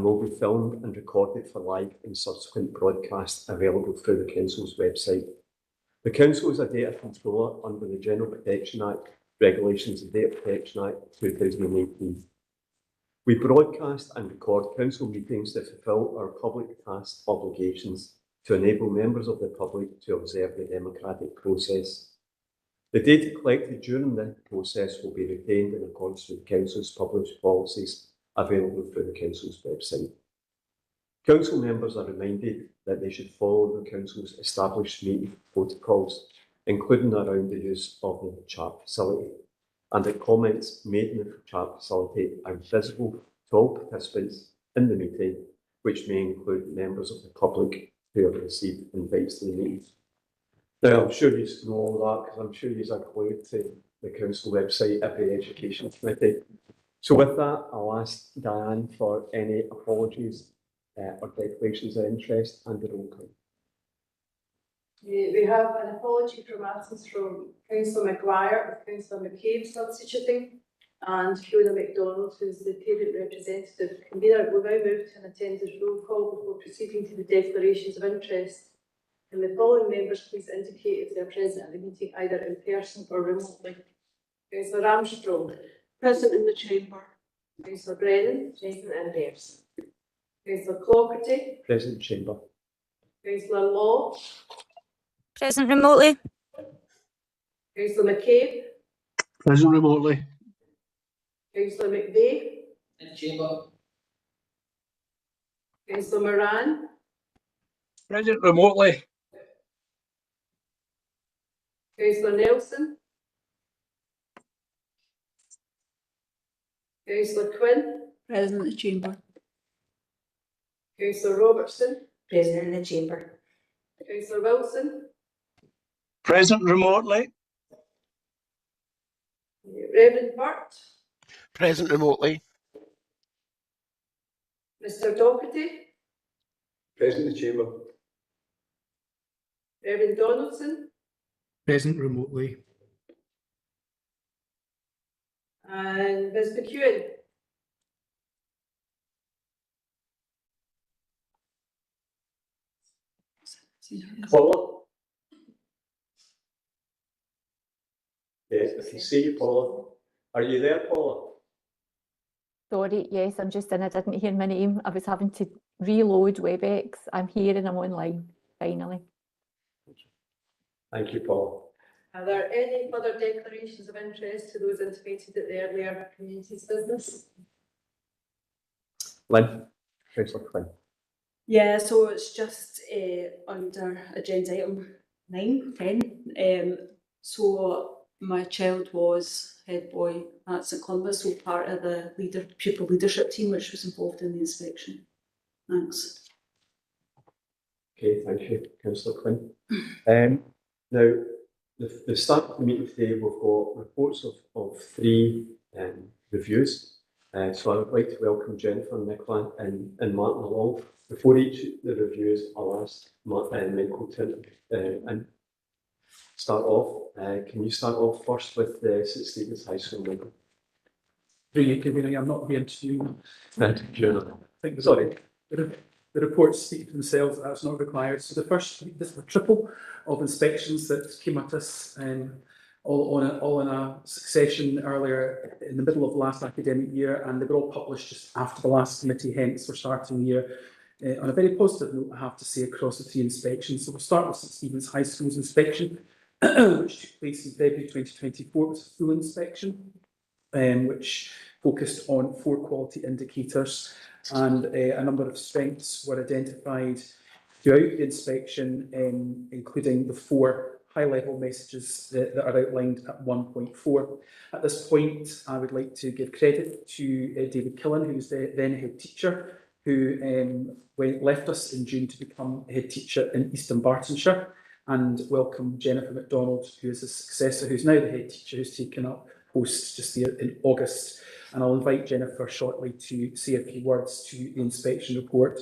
and will be filmed and recorded for live and subsequent broadcast available through the Council's website. The Council is a data controller under the General Protection Act, Regulations of Data Protection Act 2018. We broadcast and record Council meetings to fulfil our public task obligations to enable members of the public to observe the democratic process. The data collected during the process will be retained in accordance with Council's published policies available through the Council's website. Council members are reminded that they should follow the Council's established meeting protocols, including around the use of the chat facility, and that comments made in the chat facility are visible to all participants in the meeting, which may include members of the public who have received invites to the meeting. Now, I'm sure you know all that because I'm sure you are glued to the Council website every Education Committee. So with that, I'll ask Diane for any apologies or declarations of interest and the roll call. We have an apology from absence from Councillor Maguire of Councillor McCabe substituting, and Fiona MacDonald, who is the parent representative convener. We'll now move to an attendance roll call before proceeding to the declarations of interest. And the following members please indicate if they are present at the meeting either in person or remotely. Councillor Armstrong. Present in the chamber. Councillor Brennan. Present in person. Councillor Clougherty. Present chamber. Councillor Law. Present remotely. Councillor McCabe. Present remotely. Councillor McVeigh. In chamber. Councillor Moran. Present remotely. Councillor Nelson. Councillor Quinn. Present in the chamber. Councillor Robertson. Present in the chamber. Councillor Wilson. Present remotely. Reverend Burt. Present remotely. Mr Doherty. Present in the chamber. Reverend Donaldson. Present remotely. And Ms McEwen. Paula? Yes, I can see you, Paula. Are you there, Paula? Sorry, yes, I'm just in. I didn't hear my name. I was having to reload WebEx. I'm here and I'm online, finally. Thank you, Paula. Are there any further declarations of interest to those intimated at the earlier community's business? Lynn? Councillor Quinn. Yeah, so it's just under agenda item 10. So my child was head boy at St Columbus, so part of the pupil leadership team which was involved in the inspection. Thanks. Okay, thank you, Councillor Quinn. Now, the start of the meeting today, we've got reports of three reviews. So I would like to welcome Jennifer, Nicola and Martin along. Before each of the reviews, I'll ask Martin and Michael to and start off. Can you start off first with the St Stephen's High School, Michael? I'm not being interviewing. Sorry. The reports speak for themselves. That's not required. So this is a triple of inspections that came at us all in a succession earlier in the middle of last academic year, and they were all published just after the last committee. Hence, we're starting the year on a very positive note, I have to say, across the three inspections. So we'll start with St Stephen's High School's inspection, which took place in February 2024. It was a full inspection, which focused on 4 quality indicators, and a number of strengths were identified throughout the inspection, including the 4 high-level messages that are outlined at 1.4. At this point, I would like to give credit to David Killen, who was the then head teacher, who left us in June to become head teacher in East Dunbartonshire, and welcome Jennifer MacDonald, who is his successor, who's now the head teacher, who's taken up post just here in August. And I'll invite Jennifer shortly to say a few words to the inspection report.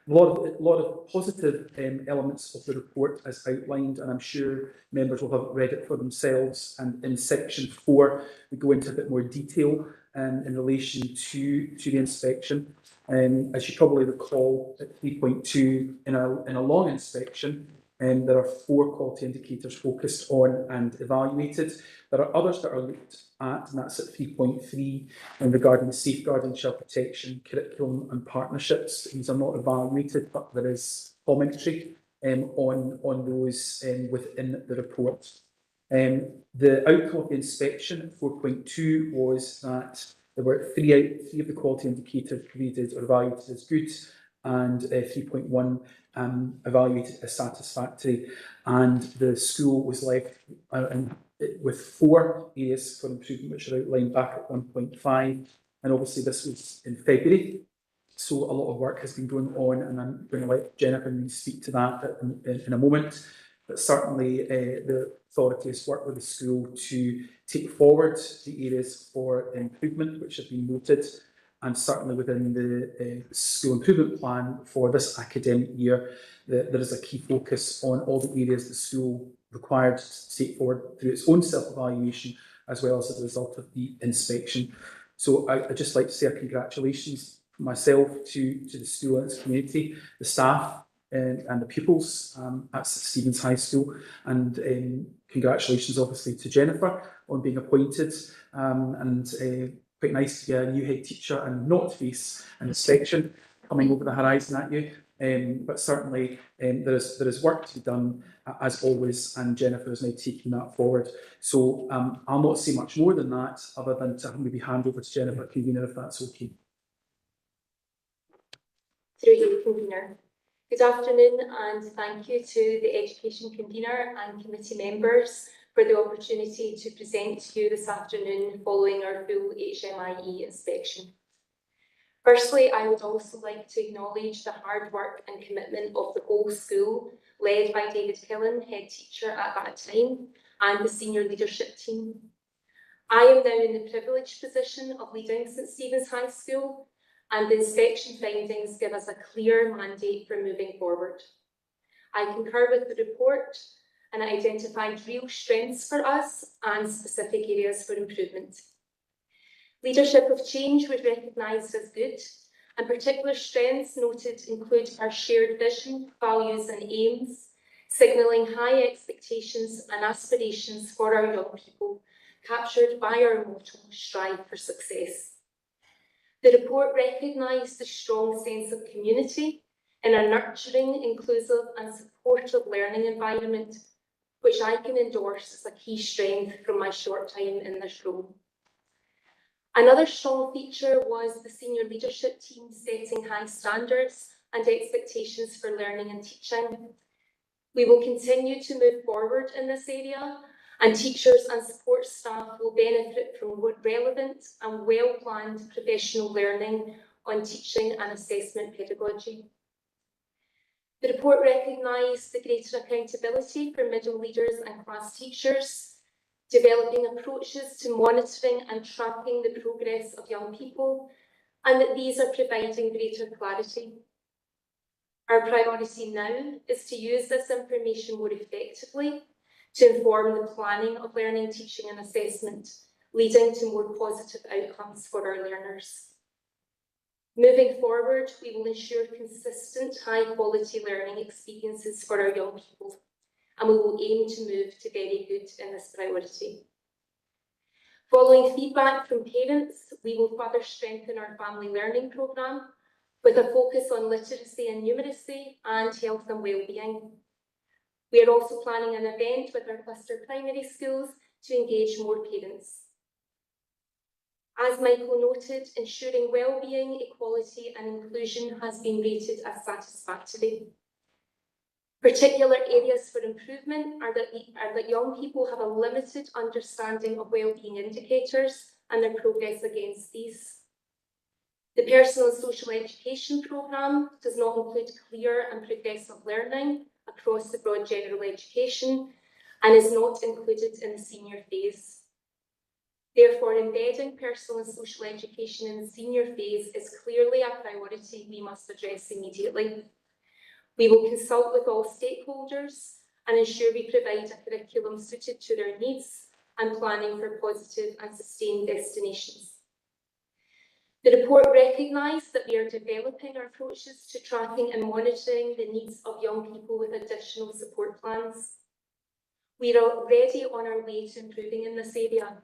A lot of positive elements of the report as outlined, and I'm sure members will have read it for themselves. And in section 4, we go into a bit more detail in relation to the inspection. As you probably recall, at 3.2 in a long inspection, there are 4 quality indicators focused on and evaluated. There are others that are looked at, and that's at 3.3 regarding safeguarding, child protection, curriculum and partnerships. These are not evaluated, but there is commentary on those within the report. The outcome of the inspection at 4.2 was that there were three of the quality indicators graded or evaluated as good, and 3.1 evaluated as satisfactory, and the school was left with 4 areas for improvement, which are outlined back at 1.5, and obviously this was in February, so a lot of work has been going on, and I'm going to let Jennifer speak to that in a moment. But certainly the authority has worked with the school to take forward the areas for improvement which have been noted, and certainly within the school improvement plan for this academic year, there is a key focus on all the areas the school required to take forward through its own self-evaluation as well as a result of the inspection. So I'd just like to say a congratulations from myself to the school and its community, the staff, and the pupils at St Stephen's High School, and congratulations obviously to Jennifer on being appointed, and quite nice to get a new head teacher and not face an inspection coming over the horizon at you, but certainly there is work to be done as always, and Jennifer is now taking that forward. So I'll not say much more than that other than to maybe hand over to Jennifer, convener, if that's okay. Through you, convener. Good afternoon, and thank you to the Education Convener and committee members for the opportunity to present to you this afternoon following our full HMIE inspection. Firstly, I would also like to acknowledge the hard work and commitment of the whole school, led by David Killen, head teacher at that time, and the senior leadership team. I am now in the privileged position of leading St Stephen's High School, and the inspection findings give us a clear mandate for moving forward. I concur with the report and identified real strengths for us and specific areas for improvement. Leadership of change was recognised as good, and particular strengths noted include our shared vision, values and aims, signalling high expectations and aspirations for our young people, captured by our motto, Strive for Success. The report recognised the strong sense of community in a nurturing, inclusive and supportive learning environment, which I can endorse as a key strength from my short time in this role. Another strong feature was the senior leadership team setting high standards and expectations for learning and teaching. We will continue to move forward in this area, and teachers and support staff will benefit from relevant and well-planned professional learning on teaching and assessment pedagogy. The report recognised the greater accountability for middle leaders and class teachers, developing approaches to monitoring and tracking the progress of young people, and that these are providing greater clarity. Our priority now is to use this information more effectively to inform the planning of learning, teaching and assessment, leading to more positive outcomes for our learners. Moving forward, we will ensure consistent, high-quality learning experiences for our young people, and we will aim to move to very good in this priority. Following feedback from parents, we will further strengthen our family learning programme with a focus on literacy and numeracy and health and wellbeing. We are also planning an event with our cluster primary schools to engage more parents. As Michael noted, ensuring wellbeing, equality and inclusion has been rated as satisfactory. Particular areas for improvement are that young people have a limited understanding of wellbeing indicators and their progress against these. The personal and social education programme does not include clear and progressive learning across the broad general education and is not included in the senior phase. Therefore, embedding personal and social education in the senior phase is clearly a priority we must address immediately. We will consult with all stakeholders and ensure we provide a curriculum suited to their needs and planning for positive and sustained destinations. The report recognised that we are developing our approaches to tracking and monitoring the needs of young people with additional support plans. We are already on our way to improving in this area,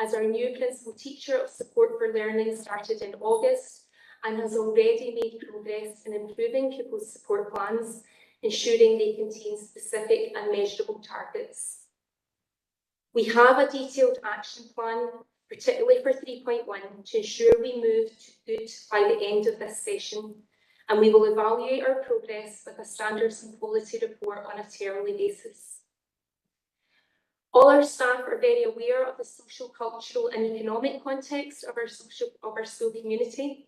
as our new principal teacher of support for learning started in August and has already made progress in improving pupils' support plans, ensuring they contain specific and measurable targets. We have a detailed action plan, particularly for 3.1, to ensure we move to good by the end of this session, and we will evaluate our progress with a standards and quality report on a yearly basis. All our staff are very aware of the social, cultural and economic context of our school community,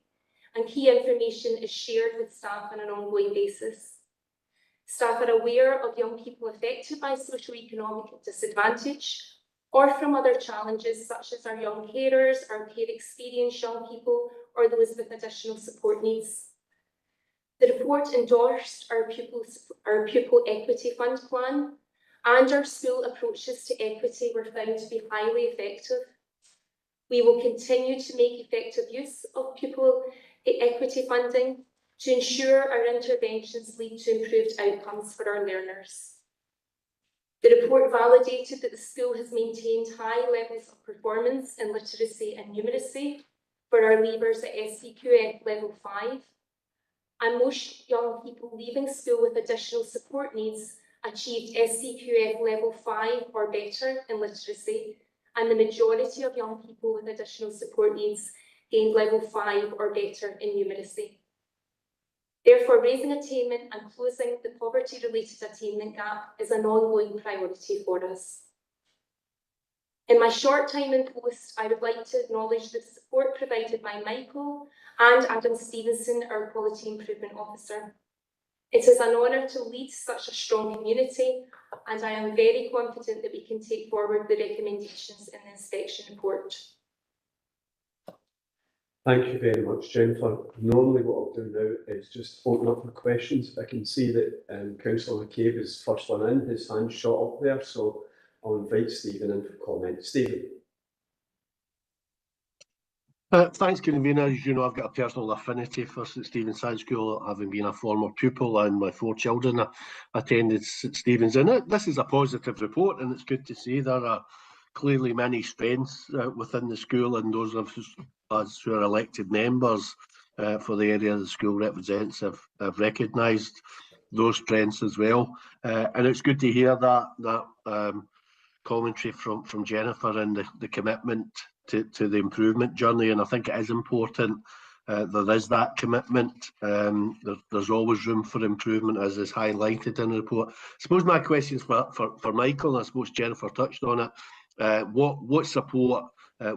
and key information is shared with staff on an ongoing basis. Staff are aware of young people affected by socio-economic disadvantage or from other challenges such as our young carers, our care experienced young people, or those with additional support needs. The report endorsed our pupil equity fund plan, and our school approaches to equity were found to be highly effective. We will continue to make effective use of pupil equity funding to ensure our interventions lead to improved outcomes for our learners. The report validated that the school has maintained high levels of performance in literacy and numeracy for our leavers at SPQF level 5, and most young people leaving school with additional support needs achieved SPQF level 5 or better in literacy, and the majority of young people with additional support needs gained level 5 or better in numeracy. Therefore, raising attainment and closing the poverty-related attainment gap is an ongoing priority for us. In my short time in post, I would like to acknowledge the support provided by Michael and Adam Stevenson, our Quality Improvement Officer. It is an honour to lead such a strong community, and I am very confident that we can take forward the recommendations in the inspection report. Thank you very much, Jennifer. Normally what I'll do now is just open up for questions. I can see that Councillor McCabe is first one in, his hand shot up there, so I'll invite Stephen in for comment. Stephen. Thanks, convener. As you know, I've got a personal affinity for St Stephen's High School, having been a former pupil, and my 4 children attended St Stephen's. And this is a positive report, and it's good to see there are clearly many strengths within the school, and those of us who are elected members for the area the school represents have recognised those strengths as well. And it's good to hear that commentary from Jennifer and the commitment to the improvement journey, and I think it is important there is that commitment. There's always room for improvement, as is highlighted in the report. I suppose my question is for Michael, and I suppose Jennifer touched on it. What support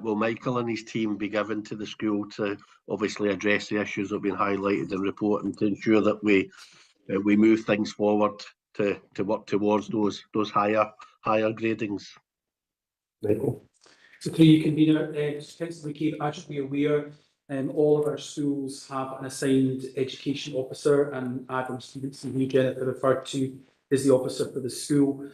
will Michael and his team be given to the school to obviously address the issues that have been highlighted in the report, and to ensure that we move things forward to work towards those higher gradings? Michael. So through you, convener, Councillor McCabe, as you'll be aware, all of our schools have an assigned education officer, and Adam Stevenson, who Jennifer referred to, is the officer for the school.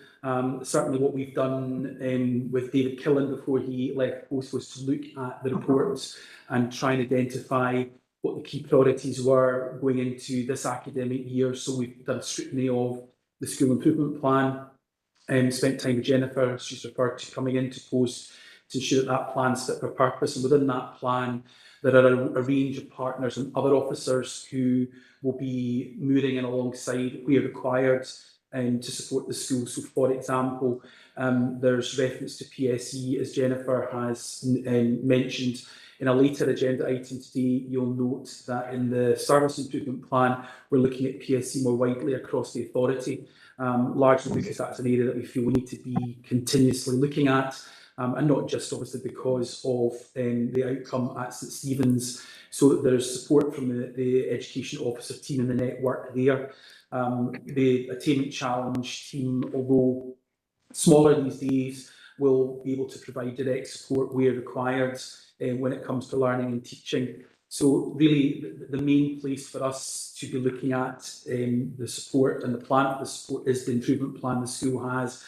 Certainly what we've done with David Killen before he left post was to look at the reports and try and identify what the key priorities were going into this academic year. So we've done a scrutiny of the school improvement plan, and spent time with Jennifer, she's referred to, coming into post to ensure that plan's fit for purpose. And within that plan, there are a range of partners and other officers who will be moving in alongside where required to support the school. So, for example, there's reference to PSE, as Jennifer has mentioned. In a later agenda item today, you'll note that in the service improvement plan, we're looking at PSE more widely across the authority, largely because that's an area that we feel we need to be continuously looking at. And not just obviously because of the outcome at St Stephen's, so that there's support from the education officer team and the network there. The Attainment Challenge team, although smaller these days, will be able to provide direct support where required when it comes to learning and teaching. So really the main place for us to be looking at the support and the plan for the support is the improvement plan the school has.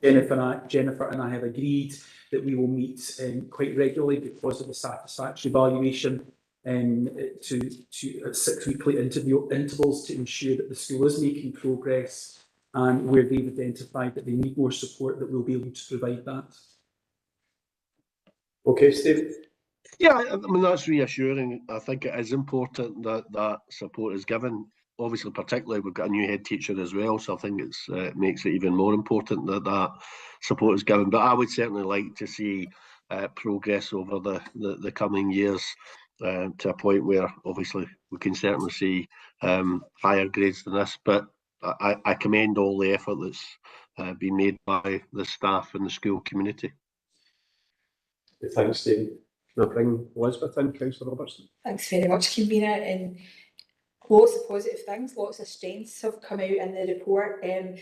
Jennifer and I have agreed that we will meet quite regularly because of the satisfactory evaluation to at 6 weekly intervals to ensure that the school is making progress, and where they've identified that they need more support, that we'll be able to provide that. Okay, Stephen. Yeah, I mean, that's reassuring. I think it is important that that support is given. Obviously, particularly, we've got a new head teacher as well, so I think it makes it even more important that that support is given. But I would certainly like to see progress over the coming years to a point where, obviously, we can certainly see higher grades than this. But I commend all the effort that's been made by the staff and the school community. Thanks, Stephen. Can I bring Elizabeth in, Councillor Robertson? Thanks very much, convener, and lots of positive things, lots of strengths have come out in the report, and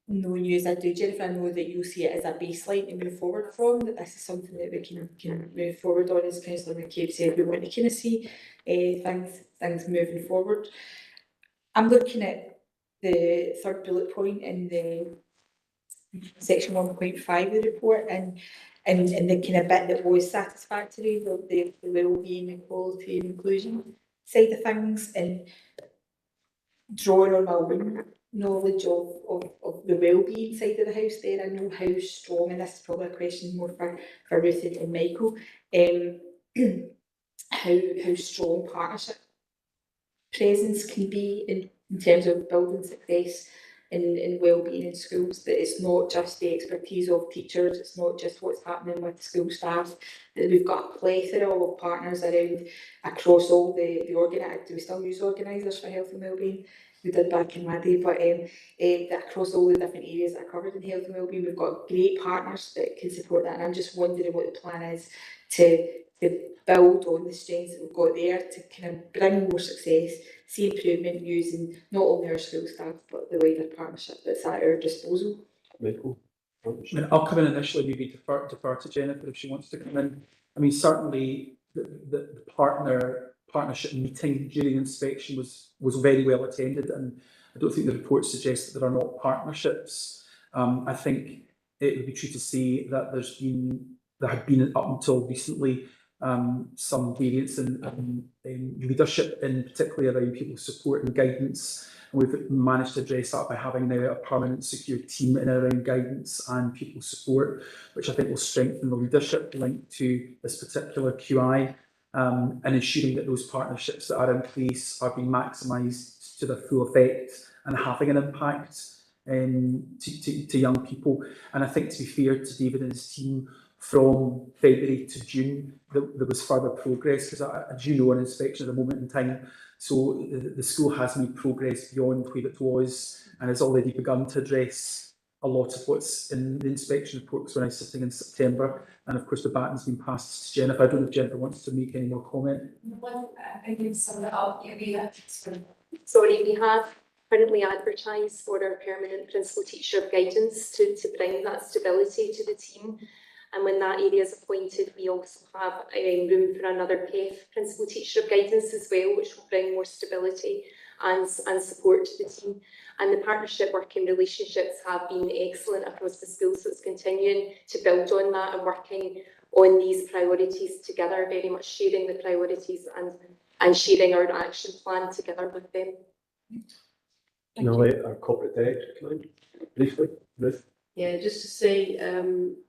knowing you as I do, Jennifer, I know that you'll see it as a baseline to move forward from, that this is something that we can move forward on. As Councillor McCabe said, we want to kind of see things moving forward. I'm looking at the third bullet point in the section 1.5 of the report, and the kind of bit that was satisfactory, the wellbeing, equality and inclusion side of things, and drawing on my own knowledge of the wellbeing side of the house there. I know how strong, and this is probably a question more for Ruth and Michael, how strong partnership presence can be in terms of building success in wellbeing in schools, that it's not just the expertise of teachers, it's not just what's happening with school staff, that we've got a plethora of partners around across all the do we still use organisers for health and wellbeing? We did back in my day, but that across all the different areas that are covered in health and wellbeing, we've got great partners that can support that, and I'm just wondering what the plan is to build on the strengths that we've got there to kind of bring more success, see improvement using not only our school staff but the wider partnership that's at our disposal. Michael? I mean, I'll come in initially, maybe defer to Jennifer if she wants to come in. I mean, certainly the partnership meeting during inspection was very well attended, and I don't think the report suggests that there are not partnerships. I think it would be true to say that there had been up until recently some variance in leadership, in particularly around people's support and guidance. And we've managed to address that by having now a permanent secure team in around guidance and people's support, which I think will strengthen the leadership linked to this particular QI, and ensuring that those partnerships that are in place are being maximised to their full effect and having an impact to young people. And I think, to be fair to David and his team, from February to June, there was further progress, because I do know an inspection at the moment in time. So the school has made progress beyond where it was, and has already begun to address a lot of what's in the inspection report, because when I was sitting in September, and of course the baton's been passed to Jennifer. I don't know if Jennifer wants to make any more comment. I can sum it up. Sorry, we have currently advertised for our permanent principal teacher of guidance to bring that stability to the team. And when that area is appointed, we also have room for another PEF principal teacher of guidance as well, which will bring more stability and support to the team. And the partnership working relationships have been excellent across the school, so it's continuing to build on that and working on these priorities together, very much sharing the priorities and sharing our action plan together with them. Can I let our corporate director come in briefly, Ruth? Yeah, just to say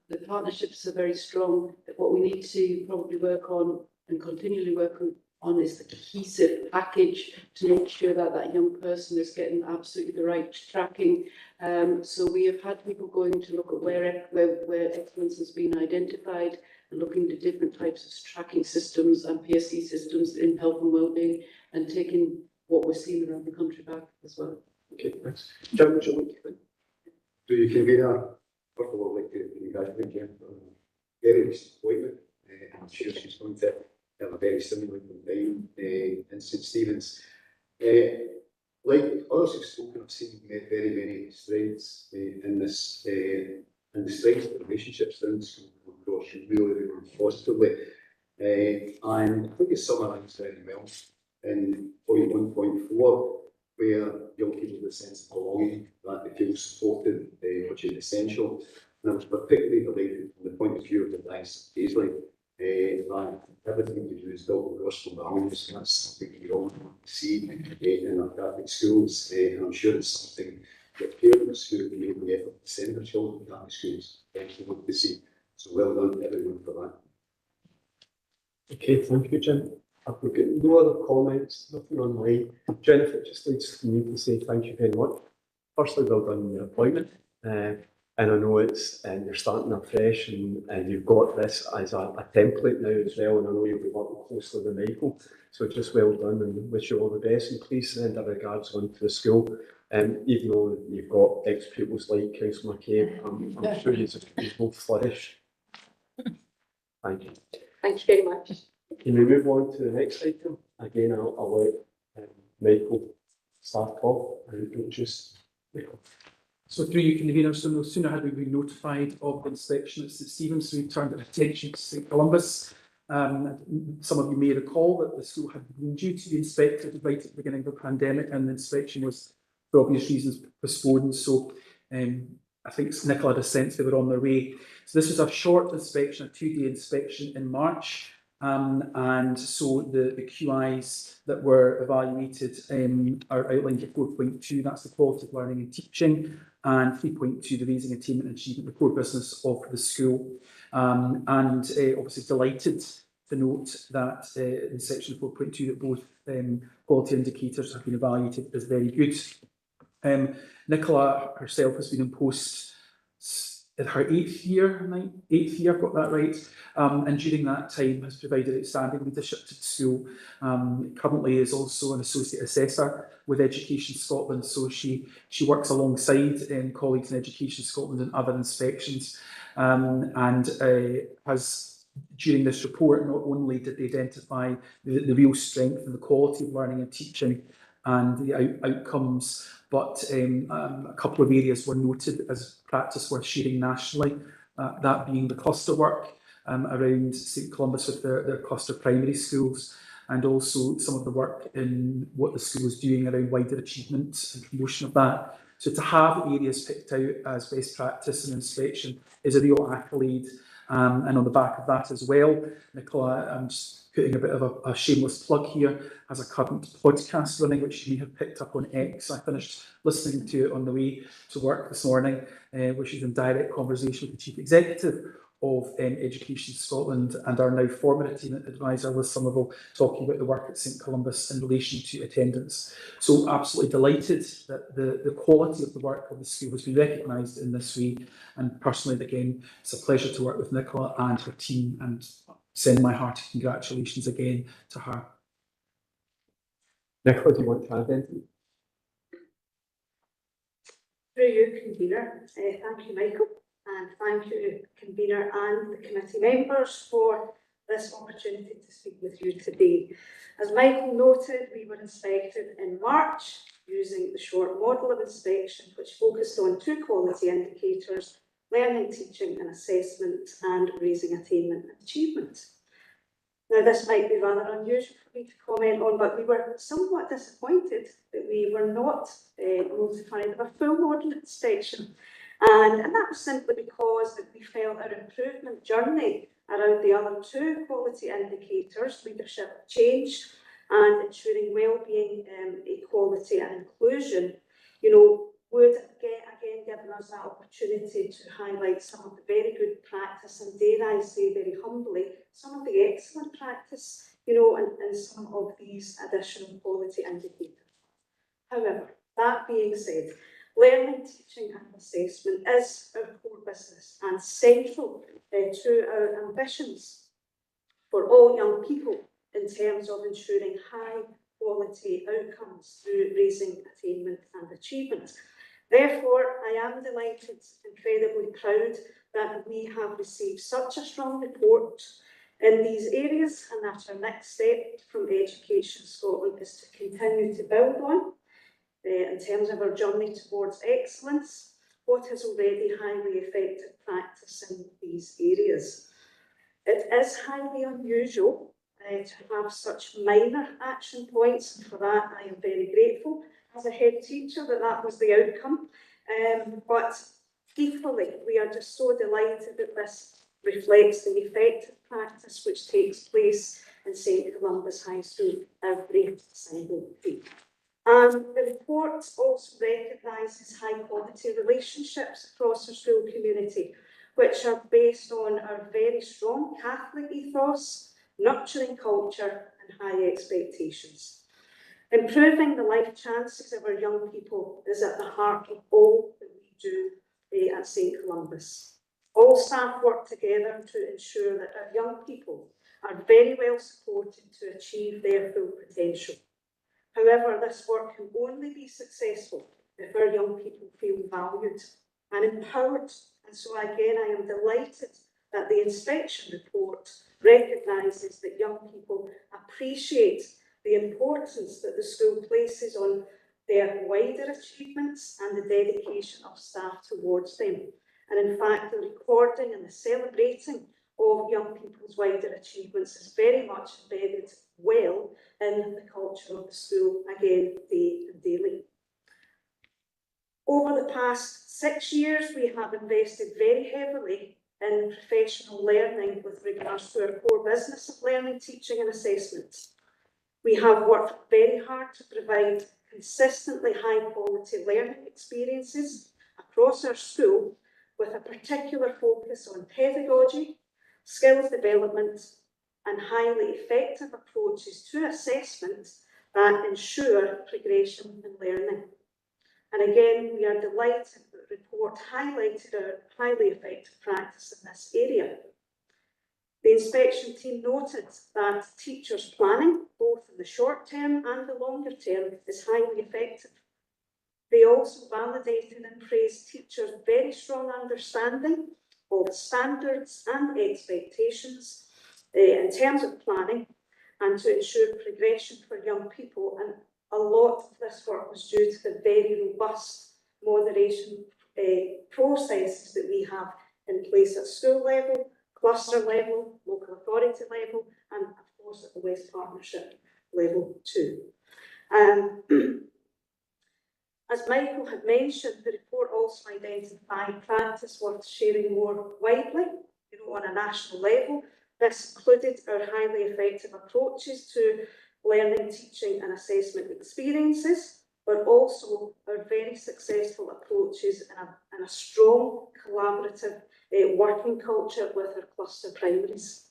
the partnerships are very strong. What we need to probably work on and continually work on is the cohesive package to make sure that that young person is getting absolutely the right tracking. So we have had people going to look at where excellence has been identified and looking at different types of tracking systems and PSC systems in health and wellbeing, and taking what we're seeing around the country back as well. Okay, thanks. John, would you like to come in? So you can be there. First of all, I'd like to congratulate Jen for a very recent appointment. I'm sure she's going to have a very stimulating time in St Stephen's. Like others have spoken, I've seen very, very strides in this, and the strengths of the relationships in the school across really, really positively. And I think it's summarised very well in point 1.4, where young people have a sense of belonging, that they feel supported, which is essential. And I was particularly delighted from the point of view of the Diocese of Paisley, that everything we do is built values, and that's something we all want to see in our Catholic schools. And I'm sure it's something that parents who have made the effort to send their children to Catholic schools want to see. So well done to everyone for that. Okay, thank you, Jim. I've got no other comments, nothing online. Jennifer, it just leaves me to say thank you very much. Firstly, well done on your appointment. And I know you're starting afresh and you've got this as a template now as well. And I know you'll be working closely with Michael. So just well done and wish you all the best. And please send our regards on to the school. Even though you've got ex-pupils like Councillor McCabe, I'm sure you both flourish. Thank you. Thank you very much. Can we move on to the next item? Again, I'll let Michael start off and introduce Michael. So through you, convener, so no sooner had we been notified of the inspection at St Stephen's, we turned our attention to St Columbus. Some of you may recall that the school had been due to be inspected right at the beginning of the pandemic, and the inspection was, for obvious reasons, postponed. So I think Nicola had a sense they were on their way. So this was a short inspection, a 2-day inspection in March. And so the QIs that were evaluated are outlined at 4.2, that's the quality of learning and teaching, and 3.2, the raising attainment and achievement, the core business of the school. Obviously delighted to note that in section 4.2 that both quality indicators have been evaluated as very good. Nicola herself has been in post in her 8th year, I've got that right, and during that time has provided outstanding leadership to the school. Currently is also an associate assessor with Education Scotland, so she works alongside colleagues in Education Scotland and other inspections, and has, during this report, not only did they identify the real strength and the quality of learning and teaching and the outcomes, but a couple of areas were noted as practice worth sharing nationally, that being the cluster work around St Columbus with their cluster primary schools, and also some of the work in what the school is doing around wider achievement and promotion of that. So to have areas picked out as best practice and inspection is a real accolade. And on the back of that as well, Nicola, I'm just putting a bit of a shameless plug here, has a current podcast running, which you may have picked up on X. I finished listening to it on the way to work this morning, which is in direct conversation with the Chief Executive of Education Scotland and our now former attainment advisor, Liz Somerville, talking about the work at St Columbus in relation to attendance. So absolutely delighted that the quality of the work of the school has been recognised in this way. And personally, again, it's a pleasure to work with Nicola and her team, and send my hearty congratulations again to her. Nicola, do you want to add anything? Through you, convener, thank you, Michael, and thank you, convener and the committee members for this opportunity to speak with you today. As Michael noted, we were inspected in March using the short model of inspection, which focused on 2 quality indicators: learning, teaching and assessment, and raising attainment and achievement. Now, this might be rather unusual for me to comment on, but we were somewhat disappointed that we were not notified of a full model inspection. And that was simply because that we felt our improvement journey around the other 2 quality indicators, leadership change and ensuring wellbeing, equality and inclusion, would again given us that opportunity to highlight some of the very good practice and, dare I say very humbly, some of the excellent practice, in some of these additional quality indicators. However, that being said, learning, teaching and assessment is our core business and central to our ambitions for all young people in terms of ensuring high quality outcomes through raising attainment and achievement. Therefore, I am delighted, incredibly proud that we have received such a strong report in these areas, and that our next step from Education Scotland is to continue to build on in terms of our journey towards excellence what is already highly effective practice in these areas. It is highly unusual to have such minor action points, and for that I am very grateful as a head teacher that was the outcome. But equally, we are just so delighted that this reflects the effective practice which takes place in St Columba's High School every single week. The report also recognises high quality relationships across our school community, which are based on our very strong Catholic ethos, nurturing culture and high expectations. Improving the life chances of our young people is at the heart of all that we do at St Columba's. All staff work together to ensure that our young people are very well supported to achieve their full potential. However, this work can only be successful if our young people feel valued and empowered. And so again, I am delighted that the inspection report recognises that young people appreciate the importance that the school places on their wider achievements and the dedication of staff towards them. And in fact, the recording and the celebrating of young people's wider achievements is very much embedded well in the culture of the school, again, day and daily. Over the past 6 years, we have invested very heavily in professional learning with regards to our core business of learning, teaching and assessment. We have worked very hard to provide consistently high quality learning experiences across our school, with a particular focus on pedagogy, skills development and highly effective approaches to assessment that ensure progression in learning. And again, we are delighted that the report highlighted our highly effective practice in this area. The inspection team noted that teachers' planning, both in the short term and the longer term, is highly effective. They also validated and praised teachers' very strong understanding of standards and expectations in terms of planning and to ensure progression for young people. And a lot of this work was due to the very robust moderation processes that we have in place at school level, cluster level, local authority level, and of course at the West Partnership level too. As Michael had mentioned, the report also identified practice worth sharing more widely, on a national level. This included our highly effective approaches to learning, teaching and assessment experiences, but also our very successful approaches and a strong collaborative working culture with our cluster primaries.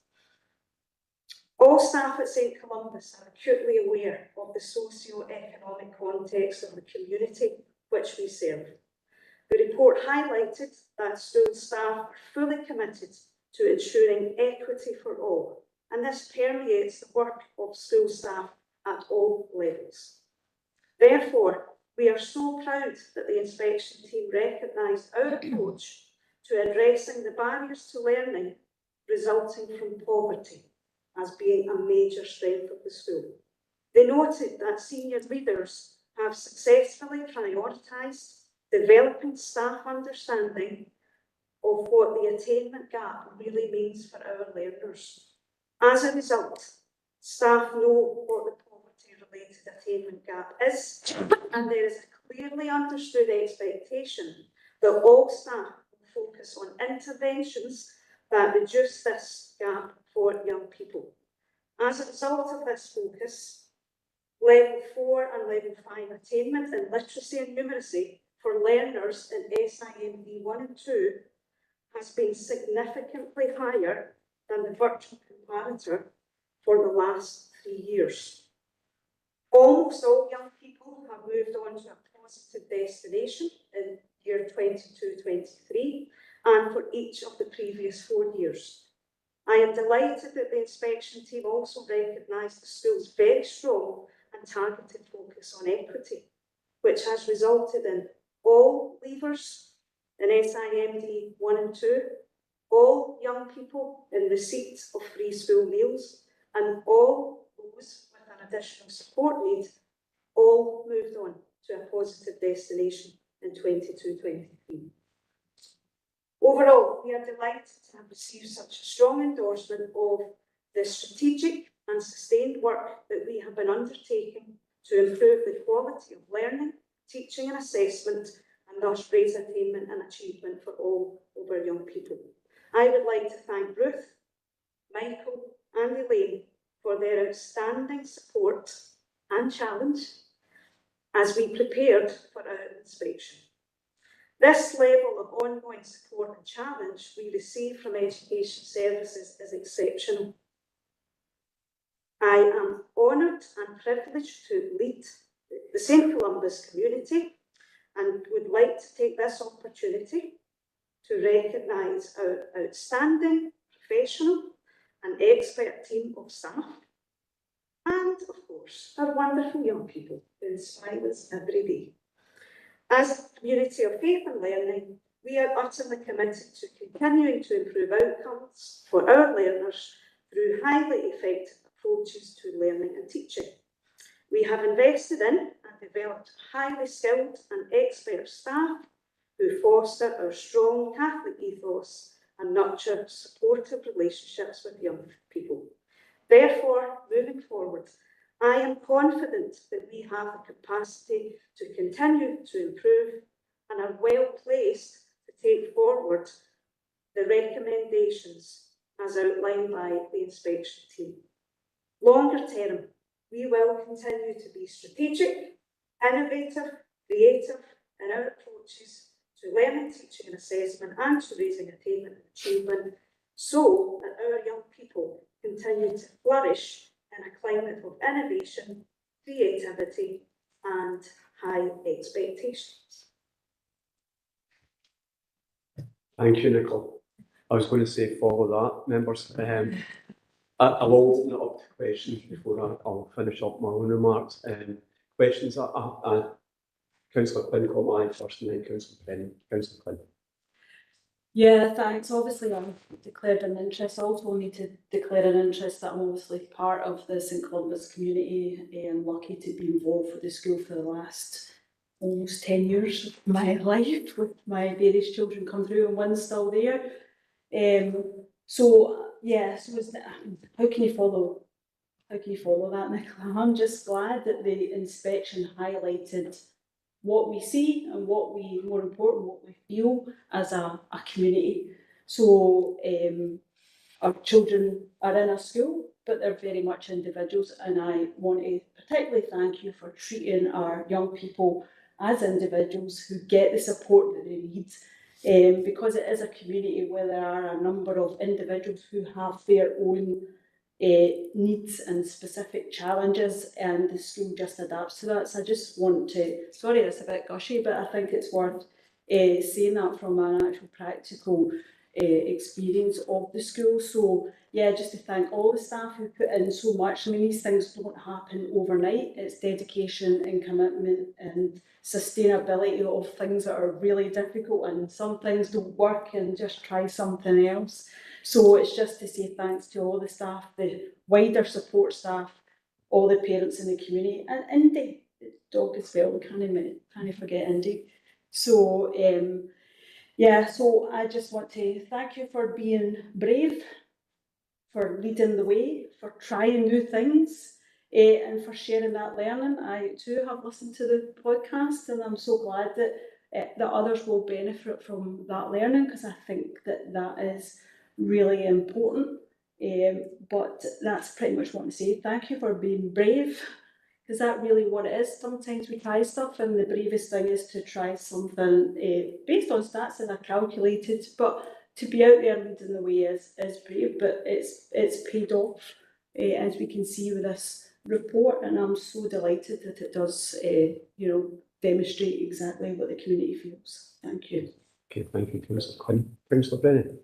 All staff at St Columba's are acutely aware of the socio-economic context of the community which we serve. The report highlighted that school staff are fully committed to ensuring equity for all, and this permeates the work of school staff at all levels. Therefore, we are so proud that the inspection team recognised our approach to addressing the barriers to learning resulting from poverty as being a major strength of the school. They noted that senior leaders have successfully prioritised developing staff understanding of what the attainment gap really means for our learners. As a result, staff know what the poverty-related attainment gap is, and there is a clearly understood expectation that all staff will focus on interventions that reduce this gap for young people. As a result of this focus, Level 4 and Level 5 attainment in literacy and numeracy for learners in SIMD 1 and 2 has been significantly higher than the virtual comparator for the last 3 years. Almost all young people have moved on to a positive destination in year 22-23 and for each of the previous 4 years. I am delighted that the inspection team also recognised the school's very strong and targeted focus on equity, which has resulted in all leavers in SIMD 1 and 2, all young people in receipt of free school meals, and all those with an additional support need, all moved on to a positive destination in 22-23. Overall, we are delighted to have received such a strong endorsement of the strategic and sustained work that we have been undertaking to improve the quality of learning, teaching and assessment, and thus raise attainment and achievement for all of our young people. I would like to thank Ruth, Michael and Elaine for their outstanding support and challenge as we prepared for our inspection. This level of ongoing support and challenge we receive from Education Services is exceptional. I am honoured and privileged to lead the St Columba's community and would like to take this opportunity to recognise our outstanding, professional and expert team of staff and, of course, our wonderful young people who inspire us every day. As a community of faith and learning, we are utterly committed to continuing to improve outcomes for our learners through highly effective approaches to learning and teaching. We have invested in and developed highly skilled and expert staff who foster our strong Catholic ethos and nurture supportive relationships with young people. Therefore, moving forward, I am confident that we have the capacity to continue to improve and are well placed to take forward the recommendations as outlined by the inspection team. Longer term, we will continue to be strategic, innovative, creative in our approaches to learning, teaching and assessment and to raising attainment and achievement so that our young people continue to flourish in a climate of innovation, creativity and high expectations. Thank you, Nicola. I was going to say follow that, members. I'll open it up to questions before I'll finish up my own remarks. Questions, Councillor Quinn got mine first and then Councillor Brennan. Councillor Quinn. Yeah, thanks. Obviously, I've declared an interest. I also need to declare an interest that I'm obviously part of the St Columba's community and lucky to be involved with the school for the last almost 10 years of my life with my various children come through and one's still there. So how can you follow that, Nicola? I'm just glad that the inspection highlighted what we see and what we feel as a community. So our children are in a school, but they're very much individuals, and I want to particularly thank you for treating our young people as individuals who get the support that they need, because it is a community where there are a number of individuals who have their own needs and specific challenges, and the school just adapts to that. So I just want to, sorry it's a bit gushy, but I think it's worth saying that from an actual practical experience of the school. So yeah, just to thank all the staff who put in so much. I mean, these things don't happen overnight. It's dedication and commitment and sustainability of things that are really difficult, and some things don't work and just try something else. So it's just to say thanks to all the staff, the wider support staff, all the parents in the community, and Indy, the dog as well, can't forget Indy. So so I just want to thank you for being brave, for leading the way, for trying new things, and for sharing that learning. I too have listened to the podcast, and I'm so glad that others will benefit from that learning, because I think that is really important. But that's pretty much what I'm saying. Thank you for being brave, because that's really what it is. Sometimes we try stuff, and the bravest thing is to try something based on stats that are calculated, but to be out there leading the way is brave, but it's paid off, as we can see with this report, and I'm so delighted that it does demonstrate exactly what the community feels. Thank you. Okay, thank you, Councillor Quinn. Councillor Brennan.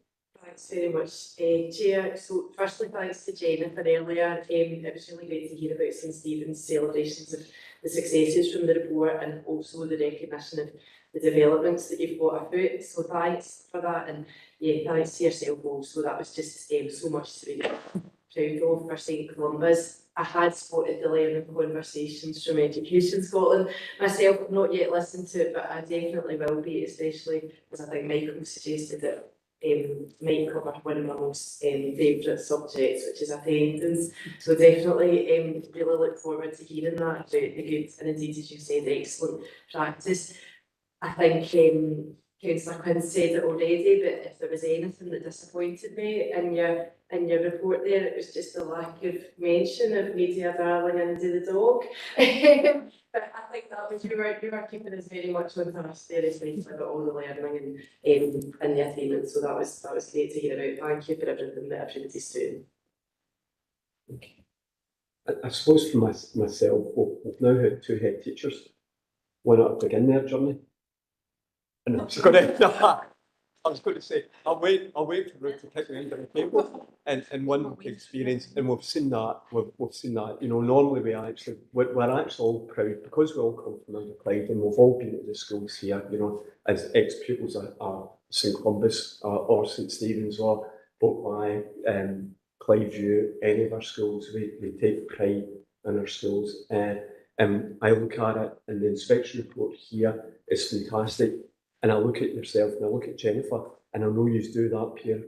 Thanks very much, Chair. So firstly, thanks to Jennifer earlier. It was really great to hear about St Stephen's celebrations of the successes from the report, and also the recognition of the developments that you've got about. So thanks for that, and yeah, thanks to yourself also. That was just so much to be proud of for St Columba's. I had spotted the learning conversations from Education Scotland myself. I've not yet listened to it, but I definitely will be, especially as I think Michael suggested that might cover one of my most favourite subjects, which is attendance. So definitely really look forward to hearing that about the good, and indeed, as you said, excellent practice. I think Councillor Quinn said it already, but if there was anything that disappointed me in your report there, it was just the lack of mention of Media Darling and Do the Dog. But I think that was you were keeping us very much on task there, especially about all the learning and the attainment. So that was great to hear about. Thank you for everything that everybody's doing. I suppose for myself, we've now had 2 head teachers, one at the beginning their journey. And I was going to say, I'll wait for Ruth to pick the end of the table and one experience, and we've seen that, you know, normally we're actually all proud, because we all come from Inverclyde and we've all been at the schools here, you know, as ex-pupils at St Columbus or St Stephen's or Boakby, Clyde-View, any of our schools, we take pride in our schools. And I look at it, and the inspection report here is fantastic. And I look at yourself and I look at Jennifer, and I know you do that peer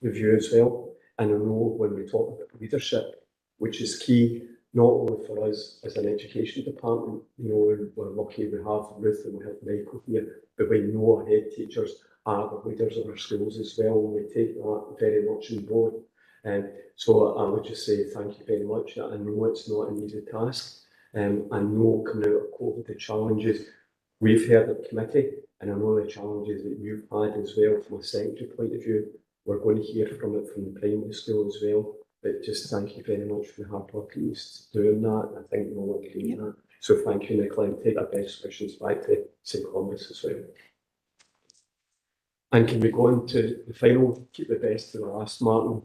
review as well. And I know when we talk about leadership, which is key, not only for us as an education department, you know, we're lucky we have Ruth and we have Michael here, but we know our head teachers are the leaders of our schools as well, and we take that very much on board. So I would just say thank you very much. I know it's not an easy task. I know coming out of COVID, the challenges we've heard at committee, and I know the challenges that you've had as well from a secondary point of view. We're going to hear from it from the primary school as well. But just thank you very much for the hard work you used to doing that. I think we'll agree on that. So thank you, Nicola, and take our best wishes back to St Columbus as well. And can we go on to the final, keep the best to the last, Martin,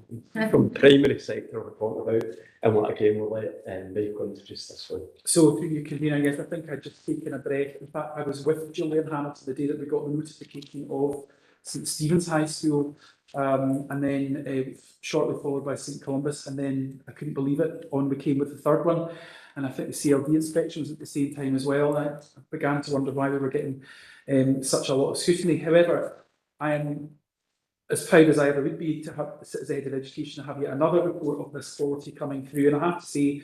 from the primary sector we're talking about, and what again we'll let Michael introduce this one. So through you, convener, yes, I think I'd just taken a breath. In fact, I was with Julian Hamilton the day that we got the notification of St Stephen's High School, and then shortly followed by St Columbus, and then I couldn't believe it, on we came with the third one, and I think the CLD inspection was at the same time as well. I began to wonder why we were getting such a lot of scrutiny. However, I am as proud as I ever would be to have, as head of education, to have yet another report of this quality coming through. And I have to say,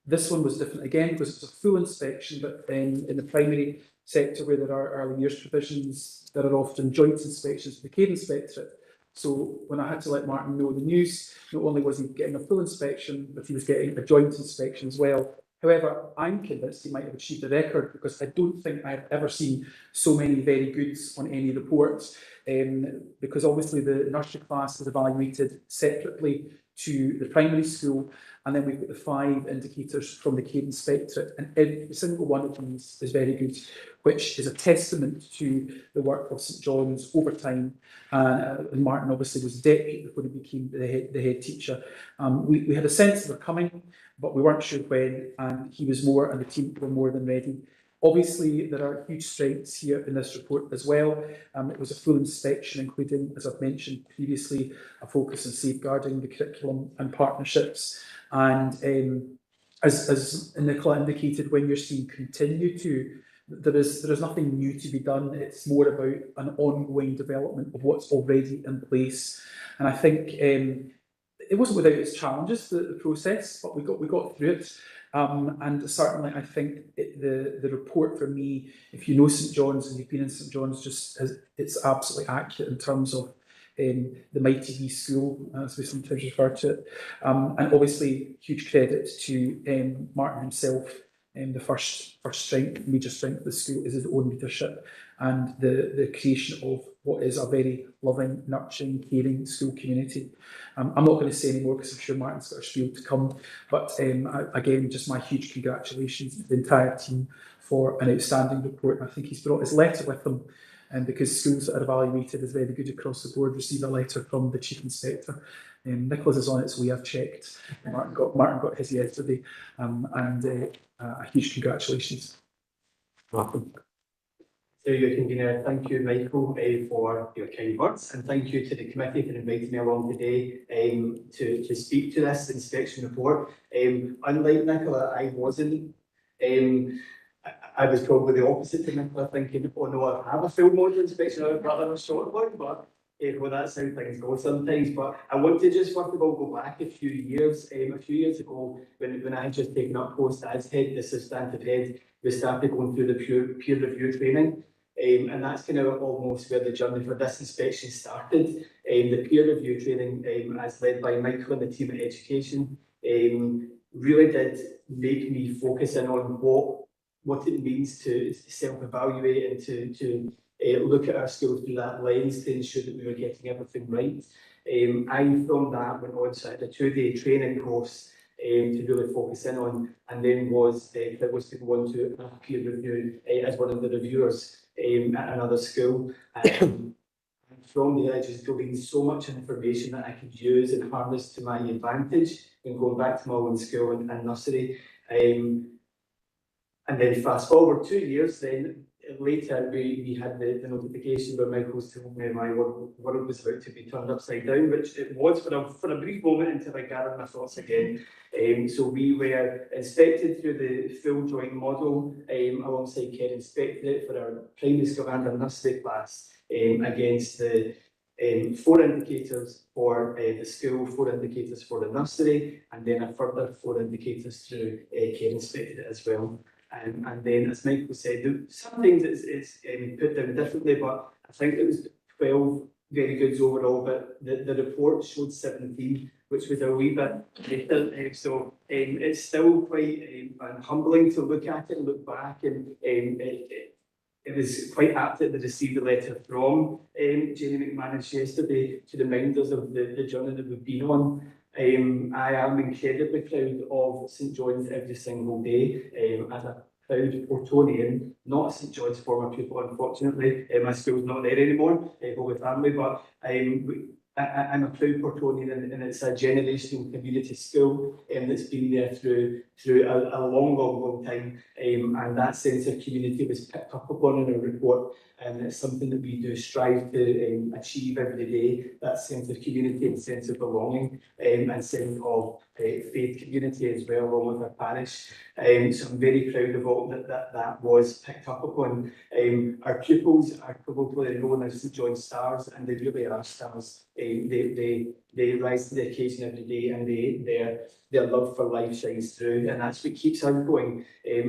this one was different again because it was a full inspection, but in the primary sector where there are early years provisions, there are often joint inspections with the CARE Inspectorate. So when I had to let Martin know the news, not only was he getting a full inspection, but he was getting a joint inspection as well. However, I'm convinced he might have achieved a record, because I don't think I've ever seen so many very goods on any reports. Because obviously the nursery class is evaluated separately to the primary school, and then we've got the 5 indicators from the CARE Inspectorate, and every single one of these is very good, which is a testament to the work of St John's over time. And Martin obviously was deputy before he became the head teacher. We had a sense they were coming, but we weren't sure when, and he was more, and the team were more than ready. Obviously, there are huge strengths here in this report as well. It was a full inspection, including, as I've mentioned previously, a focus on safeguarding the curriculum and partnerships. And as Nicola indicated, when you're seeing continue to, there is nothing new to be done. It's more about an ongoing development of what's already in place. And I think it wasn't without its challenges, the process, but we got through it. And certainly, I think the report for me, if you know St John's and you've been in St John's, it's absolutely accurate in terms of the mighty wee school, as we sometimes refer to it. And obviously, huge credit to Martin himself. The first strength, major strength of the school is his own leadership and the creation of what is a very loving, nurturing, caring school community. I'm not going to say any more because I'm sure Martin's got a spiel to come, but again, just my huge congratulations to the entire team for an outstanding report. I think he's brought his letter with him, because schools that are evaluated as very good across the board receive a letter from the Chief Inspector. Nicholas is on its way, I've checked. Martin got his yesterday, and a huge congratulations. Martin. So your convener, thank you, Michael, for your kind words, and thank you to the committee for inviting me along today to speak to this inspection report. Unlike Nicola, I wasn't. I was probably the opposite to Nicola, thinking, oh no, I have a full module inspection, I'd rather a short one, but well, that's how things go sometimes. But I want to just first of all go back a few years. A few years ago, when I had just taken up post as head, the substantive head, we started going through the peer review training. And that's kind of almost where the journey for this inspection started. The peer review training, as led by Michael and the team at Education, really did make me focus in on what it means to self-evaluate and to look at our skills through that lens to ensure that we were getting everything right. I, from that, went on to a 2-day training course to really focus in on, and then was privileged to go on to a peer review as one of the reviewers at another school. From there, I just gleaned so much information that I could use and harness to my advantage when going back to my own school and nursery. And then fast forward 2 years, then later we had the notification where Michael's told me my world was about to be turned upside down, which it was for a brief moment until I gathered my thoughts again. So we were inspected through the full joint model alongside Care Inspectorate for our primary school and our nursery class against the 4 indicators for the school, 4 indicators for the nursery, and then a further 4 indicators through Care Inspectorate as well. And then, as Michael said, some things it's put down differently, but I think it was 12 very goods overall, but the report showed 17, which was a wee bit better. So it's still quite humbling to look at it and look back, and it was quite apt that they received a letter from Jenny McManus yesterday to remind us of the journey that we've been on. I am incredibly proud of St John's every single day. As a proud Portonian, not a St John's former pupil, unfortunately. My school's not there anymore, Holy Family, but I'm a proud Portonian, and it's a generational community school that's been there through a long time. And that sense of community was picked up upon in our report, and it's something that we do strive to achieve every day, that sense of community and sense of belonging, and sense of faith community as well, along with our parish. So I'm very proud of all that was picked up upon. Our pupils are probably known as St John's stars, and they really are stars. They rise to the occasion every day, and their love for life shines through, and that's what keeps us going.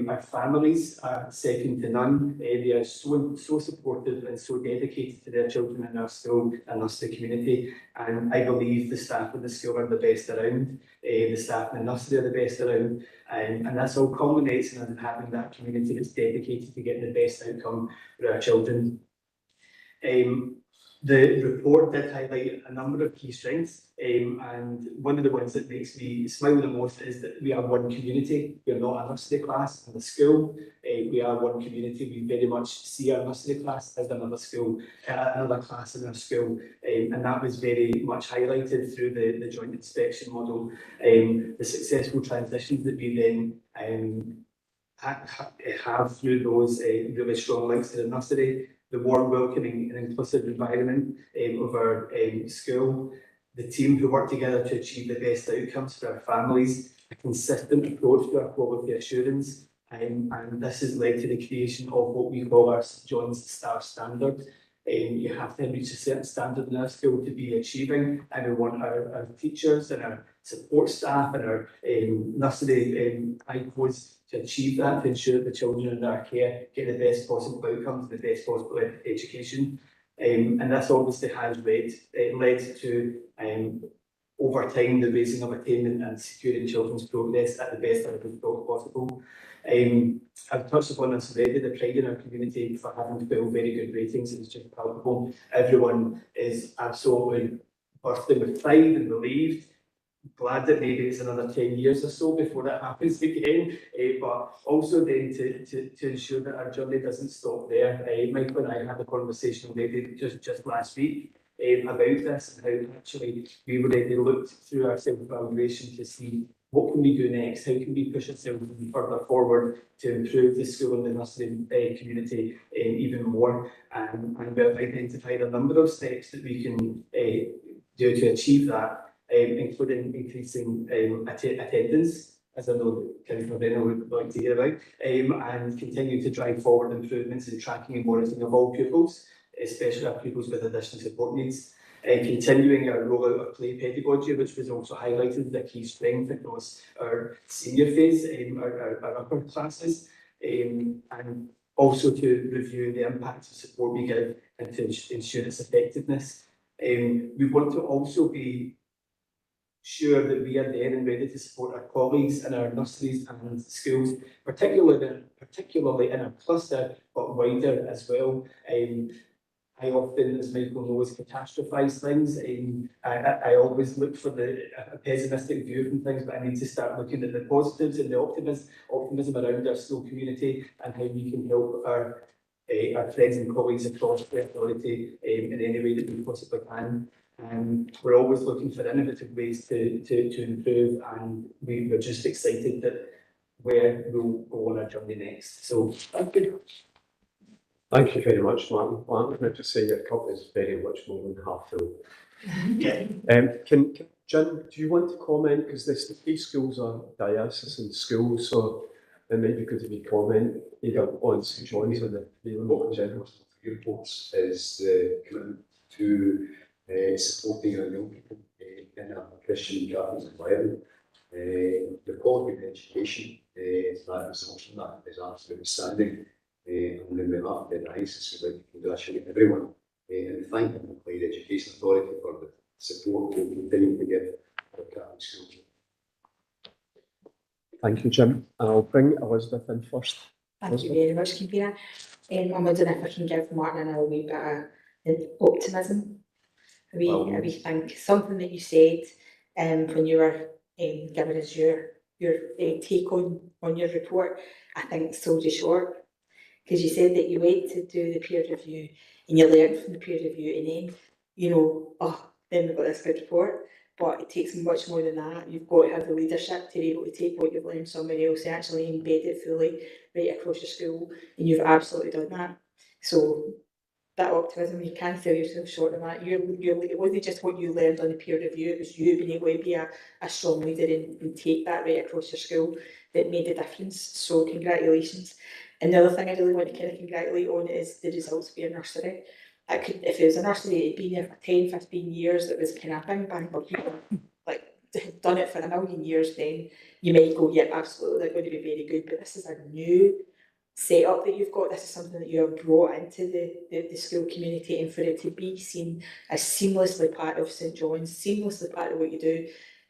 Our families are second to none. They are so supportive and so dedicated to their children in our school and us, the community. And I believe the staff of the school are the best around. The staff in the nursery are the best around, and that's all culminates in having that community that's dedicated to getting the best outcome for our children. The report did highlight a number of key strengths, and one of the ones that makes me smile the most is that we are one community. We are not a nursery class in a school. We are one community. We very much see our nursery class as another school, another class in our school, and that was very much highlighted through the joint inspection model. The successful transitions that we then have through those really strong links to the nursery, the warm, welcoming and inclusive environment of our school, the team who work together to achieve the best outcomes for our families, a consistent approach to our quality assurance, and this has led to the creation of what we call our St John's Star Standard. You have to reach a certain standard in our school to be achieving, and we want our teachers and our support staff and our nursery ICOs to achieve that, to ensure that the children in our care get the best possible outcomes, the best possible education. And this obviously has led to, over time, the raising of attainment and securing children's progress at the best level possible. I've touched upon this already, the pride in our community for having built very good ratings is just palpable. Everyone is absolutely bursting with pride and relieved. Glad that maybe it's another 10 years or so before that happens again, but also then to ensure that our journey doesn't stop there. Michael and I had a conversation already just last week about this, and how actually we already looked through our self-evaluation to see what can we do next, how can we push ourselves further forward to improve the school and the nursery community even more. And we've identified a number of steps that we can do to achieve that. Including increasing attendance, as I know Councillor Brenner would like to hear about, and continue to drive forward improvements in tracking and monitoring of all pupils, especially our pupils with additional support needs, continuing our rollout of play pedagogy, which was also highlighted as a key strength across our senior phase, our upper classes, and also to review the impact of support we give and to ensure its effectiveness. We want to also be sure that we are there and ready to support our colleagues in our nurseries and schools, particularly in our cluster, but wider as well. I often, as Michael knows, catastrophise things. I always look for a pessimistic view from things, but I need to start looking at the positives and the optimism around our school community and how we can help our friends and colleagues across the authority in any way that we possibly can. We're always looking for innovative ways to improve, and we're just excited that where we'll go on our journey next. So thank you. Thank you very much, Martin. Well, I'm going to say your cup is very much more than half full. Can Jim, do you want to comment? Because these schools are diocesan schools, so it might be good if you comment either on St John's or the Leland in general. Reports is the commitment to supporting our young people in a Christian Catholic environment. The quality of education that is something that is absolutely standing. On behalf of the diocese, we'd like to congratulate everyone and thank the Clyde Education Authority for the support we continue to give our Catholic schools. Thank you, Jim. I'll bring Elizabeth in first. Thank you very much, Convener. I'm wondering if I can give Martin a wee bit of optimism. A wee think. Something that you said when you were giving us your take on your report, I think sold you short. Because you said that you went to do the peer review and you learned from the peer review, and then, then we've got this good report. But it takes much more than that. You've got to have the leadership to be able to take what you've learned somewhere else and actually embed it fully right across your school, and you've absolutely done that. So that optimism, you can't sell yourself short of that. It wasn't just what you learned on the peer review, it was you being able to be a strong leader and take that right across your school that made a difference. So congratulations. And the other thing I really want to kind of congratulate on is the results of your nursery. If it was a nursery that had been there for 10, 15 years, that was kind of bang, bang, like had done it for a million years, then you might go, yeah, absolutely, they're going to be very good. But this is a new setup that you've got. This is something that you have brought into the school community, and for it to be seen as seamlessly part of St John's, seamlessly part of what you do,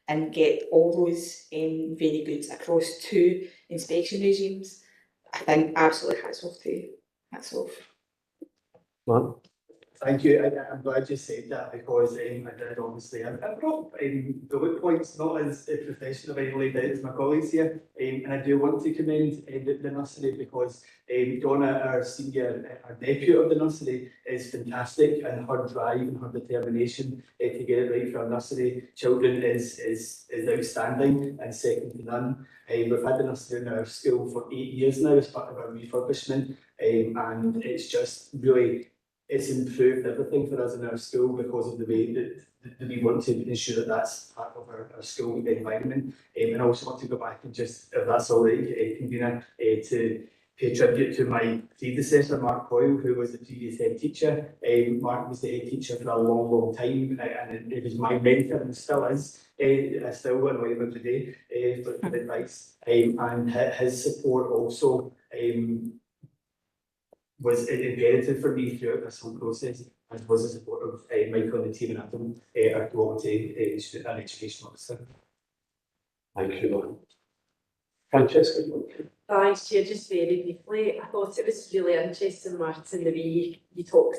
and get all those very goods across 2 inspection regimes, I think absolutely hats off to you. Hats off. Martin? Thank you. I'm glad you said that, because I did obviously. I brought bullet points not as professionally laid out as my colleagues here, and I do want to commend the nursery, because Donna, our deputy of the nursery, is fantastic, and her drive and her determination to get it right for our nursery children is outstanding and second to none. We've had the nursery in our school for 8 years now as part of our refurbishment, and it's just really. It's improved everything for us in our school because of the way that we want to ensure that that's part of our school environment. And I also want to go back and just, if that's all right, Convener, to pay tribute to my predecessor, Mark Coyle, who was the previous head teacher. Mark was the head teacher for a long, long time, and it was my mentor and still is. I still annoy him every day for advice. And his support also was imperative for me throughout this whole process, and was the support of Michael and the team and Adam, our quality and education officer. Thank you, Martin. Francesca? Thanks, Chair. Just very briefly, I thought it was really interesting, Martin, the way you talked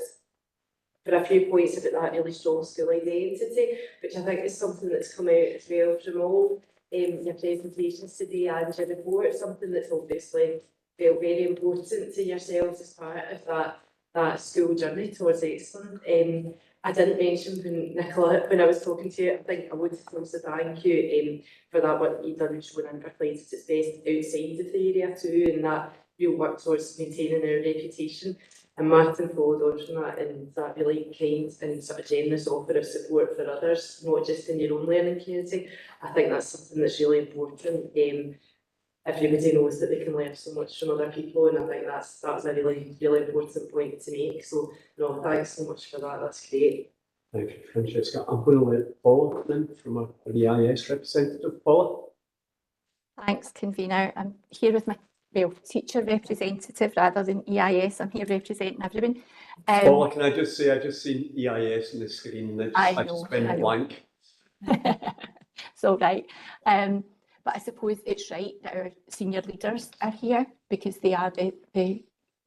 for a few points about that really strong school identity, which I think is something that's come out as well from all your presentations today and your report, something that's obviously felt very important to yourselves as part of that school journey towards excellence. I didn't mention when I was talking to you, I think I would also thank you for that work you've done in showing Inverclyde at its best outside of the area too, and that real work towards maintaining our reputation. And Martin followed on from that, and that really kind and sort of generous offer of support for others, not just in your own learning community. I think that's something that's really important. Everybody knows that they can learn so much from other people, and I think that's a really, really important point to make. So, no, thanks so much for that. That's great. Thank you, Francesca. I'm going to let Paula come in from our EIS representative. Paula? Thanks, Convener. I'm here with my well, teacher representative rather than EIS. I'm here representing everyone. Paula, can I just say, I just seen EIS on the screen and I just went blank. It's all right. But I suppose it's right that our senior leaders are here because they are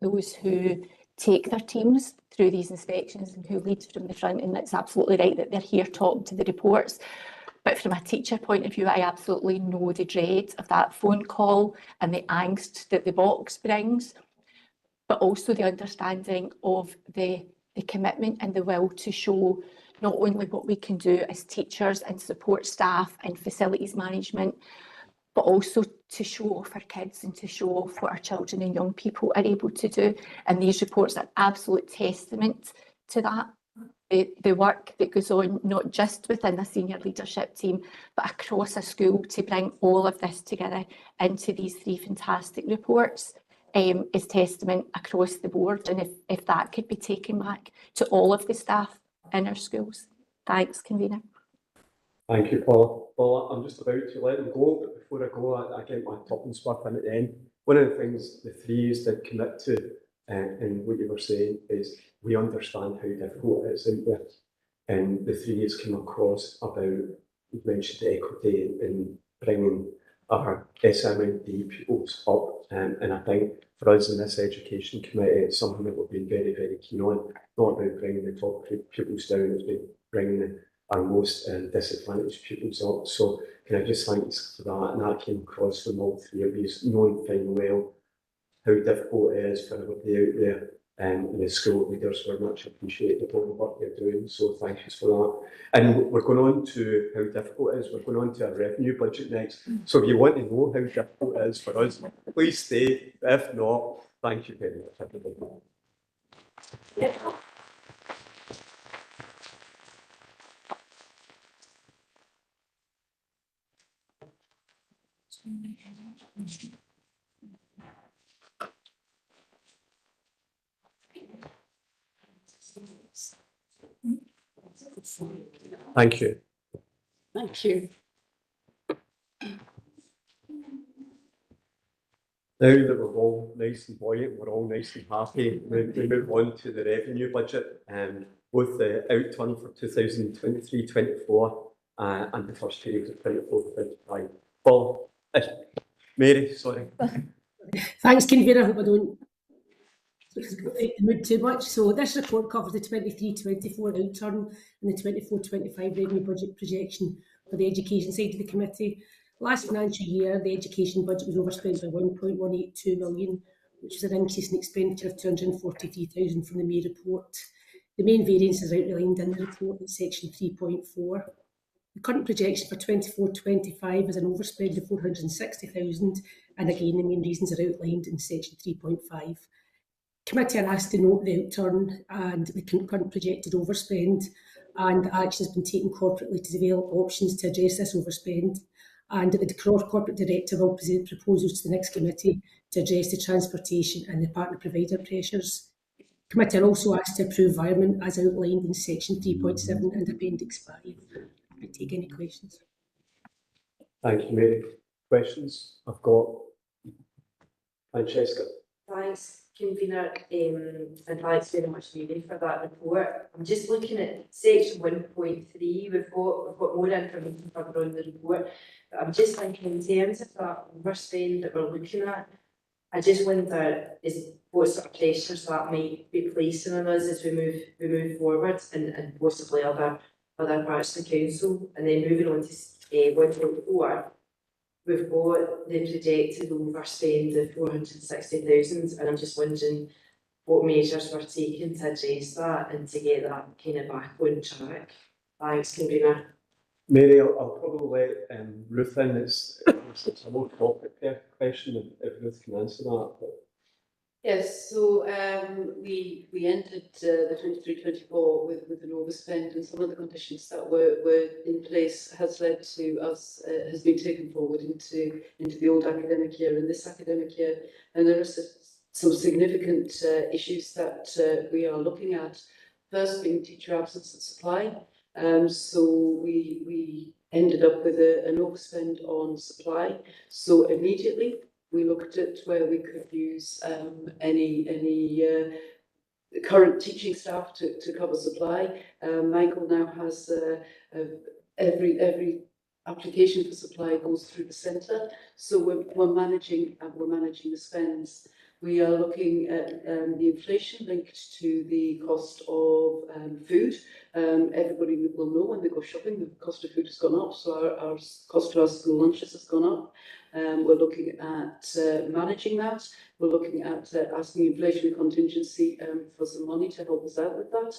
those who take their teams through these inspections and who lead from the front, and it's absolutely right that they're here talking to the reports. But from a teacher point of view, I absolutely know the dread of that phone call and the angst that the box brings, but also the understanding of the commitment and the will to show not only what we can do as teachers and support staff and facilities management, but also to show off our kids and to show off what our children and young people are able to do. And these reports are absolute testament to that. The work that goes on, not just within the senior leadership team, but across a school to bring all of this together into these 3 fantastic reports is testament across the board. And if that could be taken back to all of the staff in our schools. Thanks, Convener. Thank you, Paula. Paula, I'm just about to let them go, but before I go, I get my top and spot in at the end. One of the things the 3s did commit to, and what you were saying, is we understand how difficult it is out there. And the 3s came across about, you mentioned the equity in bringing our SMND pupils up. And I think for us in this education committee, it's something that we've been very, very keen on. Not about bringing the top pupils down, it's been bringing our most disadvantaged pupils up. So can I just thank you for that? And that came across from all 3 of you, knowing fine well how difficult it is for everybody out there. And the school leaders very much appreciate the work they're doing. So thank you for that. And we're going on to how difficult it is. We're going on to our revenue budget next. So if you want to know how difficult it is for us, please stay. If not, thank you very much, everybody. Thank you. Thank you. Now that we're all nice and buoyant, we're all nice and happy, we move on to the revenue budget, both the outturn for 2023-24 and the first period of 24-25. Paul, Mary, sorry. Thanks, Convener. I hope I don't mood too much. So this report covers the 23-24 outturn and the 24-25 revenue budget projection for the education side of the committee. Last financial year, the education budget was overspent by 1.182 million, which was an increase in expenditure of 243,000 from the May report. The main variance is outlined in the report in section 3.4. The current projection for 24-25 is an overspend of 460,000, and again the main reasons are outlined in section 3.5. Committee are asked to note the outturn and the current projected overspend, and action has been taken corporately to develop options to address this overspend. And the corporate director will present proposals to the next committee to address the transportation and the partner provider pressures. Committee are also asked to approve environment as outlined in section 3.7 and appendix 5. I take any questions. Thank you, Mary. Questions? I've got Francesca. Thanks, Convener, and thanks very much, Mary, for that report. I'm just looking at section 1.3. We've got more information further on the report, but I'm just thinking in terms of that overspend that we're looking at, I just wonder what sort of pressures that might be placing on us as we move forward and possibly other parts of the council. And then moving on to 1.4. We've got the projected overspend of 460,000, and I'm just wondering what measures we're taking to address that and to get that kind of back on track. Thanks, Convener. Mary, I'll probably let Ruth in. It's a more topic question if Ruth can answer that. But. Yes, so we ended the 23-24 with an overspend, and some of the conditions that were in place has led to us has been taken forward into the old academic year and this academic year, and there are some significant issues that we are looking at. First being teacher absence and supply. So we ended up with an overspend on supply. So immediately we looked at where we could use any current teaching staff to cover supply. Michael now has every application for supply goes through the centre, so we're managing the spends. We are looking at the inflation linked to the cost of food. Everybody will know when they go shopping, the cost of food has gone up, so our cost of our school lunches has gone up. We're looking at managing that. We're looking at asking inflationary contingency for some money to help us out with that.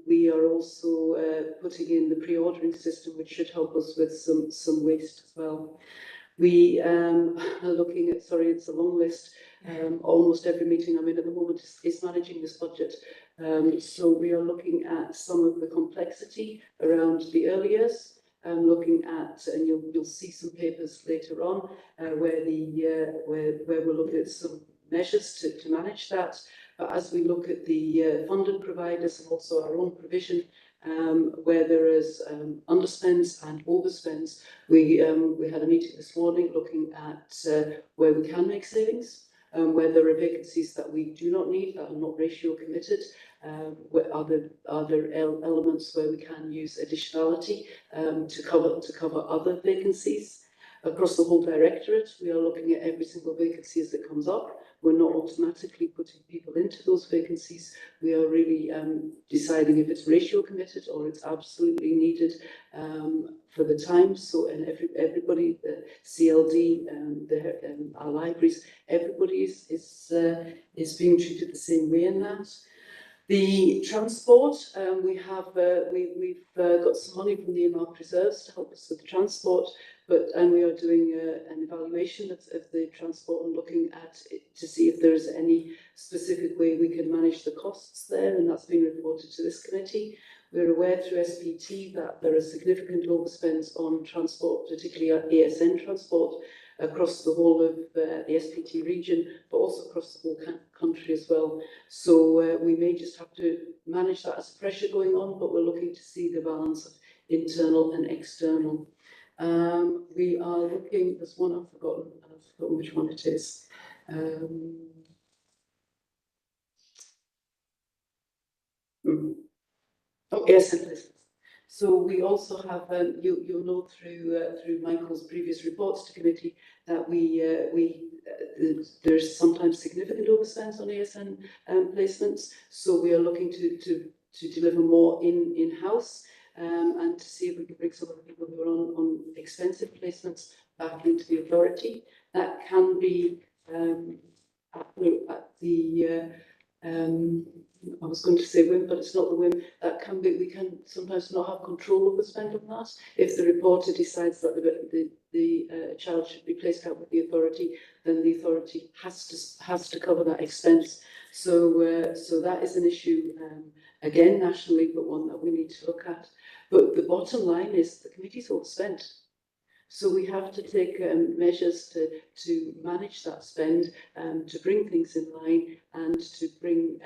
We are also putting in the pre-ordering system, which should help us with some waste as well. We are looking at, sorry, it's a long list. Almost every meeting I'm in at the moment is managing this budget. So we are looking at some of the complexity around the early years. Looking at, and you'll see some papers later on where we're looking at some measures to manage that. But as we look at the funded providers and also our own provision, where there is underspends and overspends, we had a meeting this morning looking at where we can make savings. Where there are vacancies that we do not need, that are not ratio committed, where are there elements where we can use additionality to cover other vacancies. Across the whole directorate, we are looking at every single vacancy as it comes up. We're not automatically putting people into those vacancies. We are really deciding if it's ratio committed or it's absolutely needed for the time. So, and everybody, the CLD, our libraries, everybody is being treated the same way in that. The transport, we've got some money from the earmarked reserves to help us with the transport, and we are doing an evaluation of the transport and looking at it to see if there is any specific way we can manage the costs there, and that's been reported to this committee. We're aware through SPT that there are significant overspends on transport, particularly our ASN transport, across the whole of the SPT region, but also across the whole country as well. So we may just have to manage that as pressure going on, but we're looking to see the balance of internal and external. We are looking, there's one I've forgotten which one it is. Oh, yes, it is. So we also have, you'll know through Michael's previous reports to committee that there's sometimes significant overspends on ASN placements. So we are looking to deliver more in-house and to see if we can bring some of the people who are on expensive placements back into the authority. That can be at the I was going to say whim, but it's not the whim. That can be, we can sometimes not have control over spend on that. If the reporter decides that the child should be placed out with the authority, then the authority has to cover that expense. So so that is an issue again nationally, but one that we need to look at. But the bottom line is the committee's overspent. So we have to take measures to manage that spend, to bring things in line and to bring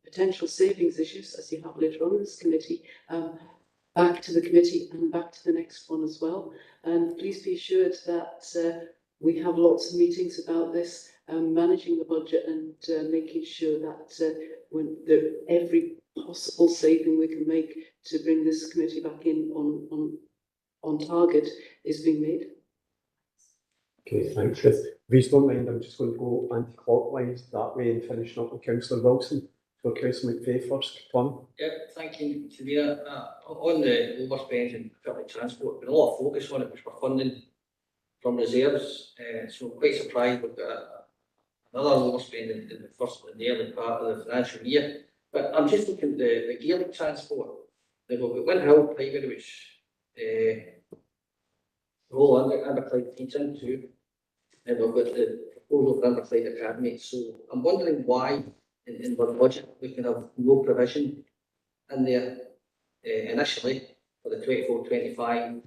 potential savings issues, as you have later on in this committee, back to the committee and back to the next one as well. And please be assured that we have lots of meetings about this, managing the budget and making sure that when every possible saving we can make to bring this committee back in on target is being made. Okay, thanks, Chris. If you don't mind, I'm just going to go anti-clockwise that way and finishing up with Councillor Wilson. So Councillor McVeigh first, Tom. Yeah, thank you, Sabina. On the overspend in public transport, there's a lot of focus on it, which we're funding from reserves. So I'm quite surprised we've got another overspend in the early part of the financial year. But I'm just looking at the Gaelic transport. We've got Windhill Primary, which roll under Clyde feeds into, and we've got the proposal for Inverclyde Academy. So I'm wondering why in our budget we can have no provision in there initially for the 24-25,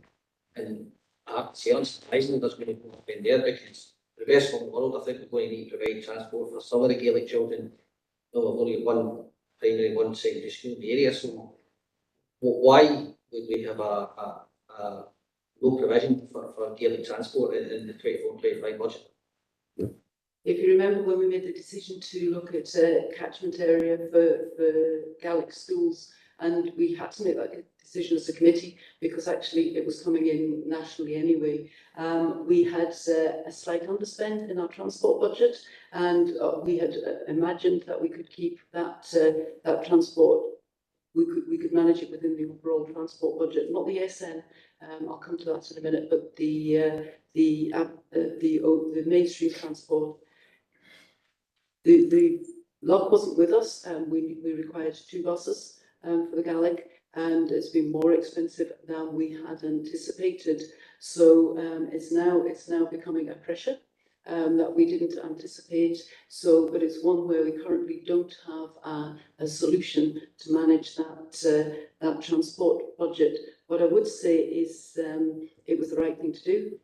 and I have to say unsurprisingly there's going to be spend there, because the best of the world I think we're going to need to provide transport for some of the Gaelic children. No, we've only got one primary, one secondary school in the area, so why would we have a low provision for Gaelic transport in the 24-25 budget? If you remember when we made the decision to look at catchment area for Gaelic schools, and we had to make that decision as a committee because actually it was coming in nationally anyway. We had a slight underspend in our transport budget, and we had imagined that we could keep that transport. We could manage it within the overall transport budget, not the ASN. I'll come to that in a minute, but the mainstream transport. The lot wasn't with us, and we required 2 buses for the Gaelic, and it's been more expensive than we had anticipated. So it's now becoming a pressure that we didn't anticipate. So, but it's one where we currently don't have a solution to manage that transport budget. What I would say is it was the right thing to do.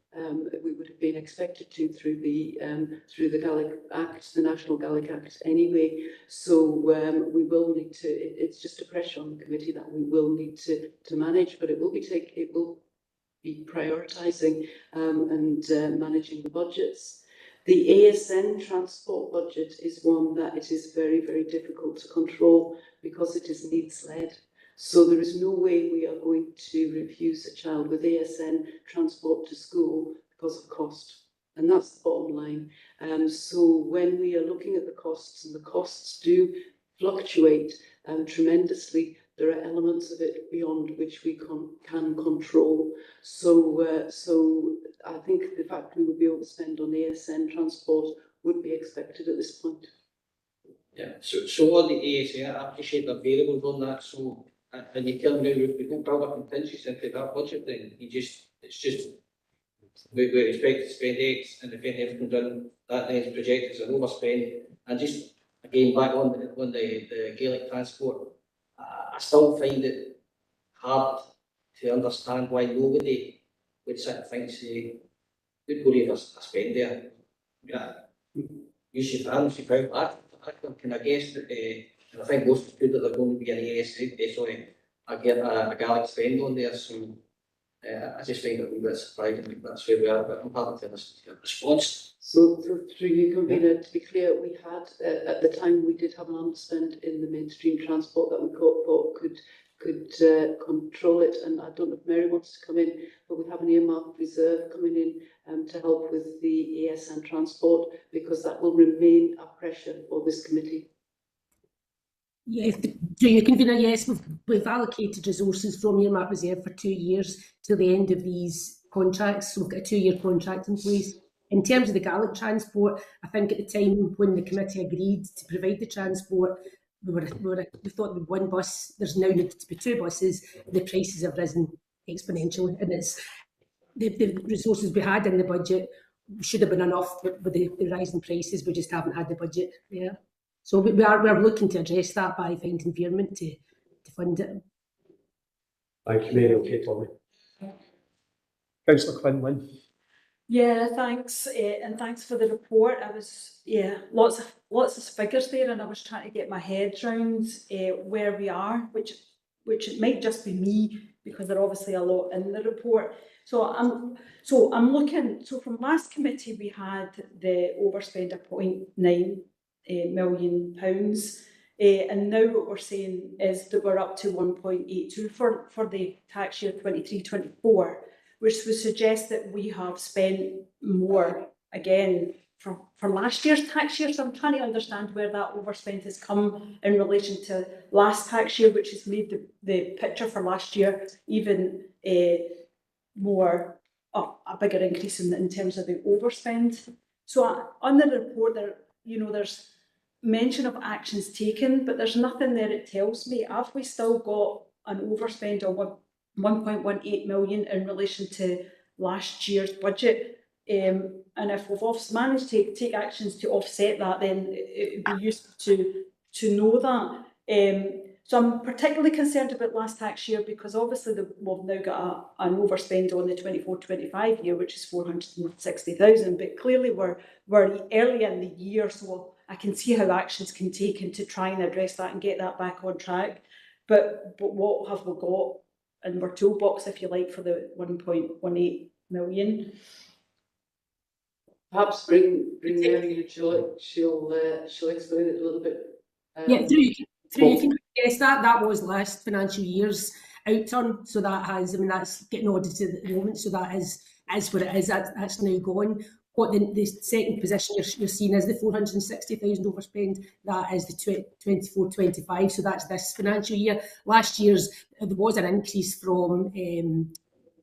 We would have been expected to through the Gaelic Act, the National Gaelic Act anyway. So we will need to. It's just a pressure on the committee that we will need to manage, but it will be prioritising and managing the budgets. The ASN transport budget is one that it is very, very difficult to control because it is needs-led. So there is no way we are going to refuse a child with ASN transport to school because of cost. And that's the bottom line. So when we are looking at the costs, and the costs do fluctuate tremendously, there are elements of it beyond which we can control. So I think the fact we would be able to spend on ASN transport would be expected at this point. Yeah, so on the ASN, I appreciate the variables on that. So, and you tell me we don't build a contingency into that budget, then it's just we expect to spend X, and if anything comes in, that then is projected as an overspend. And just again back on the Gaelic transport, I still find it hard to understand why nobody would sit and think, say, good go to a spend there. Yeah, you should have I can guess that, and I think most of the people that are going to be an I get a Gaelic spend on there, so I just find it a wee bit surprising. That's where we are, but I'm happy to listen to your response. So through you, Convener, to be clear, we had at the time we did have an underspend in the mainstream transport that we thought could control it, and I don't know if Mary wants to come in, but we have an earmarked reserve coming in to help with the ASN transport, because that will remain a pressure for this committee. Yes, through you, Convener, yes, we've allocated resources from earmarked reserve for 2 years till the end of these contracts, so we've got a 2-year contract in place. In terms of the Gaelic transport, I think at the time when the committee agreed to provide the transport, we thought with 1 bus, there's now needed to be 2 buses. The prices have risen exponentially, and it's the resources we had in the budget should have been enough with the rising prices. We just haven't had the budget there. So we're looking to address that by finding environment to fund it. Thank you, Mary. Okay, Tommy. Councillor Quinlan. Yeah, thanks, and thanks for the report. I was, lots of figures there, and I was trying to get my head round where we are, which it might just be me because there are obviously a lot in the report. So I'm looking. So from last committee we had the overspend of £0.9 million, and now what we're saying is that we're up to 1.82 for the tax year 23-24. which would suggest that we have spent more again from last year's tax year. So I'm trying to understand where that overspend has come in relation to last tax year, which has made the picture for last year even a bigger increase in terms of the overspend. So on the report there, there's mention of actions taken, but there's nothing there that tells me, have we still got an overspend of 1.18 million in relation to last year's budget? And if we've managed to take actions to offset that, then it would be useful to know that. So I'm particularly concerned about last tax year because obviously we've now got an overspend on the 24-25 year, which is 460,000, but clearly we're early in the year, so I can see how actions can be taken to try and address that and get that back on track. But what have we got in our toolbox, if you like, for the 1.18 million? perhaps bring Mary and she'll explain it a little bit. Yeah, through you can guess that was last financial year's outturn, so that has, I mean, that's getting audited at the moment, so that is what it is. That's now gone. What the second position you're seeing is the 460,000 overspend. That is the 24-25, so that's this financial year. Last year's, there was an increase from the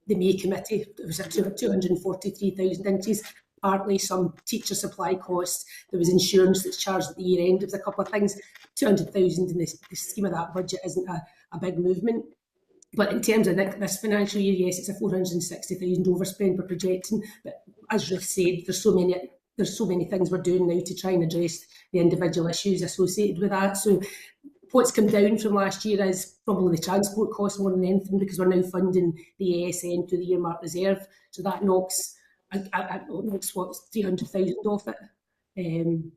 May committee. There was a 243,000 increase. Partly some teacher supply costs. There was insurance that's charged at the year end. There was a couple of things. 200,000 in the scheme of that budget isn't a big movement. But in terms of this financial year, yes, it's a 460,000 overspend we're projecting. But as Ruth said, there's so many things we're doing now to try and address the individual issues associated with that. So what's come down from last year is probably the transport costs more than anything, because we're now funding the ASN through the earmark reserve. So that knocks what, 300,000 off it.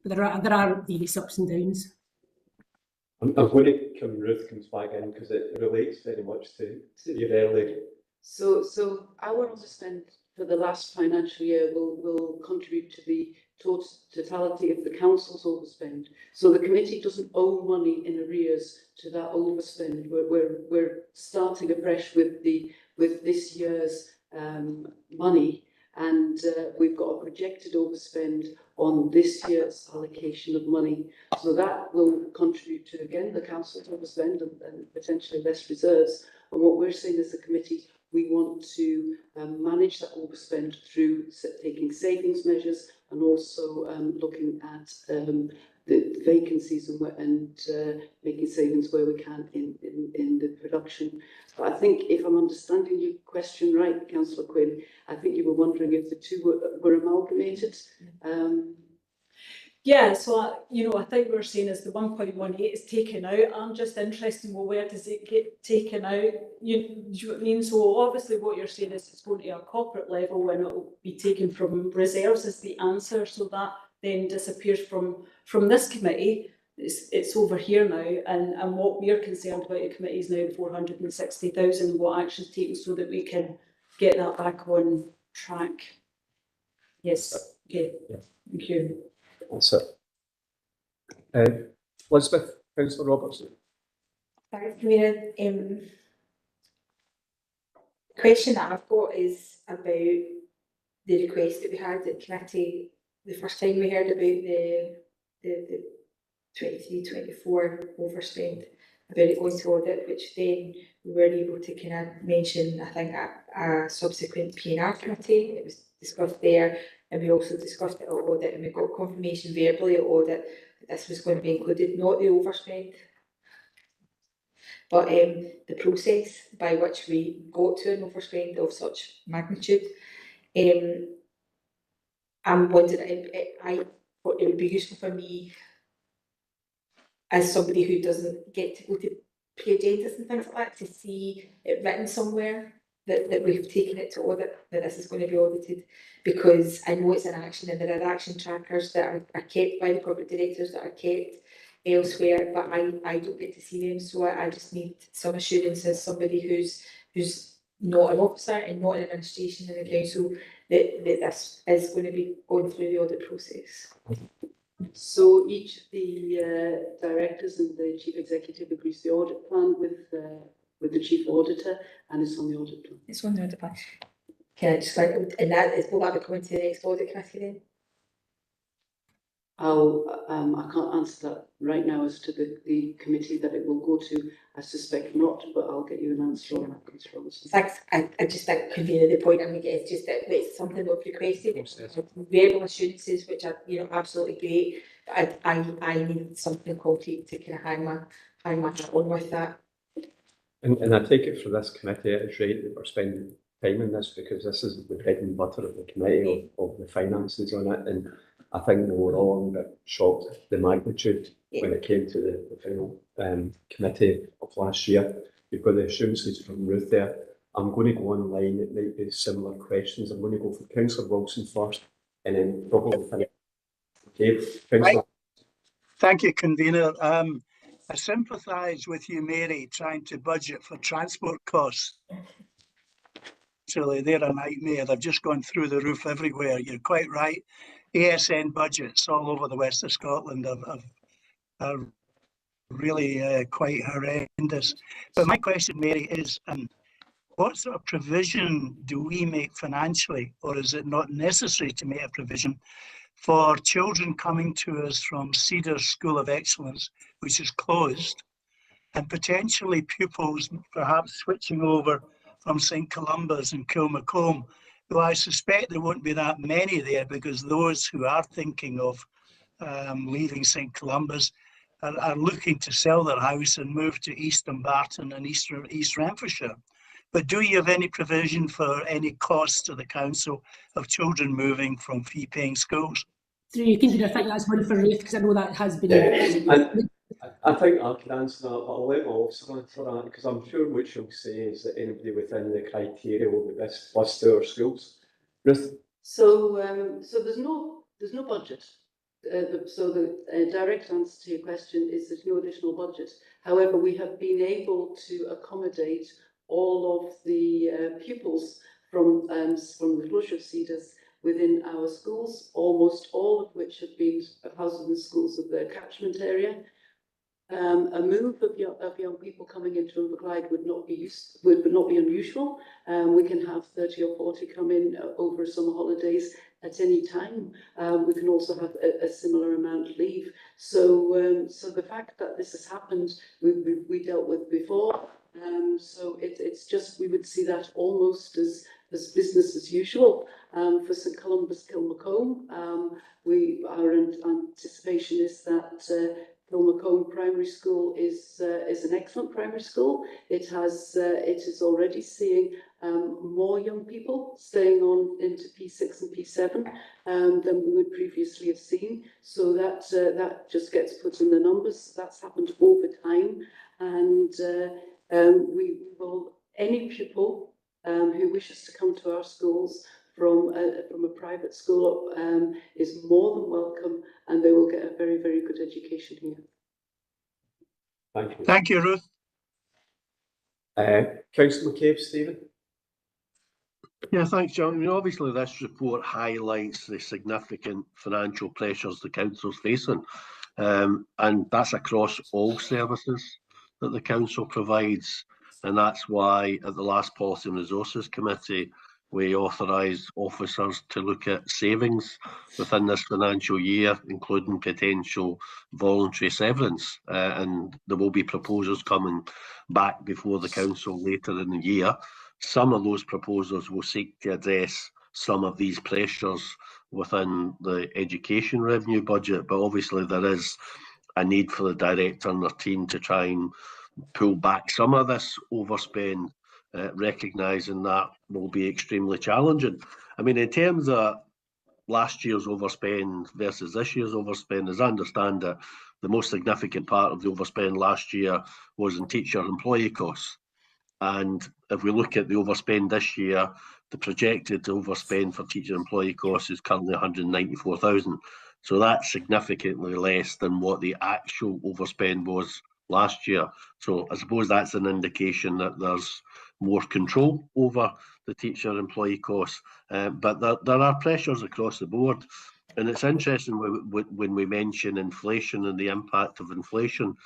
But there are various ups and downs. I'm going to come, Ruth comes back in, because it relates very much to your earlier. So our overspend for the last financial year will contribute to the totality of the council's overspend. So the committee doesn't owe money in arrears to that overspend. We're starting afresh with this year's money, and we've got a projected overspend on this year's allocation of money. So that will contribute to, again, the council's overspend and potentially less reserves. And what we're saying as a committee, we want to manage that overspend through taking savings measures and also looking at the vacancies and making savings where we can in the production. But I think, if I'm understanding your question right, Councillor Quinn, I think you were wondering if the two were amalgamated. Yeah, so I think we're saying is the 1.18 is taken out. I'm just interested, well, where does it get taken out? Do you know what I mean? So obviously what you're saying is it's going to a corporate level and it'll be taken from reserves is the answer. So that then disappears from this committee. It's over here now, and what we're concerned about the committee is now the 460,000, what action's taken so that we can get that back on track. Yes, okay, thank you. That's it. Elizabeth, Councillor Robertson. Thanks, Camilla. Question that I've got is about the request that we had at committee the first time we heard about the 23-24 overspend, about it going to audit, which then we were able to kind of mention, I think, at a subsequent P&R committee. It was discussed there, and we also discussed it at audit, and we got confirmation verbally at audit that this was going to be included, not the overspend, but the process by which we got to an overspend of such magnitude. I'm wondering, it would be useful for me, as somebody who doesn't get to go to pre-agendas and things like that, to see it written somewhere that we've taken it to audit, that this is going to be audited, because I know it's an action and there are action trackers that are kept by the corporate directors, that are kept elsewhere, but I don't get to see them, so I just need some assurance as somebody who's not an officer and not in administration in the council that this is going to be going through the audit process. So each of the directors and the chief executive agrees the audit plan with the chief auditor, and it's on the audit plan. It's on the audit plan. Can I just and that will that be coming to the next audit committee then? I can't answer that right now as to the committee that it will go to. I suspect not, but I'll get you an answer on that. Thanks. I just think convening the point I'm making is just that it's something we've requested. Verbal assurances, which are absolutely great. But I need something concrete to kind of hang my hat on with that. And I take it for this committee, it's right that we're spending time on this, because this is the bread and butter of the committee of the finances on it, and I think we were all a bit shocked at the magnitude when it came to the final committee of last year. We've got the assurances from Ruth there. I'm going to go online, it might be similar questions. I'm going to go for Councillor Wilson first, and then probably finish. Okay, Councillor. Thank you, convener. I sympathise with you, Mary, trying to budget for transport costs. Actually, they're a nightmare. They've just gone through the roof everywhere. You're quite right. ASN budgets all over the west of Scotland are really quite horrendous. But my question, Mary, is what sort of provision do we make financially, or is it not necessary to make a provision for children coming to us from Cedar School of Excellence, which is closed, and potentially pupils perhaps switching over from St Columba's and Kilmacombe, though I suspect there won't be that many there, because those who are thinking of leaving St Columba's are looking to sell their house and move to East Dumbarton and East Renfrewshire. But do you have any provision for any costs to the council of children moving from fee-paying schools? Through you, I think that's one for Ruth, because I know that has been. I think I can answer that, but I'll let my officer answer that, because I'm sure what she'll say is that anybody within the criteria will be bused to our schools. Ruth? So, so there's no budget. So the direct answer to your question is there's no additional budget. However, we have been able to accommodate all of the pupils from the closure of Cedars within our schools, almost all of which have been housed in schools of the catchment area. A move of young people coming into Inverclyde would not be unusual. We can have 30 or 40 come in over summer holidays at any time. We can also have a similar amount leave. So, so the fact that this has happened, we dealt with before. So it's just, we would see that almost as business as usual. For St Columba's Kilmacombe, our anticipation is that Kilmacombe Primary School is an excellent primary school. It is already seeing more young people staying on into P6 and P7 than we would previously have seen. So that just gets put in the numbers. That's happened over time, and we will, any pupil who wishes to come to our schools from a private school is more than welcome, and they will get a very, very good education here. Thank you. Thank you, Ruth. Councillor McCabe, Stephen? Yeah, thanks, John. I mean, obviously this report highlights the significant financial pressures the council's facing, and that's across all services that the council provides, and that's why at the last Policy and Resources Committee we authorised officers to look at savings within this financial year, including potential voluntary severance, and there will be proposals coming back before the council later in the year. Some of those proposals will seek to address some of these pressures within the education revenue budget, but obviously there is a need for the director and their team to try and pull back some of this overspend, recognising that will be extremely challenging. I mean, in terms of last year's overspend versus this year's overspend, as I understand it, the most significant part of the overspend last year was in teacher employee costs. And if we look at the overspend this year, the projected overspend for teacher employee costs is currently 194,000. So that's significantly less than what the actual overspend was last year. So I suppose that's an indication that there's more control over the teacher employee costs. But there are pressures across the board. And it's interesting when we mention inflation and the impact of inflation.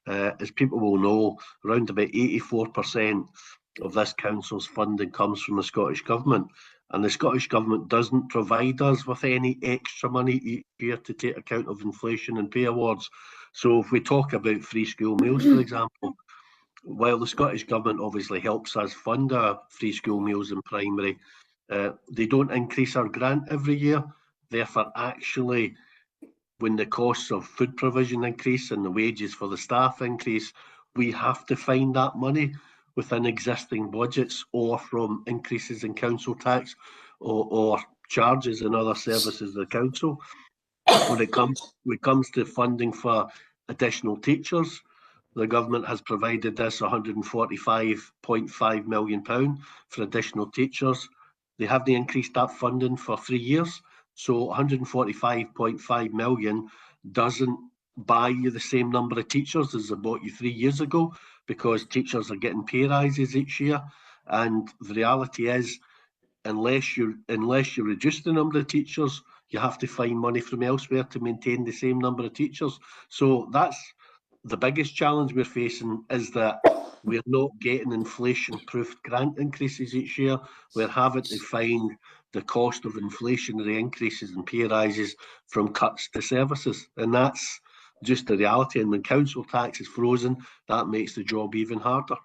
As people will know, around about 84% of this council's funding comes from the Scottish Government, and the Scottish Government doesn't provide us with any extra money each year to take account of inflation and pay awards. So if we talk about free school meals, for example, while the Scottish Government obviously helps us fund our free school meals in primary, they don't increase our grant every year. Therefore, actually, when the costs of food provision increase and the wages for the staff increase, we have to find that money within existing budgets or from increases in council tax or charges and other services of the council. When it comes to funding for additional teachers, the government has provided this £145.5 million for additional teachers. They haven't increased that funding for 3 years. So 145.5 million doesn't buy you the same number of teachers as they bought you 3 years ago, because teachers are getting pay rises each year. And the reality is, unless you reduce the number of teachers, you have to find money from elsewhere to maintain the same number of teachers. So that's the biggest challenge we're facing, is that we're not getting inflation-proofed grant increases each year. We're having to find the cost of inflationary increases and pay rises from cuts to services. And that's just the reality. And when council tax is frozen, that makes the job even harder.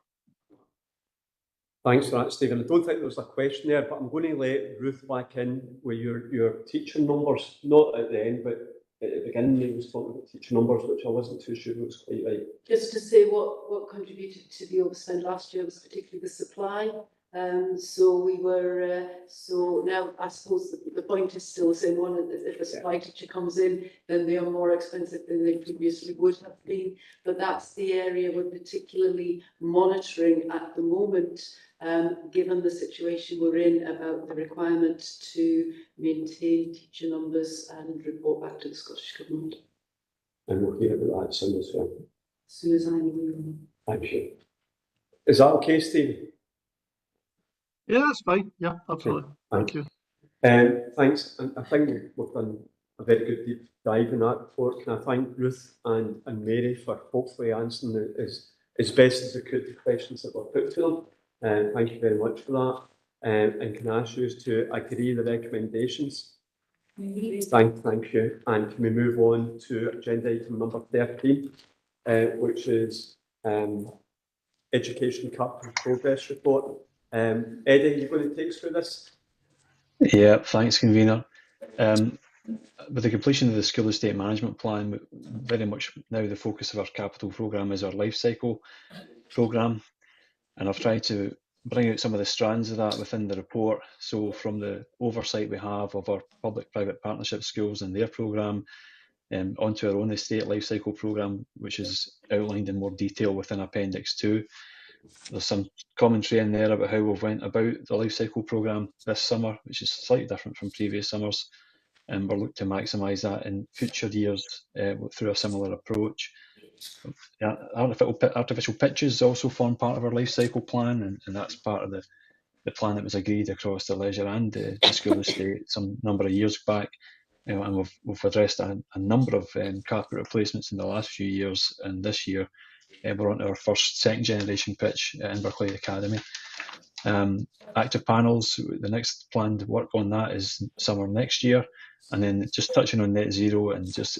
Thanks for that, Stephen. I don't think there was a question there, but I'm going to let Ruth back in with your teaching numbers, not at the end, but at the beginning he was talking about teaching numbers, which I wasn't too sure was quite right. Just to say what contributed to the overspend last year was particularly the supply. So we were, so now I suppose the point is still the same one. If a supply teacher comes in, then they are more expensive than they previously would have been. But that's the area we're particularly monitoring at the moment, given the situation we're in about the requirement to maintain teacher numbers and report back to the Scottish Government. And we'll hear about that soon as well. As soon as I know. Thank you. Is that okay, Stephen? Yeah, that's fine. Yeah, absolutely. Thank you. Thanks. And I think we've done a very good deep dive in that report. Can I thank Ruth and Mary for hopefully answering as best as they could the questions that were put to them. Thank you very much for that. And can I ask you to agree the recommendations? Thank you. And can we move on to agenda item number 13, which is Education Capital Progress Report. Eddie, you're going to take us through this? Yeah, thanks, convener. With the completion of the School Estate Management Plan, very much now the focus of our capital programme is our life cycle programme, and I've tried to bring out some of the strands of that within the report. So from the oversight we have of our public-private partnership schools and their programme, onto our own estate life cycle programme, which is outlined in more detail within Appendix 2. There's some commentary in there about how we've went about the life cycle programme this summer, which is slightly different from previous summers, and we're looking to maximise that in future years through a similar approach. Yeah, artificial pitches also form part of our life cycle plan, and that's part of the plan that was agreed across the leisure and the school estate some number of years back. And we've addressed a number of carpet replacements in the last few years, and this year we're on to our first second generation pitch at Inverclyde Academy. Active panels, the next planned work on that is summer next year. And then just touching on net zero and just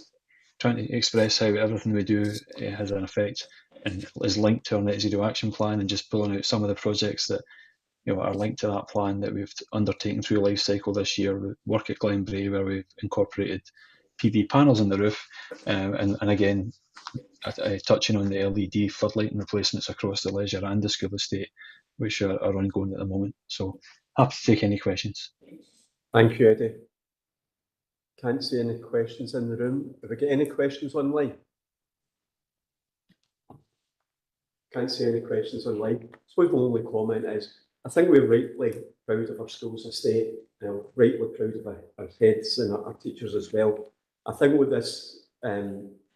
trying to express how everything we do has an effect and is linked to our net zero action plan, and just pulling out some of the projects that are linked to that plan that we've undertaken through life cycle this year. We work at Glenbrae where we've incorporated PV panels on the roof, and again touching on the LED floodlighting replacements across the leisure and the school estate, which are ongoing at the moment. So happy to take any questions. Thank you, Eddie. Can't see any questions in the room. Have we got any questions online? Can't see any questions online. So my only comment is, I think we're rightly proud of our schools estate, rightly proud of our heads and our teachers as well. I think what this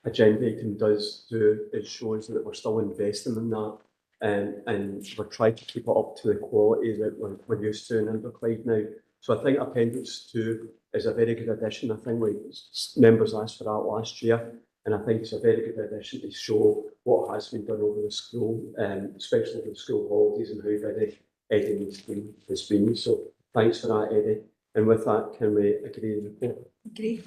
agenda item does do is shows that we're still investing in that, and we're trying to keep it up to the quality that we're used to in Inverclyde now. So I think Appendix 2 is a very good addition. I think members asked for that last year, and I think it's a very good addition to show what has been done over the school, especially with the school holidays and how very Eddie's team has been. So thanks for that, Eddie. And with that, can we agree the report? Agree.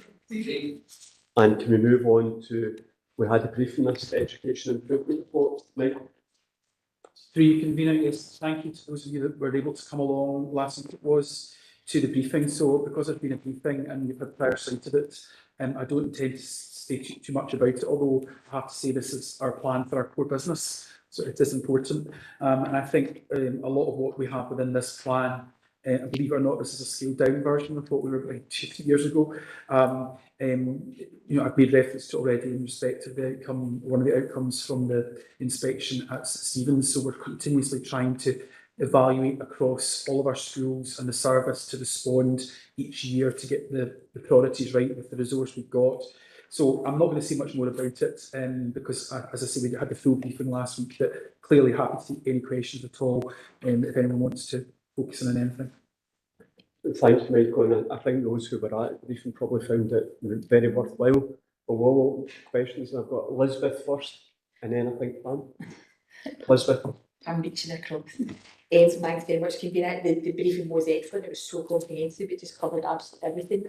And can we move on to, we had a briefing on this education improvement report, Michael? Through you, convener, yes, thank you to those of you that were able to come along last week it was to the briefing. So because there's been a briefing and you've had prior sight of it, I don't intend to say too much about it, although I have to say this is our plan for our core business, so it is important. And I think a lot of what we have within this plan, believe it or not, this is a scaled down version of what we were like 2 years ago. I've made reference to already in respect of the outcome, one of the outcomes from the inspection at St Stephen's. So we're continuously trying to evaluate across all of our schools and the service to respond each year to get the priorities right with the resource we've got. So I'm not going to say much more about it, because, as I say, we had the full briefing last week, but clearly happy to take any questions at all if anyone wants to focus on anything. Thanks, Michael, and I think those who were at the briefing probably found it very worthwhile. But all questions, I've got Elizabeth first, and then I think Pam. Elizabeth. I'm reaching across. So thanks very much, Convener. The briefing was excellent. It was so comprehensive. It just covered absolutely everything.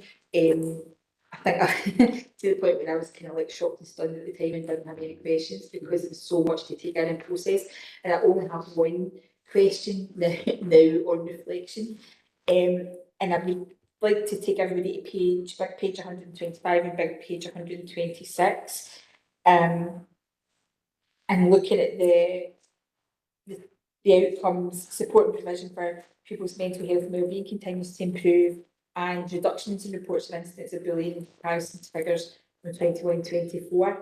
I think to the point where I was kind of like shocked and stunned at the time and didn't have any questions because there's so much to take in and process. And I only have one question now on reflection. And I would like to take everybody to big page 125 and big page 126. And looking at the outcomes, support and provision for pupils' mental health and wellbeing continues to improve, and reductions in reports of incidents of bullying in comparison to figures from 21-24.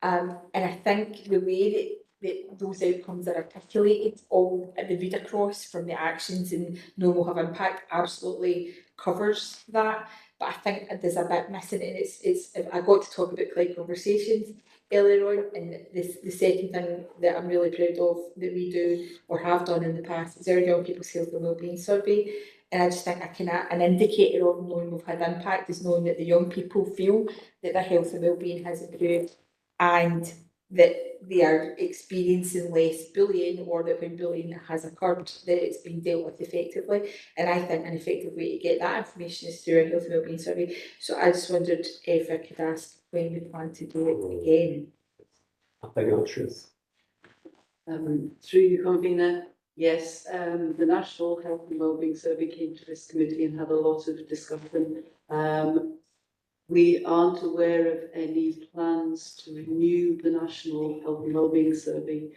And I think the way that those outcomes are articulated, all at the read across from the actions and know will have impact, absolutely covers that. But I think there's a bit missing, and I got to talk about client conversations earlier on, and the second thing that I'm really proud of that we do or have done in the past is our young people's health and wellbeing survey. And I just think an indicator of knowing we've had impact is knowing that the young people feel that their health and wellbeing has improved and that they are experiencing less bullying, or that when bullying has occurred that it's been dealt with effectively. And I think an effective way to get that information is through our health and wellbeing survey. So I just wondered if I could ask when we plan to do it again. I think that's true. Through you, Convener, yes, the National Health and Wellbeing Survey came to this committee and had a lot of discussion. We aren't aware of any plans to renew the National Health and Wellbeing Survey.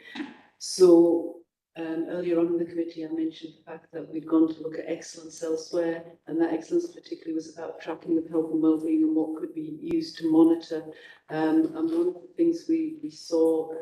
So earlier on in the committee, I mentioned the fact that we'd gone to look at excellence elsewhere, and that excellence particularly was about tracking of health and wellbeing and what could be used to monitor. And one of the things we saw,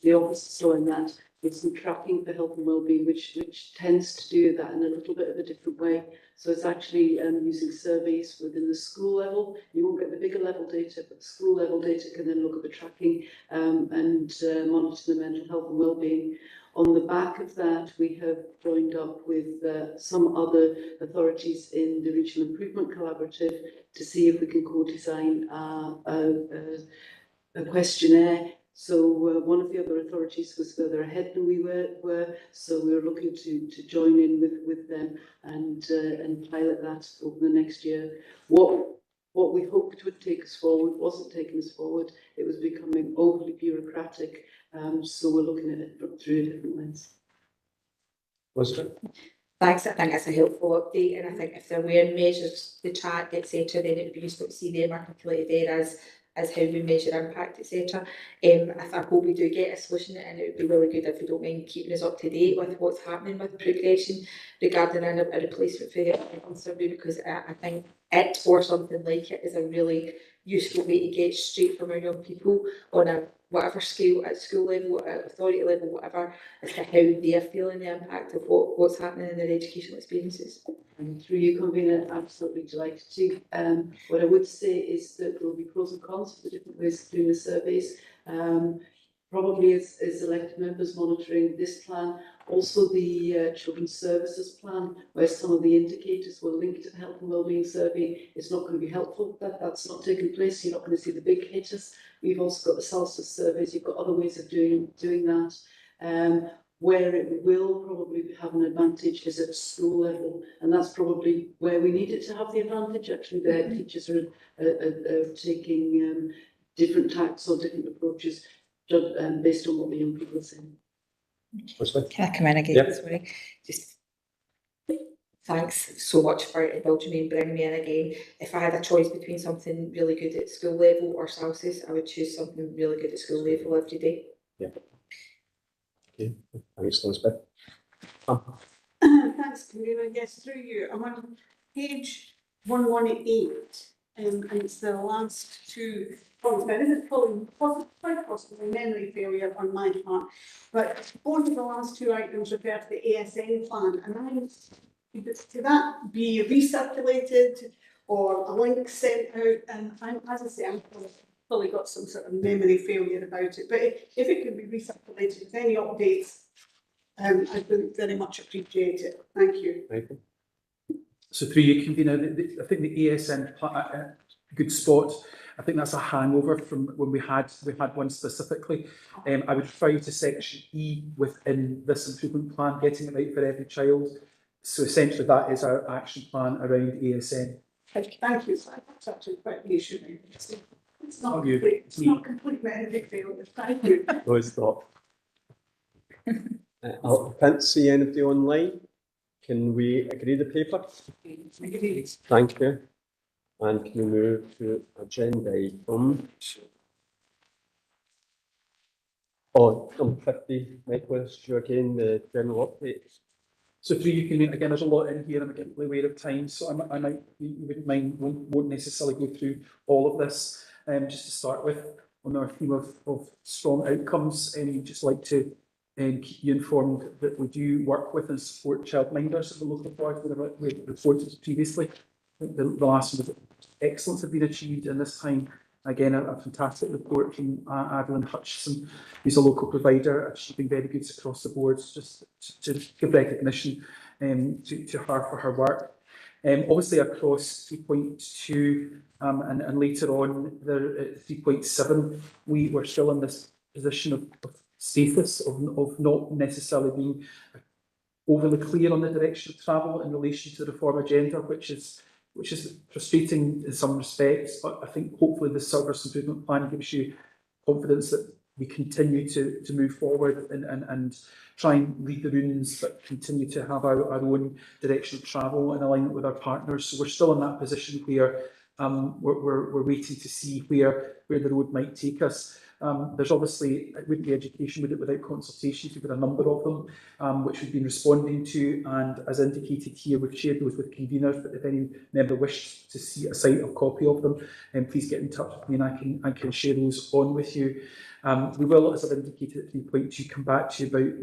the office saw in that, is some tracking for health and wellbeing, which tends to do that in a little bit of a different way. So it's actually using surveys within the school level. You won't get the bigger level data, but the school level data can then look at the tracking and monitor the mental health and wellbeing. On the back of that, we have joined up with some other authorities in the Regional Improvement Collaborative to see if we can co-design a questionnaire. So one of the other authorities was further ahead than we were, so we were looking to join in with them and pilot that over the next year. What we hoped would take us forward wasn't taking us forward. It was becoming overly bureaucratic. So we're looking at it through a different lens. Thanks, I think that's a helpful update, and I think if there were measures, the chat, etc., then it would be useful to see them articulated there as how we measure impact, etc. I hope we do get a solution, and it would be really good if you don't mind keeping us up to date with what's happening with progression regarding a replacement for the health survey, because I think it or something like it is a really useful way to get straight from our young people on a whatever scale, at school level, at authority level, whatever, as to how they're feeling the impact of what's happening in their educational experiences. And through you, Convener, absolutely delighted to. What I would say is that there will be pros and cons for the different ways of doing the surveys. Probably as elected members monitoring this plan, also the Children's Services Plan, where some of the indicators were linked to the Health and Wellbeing Survey. It's not going to be helpful that that's not taking place. You're not going to see the big hitters. We've also got the CELSIUS surveys. You've got other ways of doing that. Where it will probably have an advantage is at school level, and that's probably where we need it to have the advantage. Actually, the head teachers are taking different tacks or different approaches based on what the young people are saying. Can I come in again? Yep. Sorry. Just thanks so much for indulging me and bringing me in again. If I had a choice between something really good at school level or CELSIUS, I would choose something really good at school level every day. Yeah. Okay. Thanks, Elizabeth. Thanks, Convener. Yes, through you. I'm on page 118, and it's the last two points. Now, this is probably quite possibly memory failure on my part, but both of the last two items refer to the ASN plan, and could that be recirculated or a link sent out? And as I say, I'm probably got some sort of memory failure about it, but if it could be recirculated with any updates, I would very much appreciate it. Thank you. So through you, convener, I think the ASN good spot. I think that's a hangover from when we had one specifically. I would refer you to section E within this improvement plan, getting it right for every child. So essentially, that is our action plan around ASN. Thank you, sir. That's actually quite reassuring. It's not You. complete. It's not complete medical failure. Thank you. No, it's not. I can't see anybody online. Can we agree the paper? Thank you. And can we move to agenda item? Oh, number 50, Michael, is you again, the general update. So through you, can again, there's a lot in here. I'm getting aware of time, so I might, you wouldn't mind, won't necessarily go through all of this. Just to start with, on our theme of strong outcomes, just like to keep you informed that we do work with and support childminders at the local authority. We've reported previously. I think the last one was excellence have been achieved, and this time again a fantastic report from Adeline Hutchison, who's a local provider, achieving very good across the board. Just to give recognition to her for her work. Obviously across 3.2 and later on there at 3.7, we were still in this position of status of not necessarily being overly clear on the direction of travel in relation to the reform agenda, which is frustrating in some respects, but I think hopefully the service improvement plan gives you confidence that we continue to move forward and try and read the runes, but continue to have our own direction of travel in alignment with our partners. So we're still in that position where we're waiting to see where the road might take us. There's obviously, it wouldn't be education would it without consultations. We've got a number of them which we've been responding to, and as indicated here, we've shared those with conveners, but if any member wished to see a site or copy of them, please get in touch with me and I can share those on with you. We will, as I've indicated at 3.2, come back to you about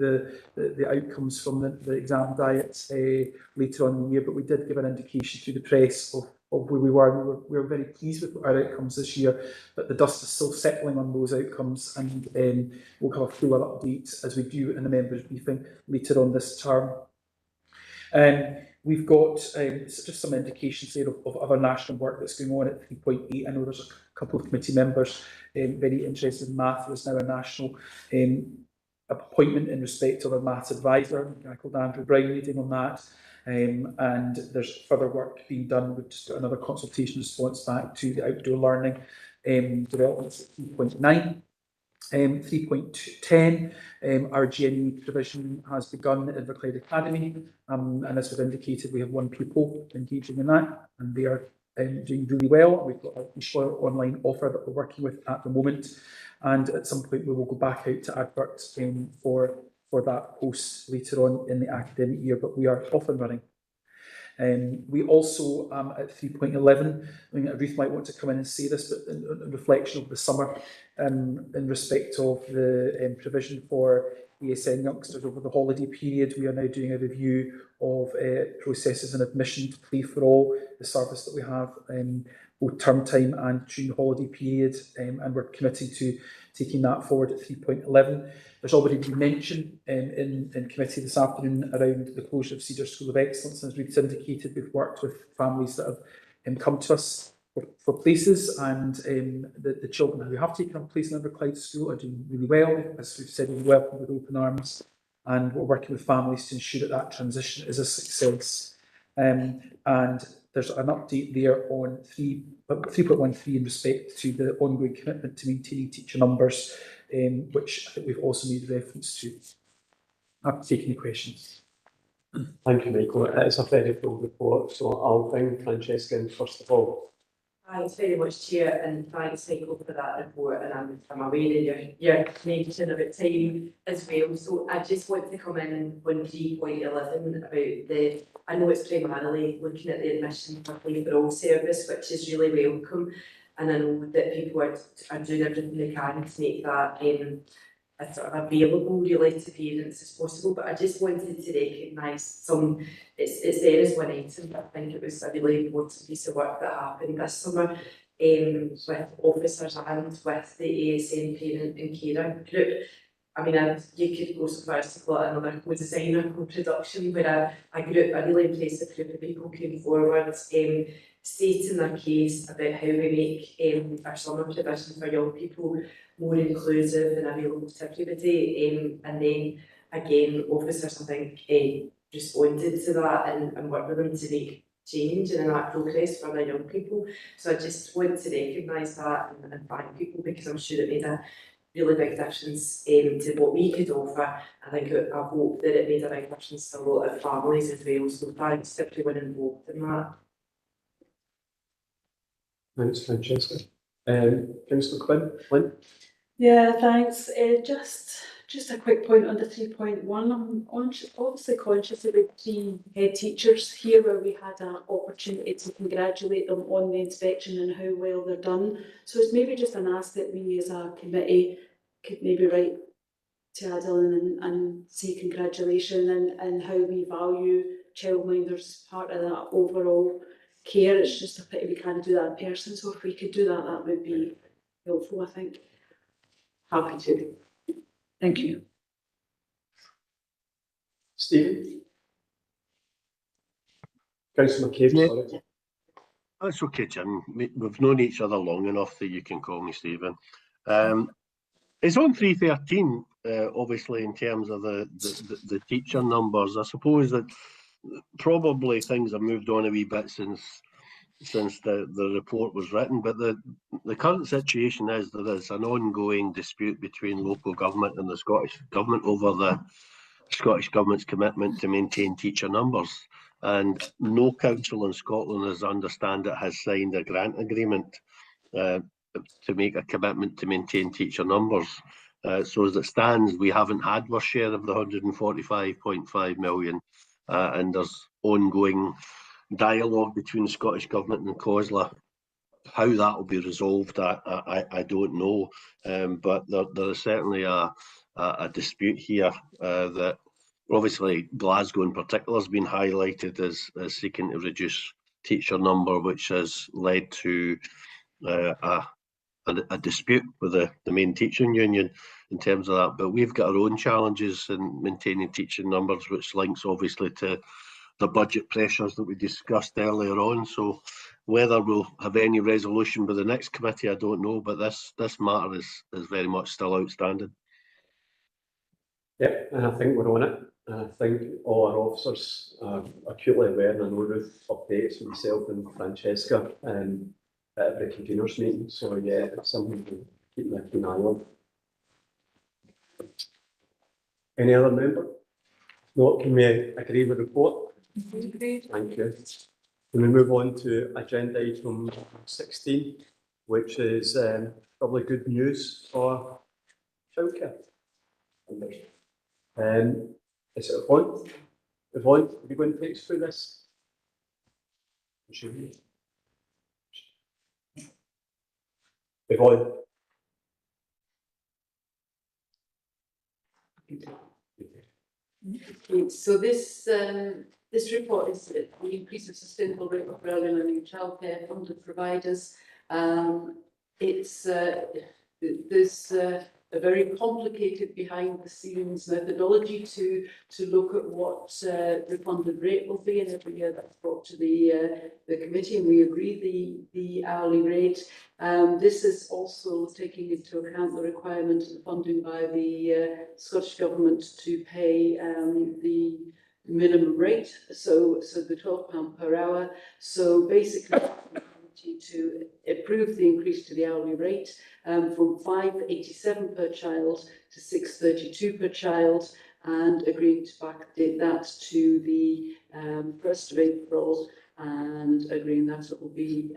the outcomes from the exam diets later on in the year, but we did give an indication through the press of where we were. We were very pleased with our outcomes this year, but the dust is still settling on those outcomes, and we'll have a fuller update as we do in the members' briefing later on this term. We've got just some indications there of other national work that's going on at 3.8. I know there's a couple of committee members very interested in math. There's now a national appointment in respect of a maths advisor, a guy called Andrew Brown leading on that. And there's further work being done. We've just got another consultation response back to the outdoor learning developments at 3.9. 3.10, our GNE provision has begun at Inverclyde Academy, and as we've indicated, we have one pupil engaging in that, and they are doing really well. We've got a short online offer that we're working with at the moment, and at some point we will go back out to advert for that post later on in the academic year, but we are off and running. We also, at 3.11, I mean, Ruth might want to come in and say this, but in reflection of the summer, in respect of the provision for ASN youngsters over the holiday period, we are now doing a review of processes and admission to Play for All, the service that we have both term time and during the holiday period, and we're committing to taking that forward at 3.11. There's already been mention in committee this afternoon around the closure of Cedar School of Excellence. As we've indicated, we've worked with families that have come to us for places, and the children who have taken up a place in Inverclyde School are doing really well. As we've said, we welcome with open arms, and we're working with families to ensure that transition is a success. And there's an update there on 3.13 in respect to the ongoing commitment to maintaining teacher numbers, which I think we've also made reference to. I'll take any questions. Thank you, Michael. It's a very full report, so I'll bring Francesca in first of all. Thanks very much, Chair, and thanks, Michael, for that report. And I'm aware of your mention about time as well. So I just want to come in on 3.11 about I know it's primarily looking at the admission for Play for All service, which is really welcome. And I know that people are doing everything they can to make that as sort of available really to parents as possible. But I just wanted to recognise some, it's there as one item, but I think it was a really important piece of work that happened this summer with officers and with the ASN parent and carer group. I mean, you could go so far as to call it another co-design or co-production where a really impressive group of people came forward, stating their case about how we make our summer provision for young people more inclusive and available to everybody. And then again, officers, I think, responded to that and worked with them to make change and enact progress for the young people. So I just want to recognise that and thank people, because I'm sure it made a really big difference to what we could offer. I hope that it made a big difference to a lot of families as well. So thanks to everyone involved in that. Thanks, Francesca. Councillor Quinn? Yeah, thanks. Just a quick point on the 3.1. I'm obviously conscious of the 3 head teachers here, where we had an opportunity to congratulate them on the inspection and how well they're done. So it's maybe just an ask that we as a committee could maybe write to Adeline and say congratulations and how we value childminders part of that overall care. It's just a pity we can't do that in person. So if we could do that, that would be helpful, I think. Happy to. Thank you. Stephen? Councillor McCabe, sorry. That's okay, Jim. We've known each other long enough that you can call me Stephen. It's on 313, obviously, in terms of the teacher numbers. I suppose that probably things have moved on a wee bit since the report was written, but the current situation is there is an ongoing dispute between local government and the Scottish Government over the Scottish Government's commitment to maintain teacher numbers. And no council in Scotland, as I understand it, has signed a grant agreement to make a commitment to maintain teacher numbers. So as it stands, we haven't had our share of the 145.5 million, and there's ongoing dialogue between the Scottish Government and COSLA. How that will be resolved, I don't know, but there is certainly a dispute here that obviously Glasgow in particular has been highlighted as seeking to reduce teacher number, which has led to a dispute with the main teaching union in terms of that. But we've got our own challenges in maintaining teaching numbers, which links obviously to the budget pressures that we discussed earlier on. So whether we'll have any resolution by the next committee, I don't know, but this matter is very much still outstanding. Yep, and I think we're on it. And I think all our officers are acutely aware, and I know Ruth updates myself and Francesca at every conveners meeting. So yeah, it's something to keep an eye on. Any other member? No, can we agree with the report? Agreed. Thank you. Can we move on to agenda item 16, which is probably good news for childcare. Is it Yvonne? Yvonne, are you going to take us through this? Yvonne. Okay, so this report is the increase of sustainable rate of early learning and childcare funded providers. There's a very complicated behind the scenes methodology to look at what the funded rate will be, and every year that's brought to the committee, and we agree the hourly rate. This is also taking into account the requirement of the funding by the Scottish Government to pay the minimum rate, so the £12 per hour. So basically, to approve the increase to the hourly rate from £5.87 per child to £6.32 per child, and agreeing to backdate that to the 1st of April, and agreeing that it will be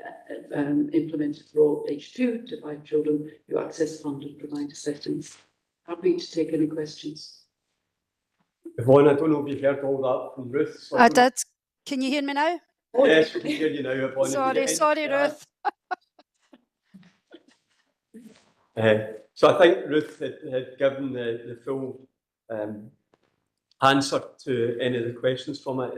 implemented for all age 2 to 5 children who access funded provider settings. Happy to take any questions. Yvonne, I don't know if you heard all that from Ruth. So I did. Can you hear me now? Yes, we can hear you now, Yvonne. Sorry, Ruth. So I think Ruth had given the full answer to any of the questions from it.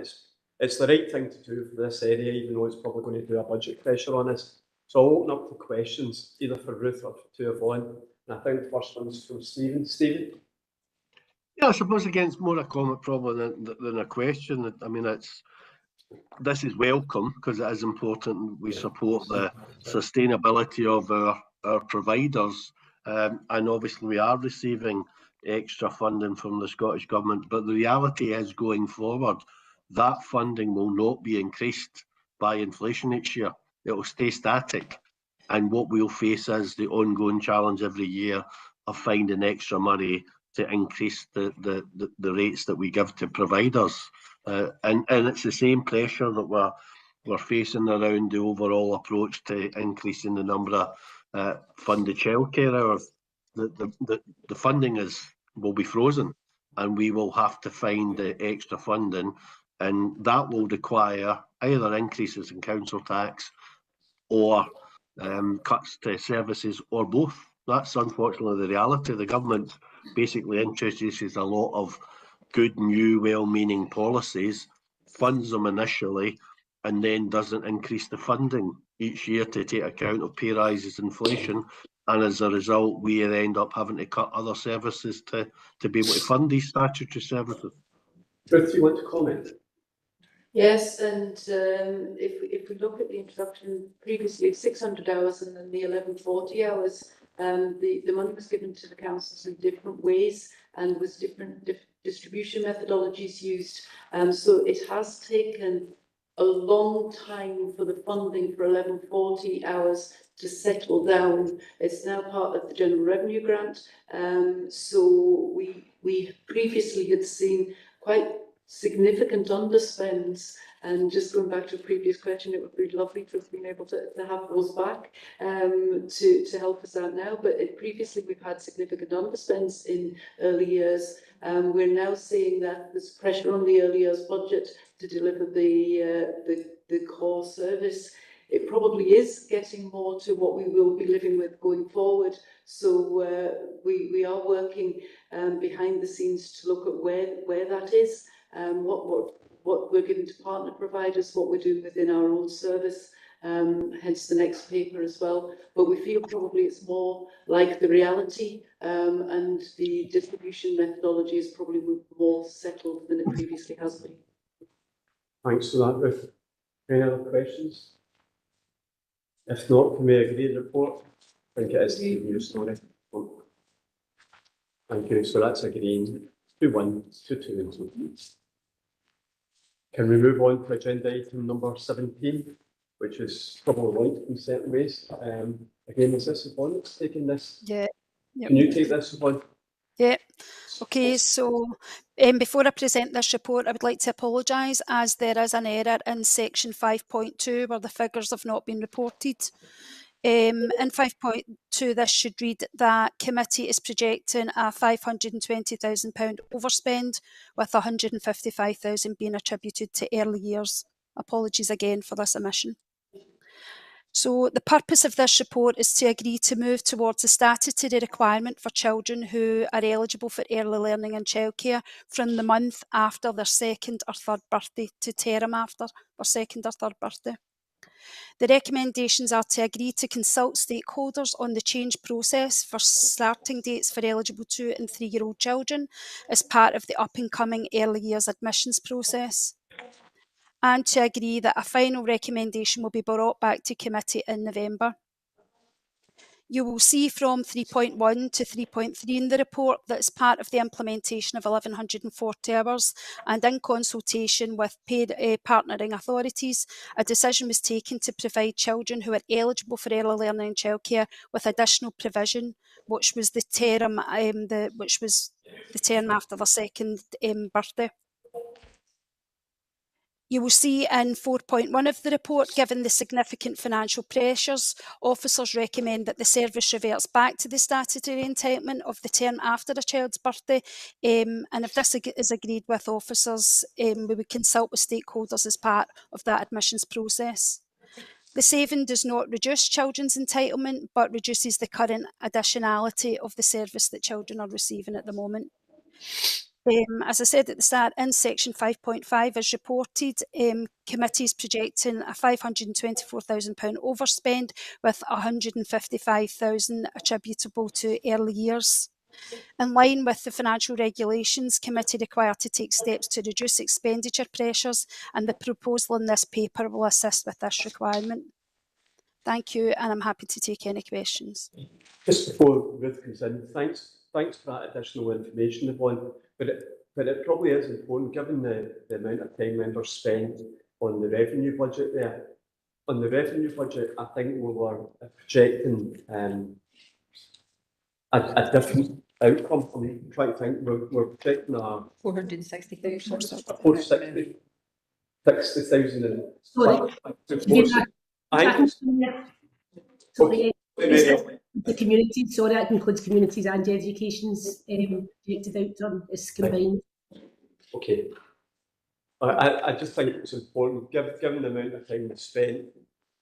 It's the right thing to do for this area, even though it's probably going to do a budget pressure on us. So I'll open up the questions, either for Ruth or to Yvonne. And I think the first one's from Stephen. Stephen? Yeah, I suppose again, it's more a comment probably than a question. I mean, this is welcome because it is important we support the sustainability of our providers, and obviously we are receiving extra funding from the Scottish Government, but the reality is going forward that funding will not be increased by inflation each year. It will stay static, and what we'll face is the ongoing challenge every year of finding extra money to increase the rates that we give to providers. And it's the same pressure that we're facing around the overall approach to increasing the number of funded childcare hours. The funding will be frozen, and we will have to find the extra funding, and that will require either increases in council tax or cuts to services, or both. That's unfortunately the reality. The government basically introduces a lot of good, new, well-meaning policies, funds them initially, and then doesn't increase the funding each year to take account of pay rises, inflation, and as a result, we end up having to cut other services to be able to fund these statutory services. Ruth, you want to comment? Yes, and if we look at the introduction previously of 600 hours and then the 1140 hours, the money was given to the councils in different ways and with different distribution methodologies used. So it has taken a long time for the funding for 1140 hours to settle down. It's now part of the General Revenue Grant. So we previously had seen quite significant underspends, and just going back to a previous question, it would be lovely to have been able to have those back to help us out now. But previously we've had significant underspends in early years. We're now seeing that there's pressure on the early years budget to deliver the core service. It probably is getting more to what we will be living with going forward. So we are working behind the scenes to look at where that is, what we're giving to partner providers, what we're doing within our own service, hence the next paper as well. But we feel probably it's more like the reality, and the distribution methodology is probably more settled than it previously has been. Thanks for that, Ruth. Any other questions? If not, can we agree the report? I think it is the new story. Thank you. So that's agreeing 2-1, 2-2 and 2-3. Can we move on to agenda item number 17, which is trouble light in certain ways? Again, is this Yvonne that's taking this? Yeah. Yep. Can you take this, Yvonne? Yeah. Okay, so before I present this report, I would like to apologise as there is an error in section 5.2 where the figures have not been reported. In 5.2, this should read that committee is projecting a £520,000 overspend, with £155,000 being attributed to early years. Apologies again for this omission. So the purpose of this report is to agree to move towards a statutory requirement for children who are eligible for early learning and childcare from the month after their second or third birthday to term after their second or third birthday. The recommendations are to agree to consult stakeholders on the change process for starting dates for eligible 2- and 3-year-old children as part of the up-and-coming early years admissions process, and to agree that a final recommendation will be brought back to committee in November. You will see from 3.1 to 3.3 in the report that as part of the implementation of 1140 hours and in consultation with paid partnering authorities, a decision was taken to provide children who are eligible for early learning and childcare with additional provision, which was the term after their second birthday. You will see in 4.1 of the report, given the significant financial pressures, officers recommend that the service reverts back to the statutory entitlement of the term after a child's birthday. And if this is agreed with officers, we would consult with stakeholders as part of that admissions process. The saving does not reduce children's entitlement, but reduces the current additionality of the service that children are receiving at the moment. As I said at the start, in section 5.5 as reported, committees projecting a £524,000 overspend with £155,000 attributable to early years. In line with the financial regulations, committee required to take steps to reduce expenditure pressures, and the proposal in this paper will assist with this requirement. Thank you, and I'm happy to take any questions. Just before Ruth comes in, thanks for that additional information, Yvonne. But it probably is important, given the amount of time members spend on the revenue budget there. On the revenue budget, I think we were projecting a different outcome. I mean, I'm trying to think, we're projecting a 460,000. 460,000 and Sorry, the communities, sorry, that includes communities and education's projected outcome is combined. Okay. I just think it's important, given the amount of time we spent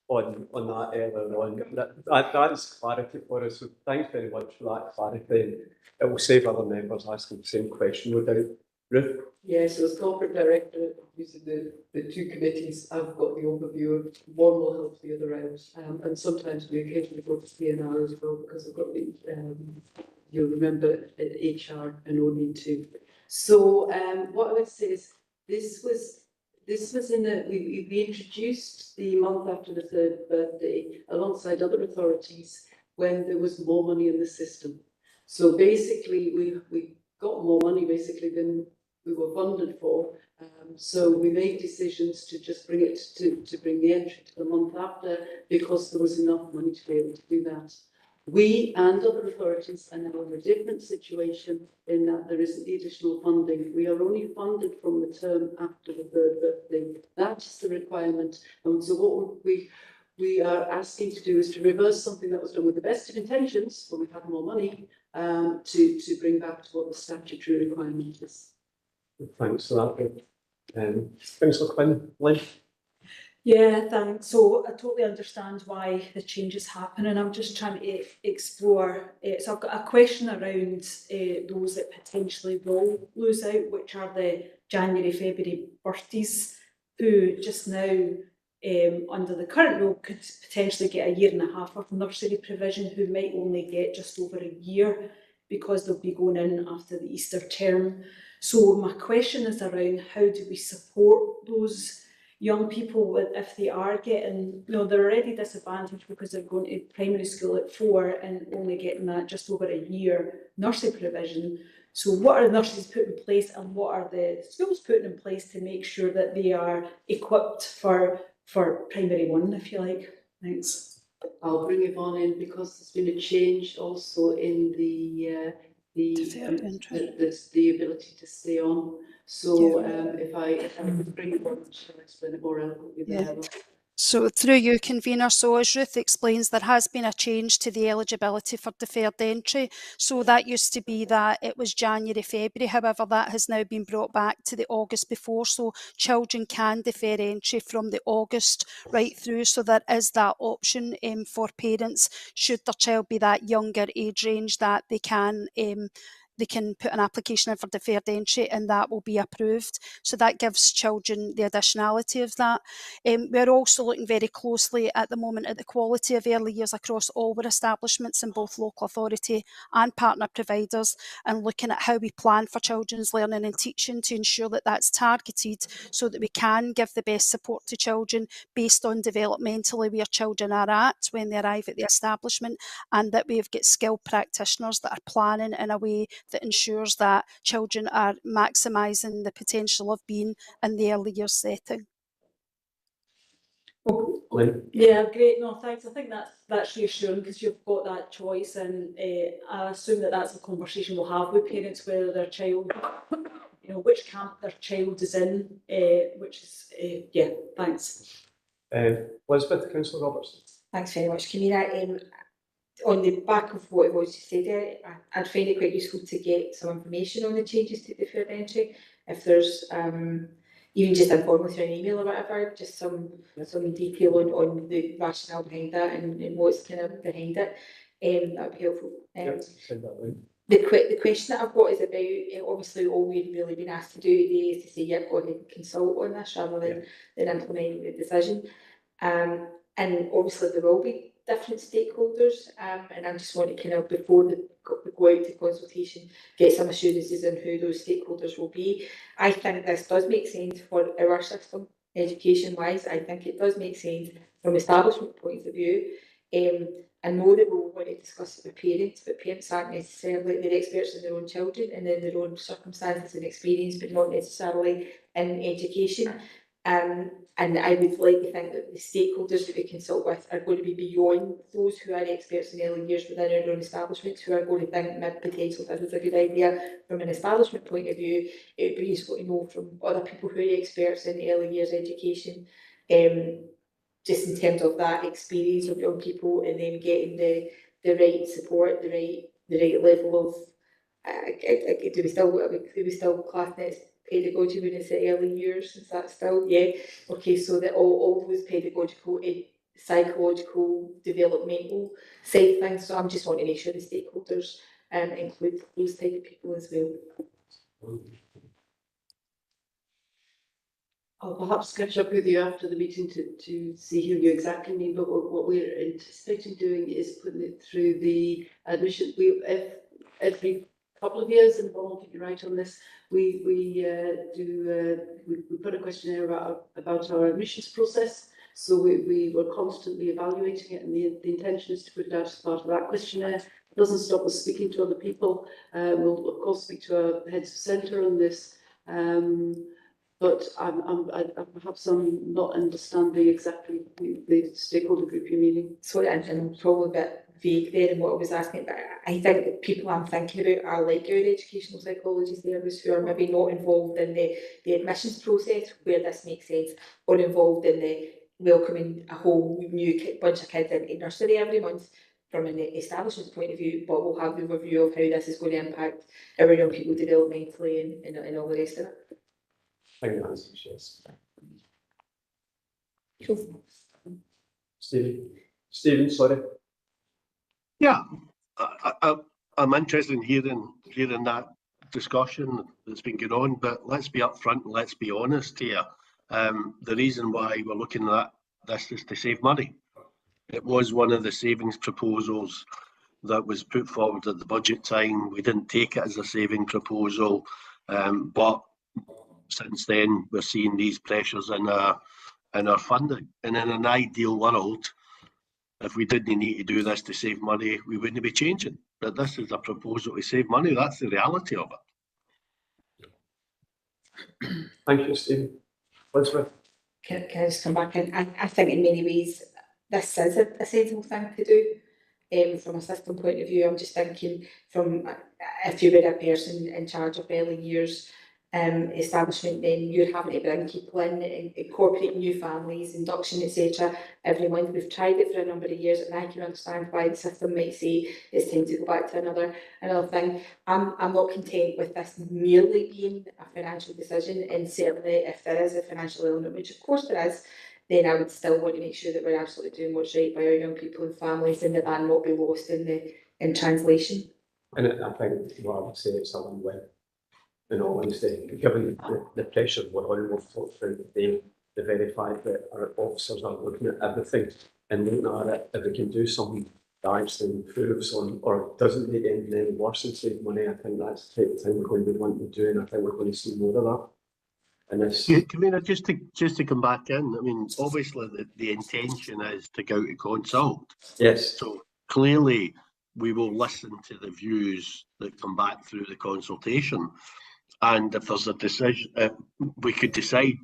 on that earlier on, that is clarity for us. So thanks very much for that clarity. It will save other members asking the same question, no doubt. Ruth? Yes, as corporate director, using the two committees, I've got the overview. One will help the other out, and sometimes we occasionally go to CNR as well, because I've got the you'll remember HR and ONE too. So what I would say is this was in we introduced the month after the 3rd birthday alongside other authorities when there was more money in the system. So basically we got more money basically than we were funded for. So we made decisions to just bring it to bring the entry to the month after, because there was enough money to be able to do that. We and other authorities are now in a different situation in that there isn't the additional funding. We are only funded from the term after the 3rd birthday. That is the requirement. And so what we are asking to do is to reverse something that was done with the best of intentions when we had more money, to bring back to what the statutory requirement is. Thanks for that. Councillor Quinn, Lynn? Yeah, thanks. So I totally understand why the changes happen, and I'm just trying to explore. So I've got a question around those that potentially will lose out, which are the January, February birthdays, who just now, under the current rule, could potentially get a year and a half of nursery provision, who might only get just over a year because they'll be going in after the Easter term. So my question is around, how do we support those young people if they are getting, they're already disadvantaged because they're going to primary school at 4 and only getting that just over a year nursery provision. So what are the nurseries put in place, and what are the schools putting in place to make sure that they are equipped for primary 1, if you like? Thanks. I'll bring Yvonne in, because there's been a change also in the ability to stay on. So if I bring it on, she'll explain it more eloquently than I will. So through you, convener, so as Ruth explains, there has been a change to the eligibility for deferred entry. So that used to be that it was January, February. However, that has now been brought back to the August before. So children can defer entry from the August right through. So there is that option for parents, should their child be that younger age range, that they can put an application in for deferred entry, and that will be approved. So that gives children the additionality of that. We're also looking very closely at the moment at the quality of early years across all our establishments in both local authority and partner providers, and looking at how we plan for children's learning and teaching to ensure that that's targeted, so that we can give the best support to children based on developmentally where children are at when they arrive at the establishment, and that we've got skilled practitioners that are planning in a way that ensures that children are maximising the potential of being in the early years setting. Yeah, great. No, thanks. I think that's reassuring, because you've got that choice, and I assume that that's a conversation we'll have with parents, whether their child, which camp their child is in, which is, yeah, thanks. Elizabeth, Councillor Robertson. Thanks very much, Convener. On the back of what was said there, I'd find it quite useful to get some information on the changes to deferred entry. If there's even just informal through an email or whatever, just some detail on the rationale behind that and what's kind of behind it, that would be helpful. The question that I've got is about, obviously all we've really been asked to do today is to say, yeah, go ahead and consult on this rather than implementing the decision. And obviously there will be different stakeholders, and I just want to kind of, before the go out to consultation, get some assurances on who those stakeholders will be. I think this does make sense for our system, education-wise. I think it does make sense from establishment point of view. I know that we'll want to discuss it with parents, but parents aren't necessarily, they're experts in their own children and in their own circumstances and experience, but not necessarily in education. And I would like to think that the stakeholders that we consult with are going to be beyond those who are experts in early years within our own establishments, who are going to think maybe potentially this is a good idea from an establishment point of view. It would be useful to know from other people who are experts in early years education, just in terms of that experience of young people, and then getting the right support, the right level of do we still class it as pedagogy when it's the early years? Is that still, yeah? Okay, so that all those pedagogical, psychological, developmental side things. So I'm just wanting to make sure the stakeholders include those type of people as well. I'll perhaps catch up with you after the meeting to see who you exactly mean, but what we're anticipating doing is putting it through the admission. Every couple of years, and Paul will keep you right on this, we put a questionnaire about our admissions process. So we were constantly evaluating it, and the intention is to put it out as part of that questionnaire. It doesn't stop us speaking to other people. We'll of course speak to our heads of centre on this. But perhaps I'm not understanding exactly the stakeholder group you're meaning. Sorry, and probably a bit vague there in what I was asking, but I think that people I'm thinking about are like our educational psychology therapists who are maybe not involved in the admissions process where this makes sense, or involved in the welcoming a whole new bunch of kids into nursery every month from an establishment point of view, but we'll have the review of how this is going to impact our young people developmentally and all the rest of it. I think the answer is yes. Cool. Stephen, sorry. Yeah, I'm interested in hearing that discussion that's been going on, but let's be upfront and let's be honest here. The reason why we're looking at this is to save money. It was one of the savings proposals that was put forward at the budget time. We didn't take it as a saving proposal, but since then we're seeing these pressures in our funding. And in an ideal world, if we didn't need to do this to save money, we wouldn't be changing. But this is a proposal to save money. That's the reality of it. Thank you, Stephen. Elizabeth? Can I just come back in? I think in many ways this is a sensible thing to do. From a system point of view, I'm just thinking from if you were a person in charge of early years establishment, then you're having to bring people in, incorporate new families, induction, etc. every month. We've tried it for a number of years, and I can understand why the system might say it's time to go back to another thing. I'm not content with this merely being a financial decision, and certainly if there is a financial element, which of course there is, then I would still want to make sure that we're absolutely doing what's right by our young people and families, and that not be lost in translation. And I think what I would say it's a win-win. In all honesty, given the pressure we're on, we've talked through the very fact that our officers are looking at everything and looking at it, if we can do something that actually improves on or doesn't make anything any worse and save money, I think that's the type of thing we're going to be wanting to do, and I think we're going to see more of that. And this, Camilla, just to come back in, I mean, obviously the intention is to go to consult. Yes. So clearly we will listen to the views that come back through the consultation. And if there's a decision, we could decide,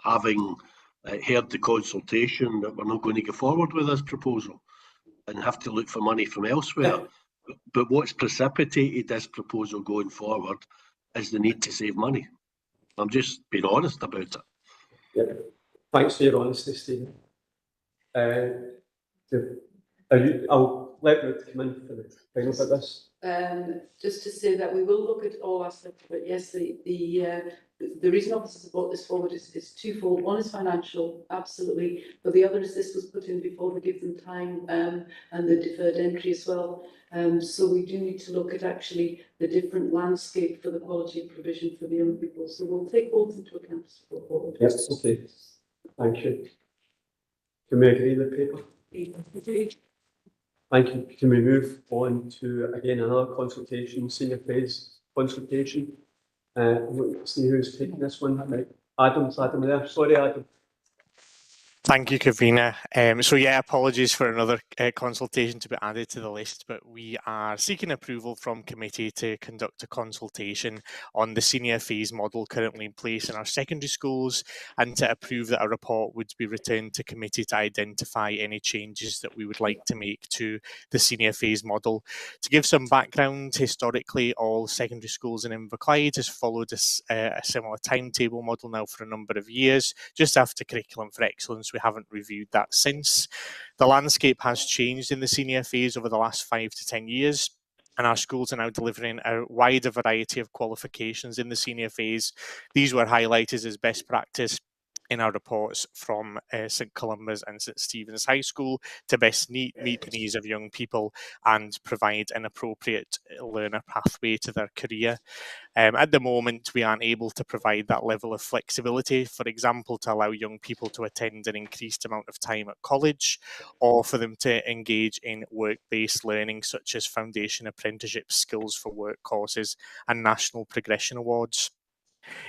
having heard the consultation, that we're not going to go forward with this proposal and have to look for money from elsewhere. But what's precipitated this proposal going forward is the need to save money. I'm just being honest about it. Yeah. Thanks for your honesty, Stephen. I'll let Ruth come in for the final bit of this. Just to say that we will look at all aspects of it. Yes, the reason officers have brought this forward is twofold. One is financial, absolutely, but the other is this was put in before we give them time and the deferred entry as well. So we do need to look at actually the different landscape for the quality of provision for the young people. So we'll take both into account. Yes, okay. Thank you. Can we agree the paper? Thank you. Can we move on to, again, another consultation, senior phase consultation? Let's see who's taking this one. Adam there. Sorry, Adam. Thank you, Convener. So yeah, apologies for another consultation to be added to the list, but we are seeking approval from committee to conduct a consultation on the senior phase model currently in place in our secondary schools, and to approve that a report would be returned to committee to identify any changes that we would like to make to the senior phase model. To give some background, historically all secondary schools in Inverclyde has followed a similar timetable model now for a number of years, just after Curriculum for Excellence. We haven't reviewed that since. The landscape has changed in the senior phase over the last 5 to 10 years, and our schools are now delivering a wider variety of qualifications in the senior phase. These were highlighted as best practice in our reports from St Columba's and St Stephen's High School to best meet the needs of young people and provide an appropriate learner pathway to their career. At the moment, we aren't able to provide that level of flexibility, for example, to allow young people to attend an increased amount of time at college, or for them to engage in work-based learning such as foundation apprenticeship, skills for work courses and national progression awards.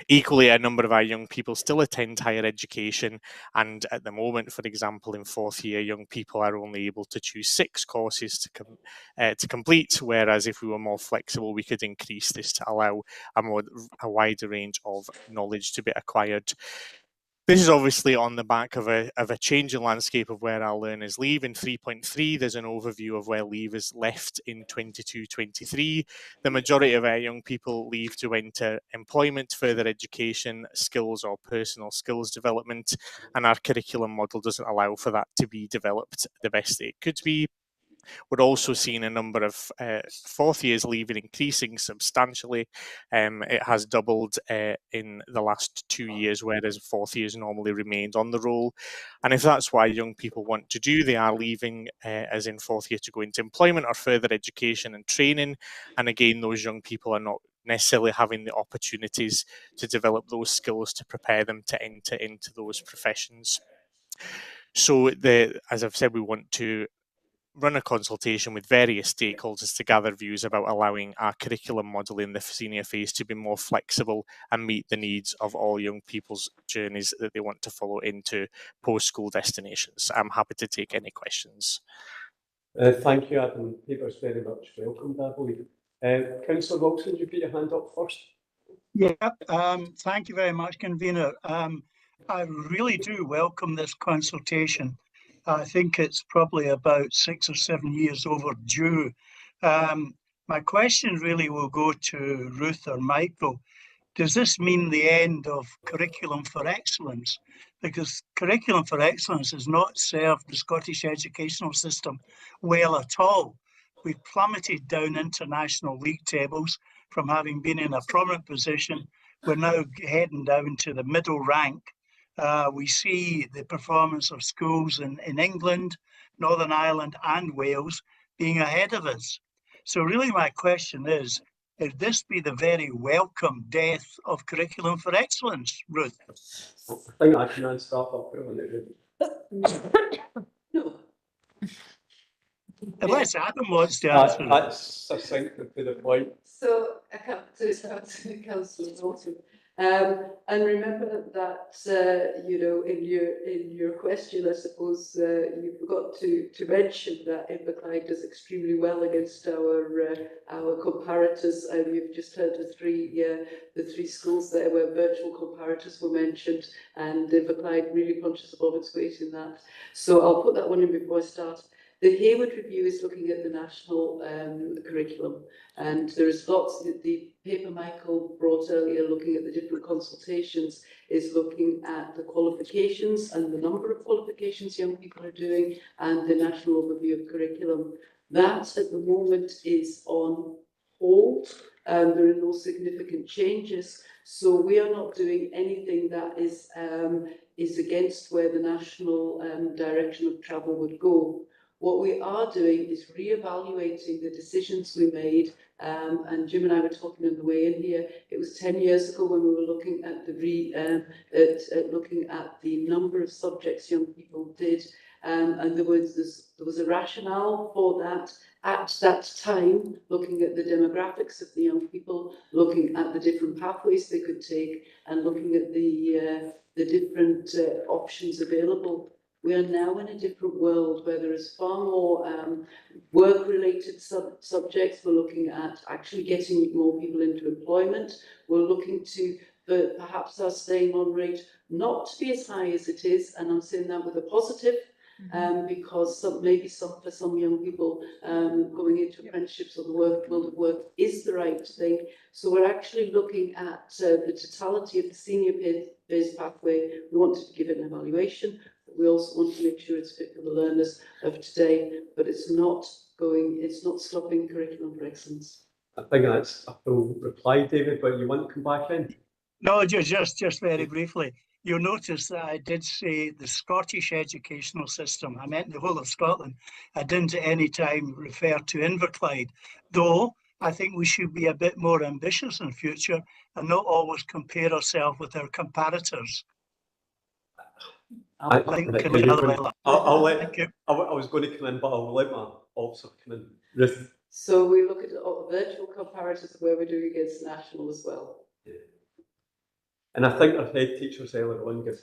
Equally, a number of our young people still attend higher education, and at the moment, for example, in fourth year, young people are only able to choose 6 courses to complete, whereas if we were more flexible, we could increase this to allow a wider range of knowledge to be acquired. This is obviously on the back of a changing landscape of where our learners leave. In 3.3, there's an overview of where leavers left in 22-23. The majority of our young people leave to enter employment, further education, skills or personal skills development, and our curriculum model doesn't allow for that to be developed the best it could be. We're also seeing a number of fourth years leaving increasing substantially. It has doubled in the last 2 years, whereas fourth years normally remained on the roll. And if that's why young people want to do, they are leaving as in fourth year to go into employment or further education and training. And again, those young people are not necessarily having the opportunities to develop those skills to prepare them to enter into those professions. So as I've said, we want to run a consultation with various stakeholders to gather views about allowing our curriculum model in the senior phase to be more flexible and meet the needs of all young people's journeys that they want to follow into post-school destinations. I'm happy to take any questions. Thank you, Adam. Paper's very much welcomed, I believe. Councillor Wilson, you put your hand up first. Yeah, thank you very much, Convener. I really do welcome this consultation. I think it's probably about 6 or 7 years overdue. My question really will go to Ruth or Michael. Does this mean the end of Curriculum for Excellence? Because Curriculum for Excellence has not served the Scottish educational system well at all. We've plummeted down international league tables from having been in a prominent position. We're now heading down to the middle rank. We see the performance of schools in England, Northern Ireland and Wales being ahead of us. So really my question is this be the very welcome death of Curriculum for Excellence, Ruth? I think I can start off on it. No. Unless Adam wants to answer. That's succinct to the point. So I come to Councillor Norton. And remember that you know, in your question, I suppose you forgot to mention that Inverclyde does extremely well against our comparators. And you've just heard the three schools there where virtual comparators were mentioned, and Inverclyde really punches above its weight in that. So I'll put that one in before I start. The Hayward Review is looking at the national curriculum, and there's lots. The paper Michael brought earlier, looking at the different consultations, is looking at the qualifications and the number of qualifications young people are doing, and the national overview of curriculum. That at the moment is on hold. There are no significant changes, so we are not doing anything that is against where the national direction of travel would go. What we are doing is re-evaluating the decisions we made, and Jim and I were talking on the way in here. It was 10 years ago when we were looking at looking at the number of subjects young people did, and there was a rationale for that at that time, looking at the demographics of the young people, looking at the different pathways they could take, and looking at the different options available. We are now in a different world where there is far more work-related subjects. We're looking at actually getting more people into employment. We're looking to perhaps our staying on rate not to be as high as it is, and I'm saying that with a positive, because for some young people going into apprenticeships or the world of work is the right thing. So we're actually looking at the totality of the senior based pathway. We want to give it an evaluation. We also want to make sure it's fit for the learners of today, but it's not stopping curriculum for excellence. I think that's a full reply, David, but you want to come back in? No, just very briefly. You'll notice that I did say the Scottish educational system. I meant the whole of Scotland. I didn't at any time refer to Inverclyde, though I think we should be a bit more ambitious in future and not always compare ourselves with our comparators. I think was going to come in, but I'll let my officer come in. Ruth. So we look at virtual comparators where we're doing against national as well. Yeah. And I think our head teachers earlier on give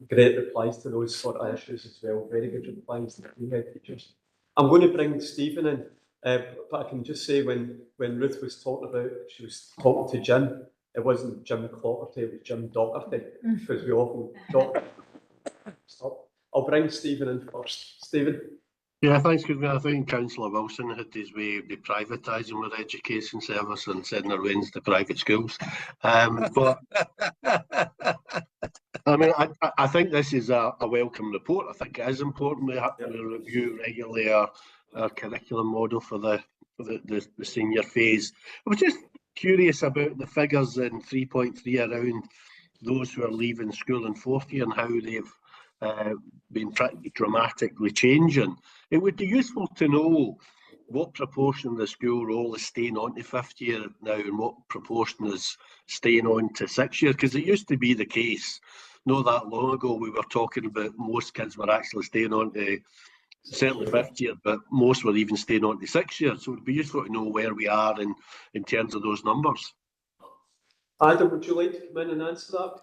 great replies to those sort of issues as well. Very good replies to the head teachers. I'm going to bring Stephen in, but I can just say when Ruth was talking about, she was talking to Jim, it wasn't Jim Clotterty, it was Jim Docherty, because we often talk. Stop. I'll bring Stephen in first. Stephen? Yeah, thanks, Convener. I think Councillor Wilson had his way of privatising our education service and sending our wins to private schools. But I mean, I think this is a welcome report. I think it is important we have to review regularly our curriculum model for the senior phase. I was just curious about the figures in 3.3 around those who are leaving school in fourth year and how they've been pretty dramatically changing. It would be useful to know what proportion of the school roll is staying on to fifth year now and what proportion is staying on to sixth year, because it used to be the case not that long ago we were talking about most kids were actually staying on to certainly fifth year, but most were even staying on to sixth year. So it would be useful to know where we are in terms of those numbers. Adam, would you like to come in and answer that?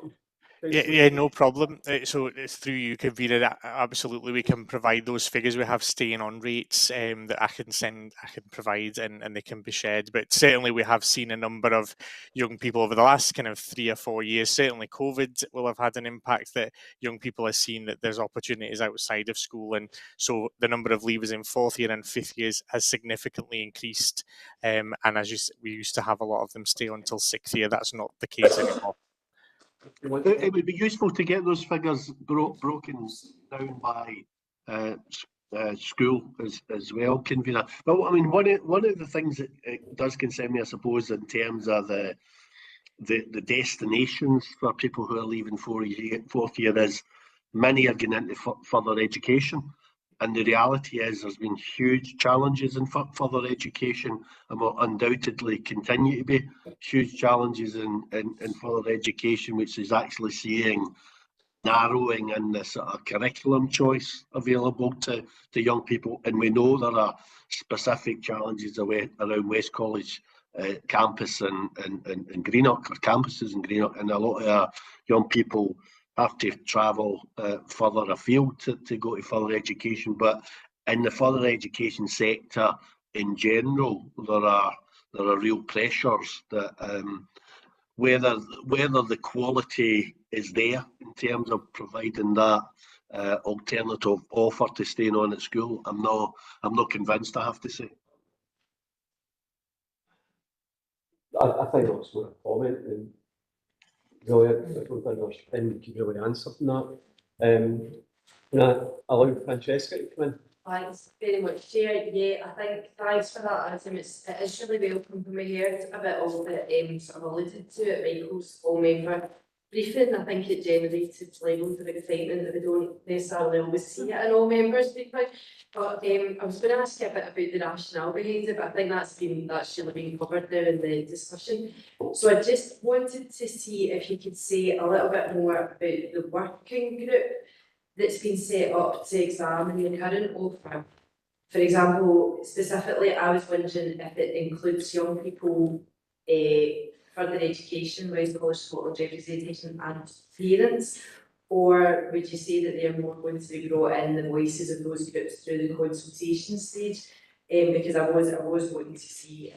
Yeah, no problem. So it's through you, Convener. Absolutely, we can provide those figures. We have staying on rates that I can provide, and they can be shared. But certainly, we have seen a number of young people over the last kind of 3 or 4 years. Certainly, COVID will have had an impact that young people have seen that there's opportunities outside of school, and so the number of leavers in fourth year and fifth years has significantly increased. And as we used to have a lot of them stay until sixth year. That's not the case anymore. It would be useful to get those figures broken down by school as well, Convener. But I mean, one of the things that it does concern me, I suppose, in terms of the destinations for people who are leaving fourth year is many are going into further education. And the reality is there's been huge challenges in further education and will undoubtedly continue to be huge challenges in further education, which is actually seeing narrowing in the sort of curriculum choice available to young people. And we know there are specific challenges around West College campus and Greenock, or campuses in Greenock, and a lot of young people have to travel further afield to go to further education. But in the further education sector in general, there are real pressures that whether the quality is there in terms of providing that alternative offer to staying on at school, I'm not convinced, I have to say. I think that's more a comment than really, I don't think there's anything you can really answer from that. Can I allow Francesca to come in? Thanks very much, Chair. Yeah, I think thanks for that, Adam. It is really welcome when we heard a bit of it sort of alluded to at Michael's all-member briefing. I think it generated levels of excitement that we don't necessarily always see at an all-members briefing. But I was going to ask you a bit about the rationale behind it, but I think that's really been covered there in the discussion. So I just wanted to see if you could say a little bit more about the working group that's been set up to examine the current offer. For example, specifically, I was wondering if it includes young people, further education, West College Scotland representation and parents, or would you say that they're more going to be brought in the voices of those groups through the consultation stage? Because I was wanting to see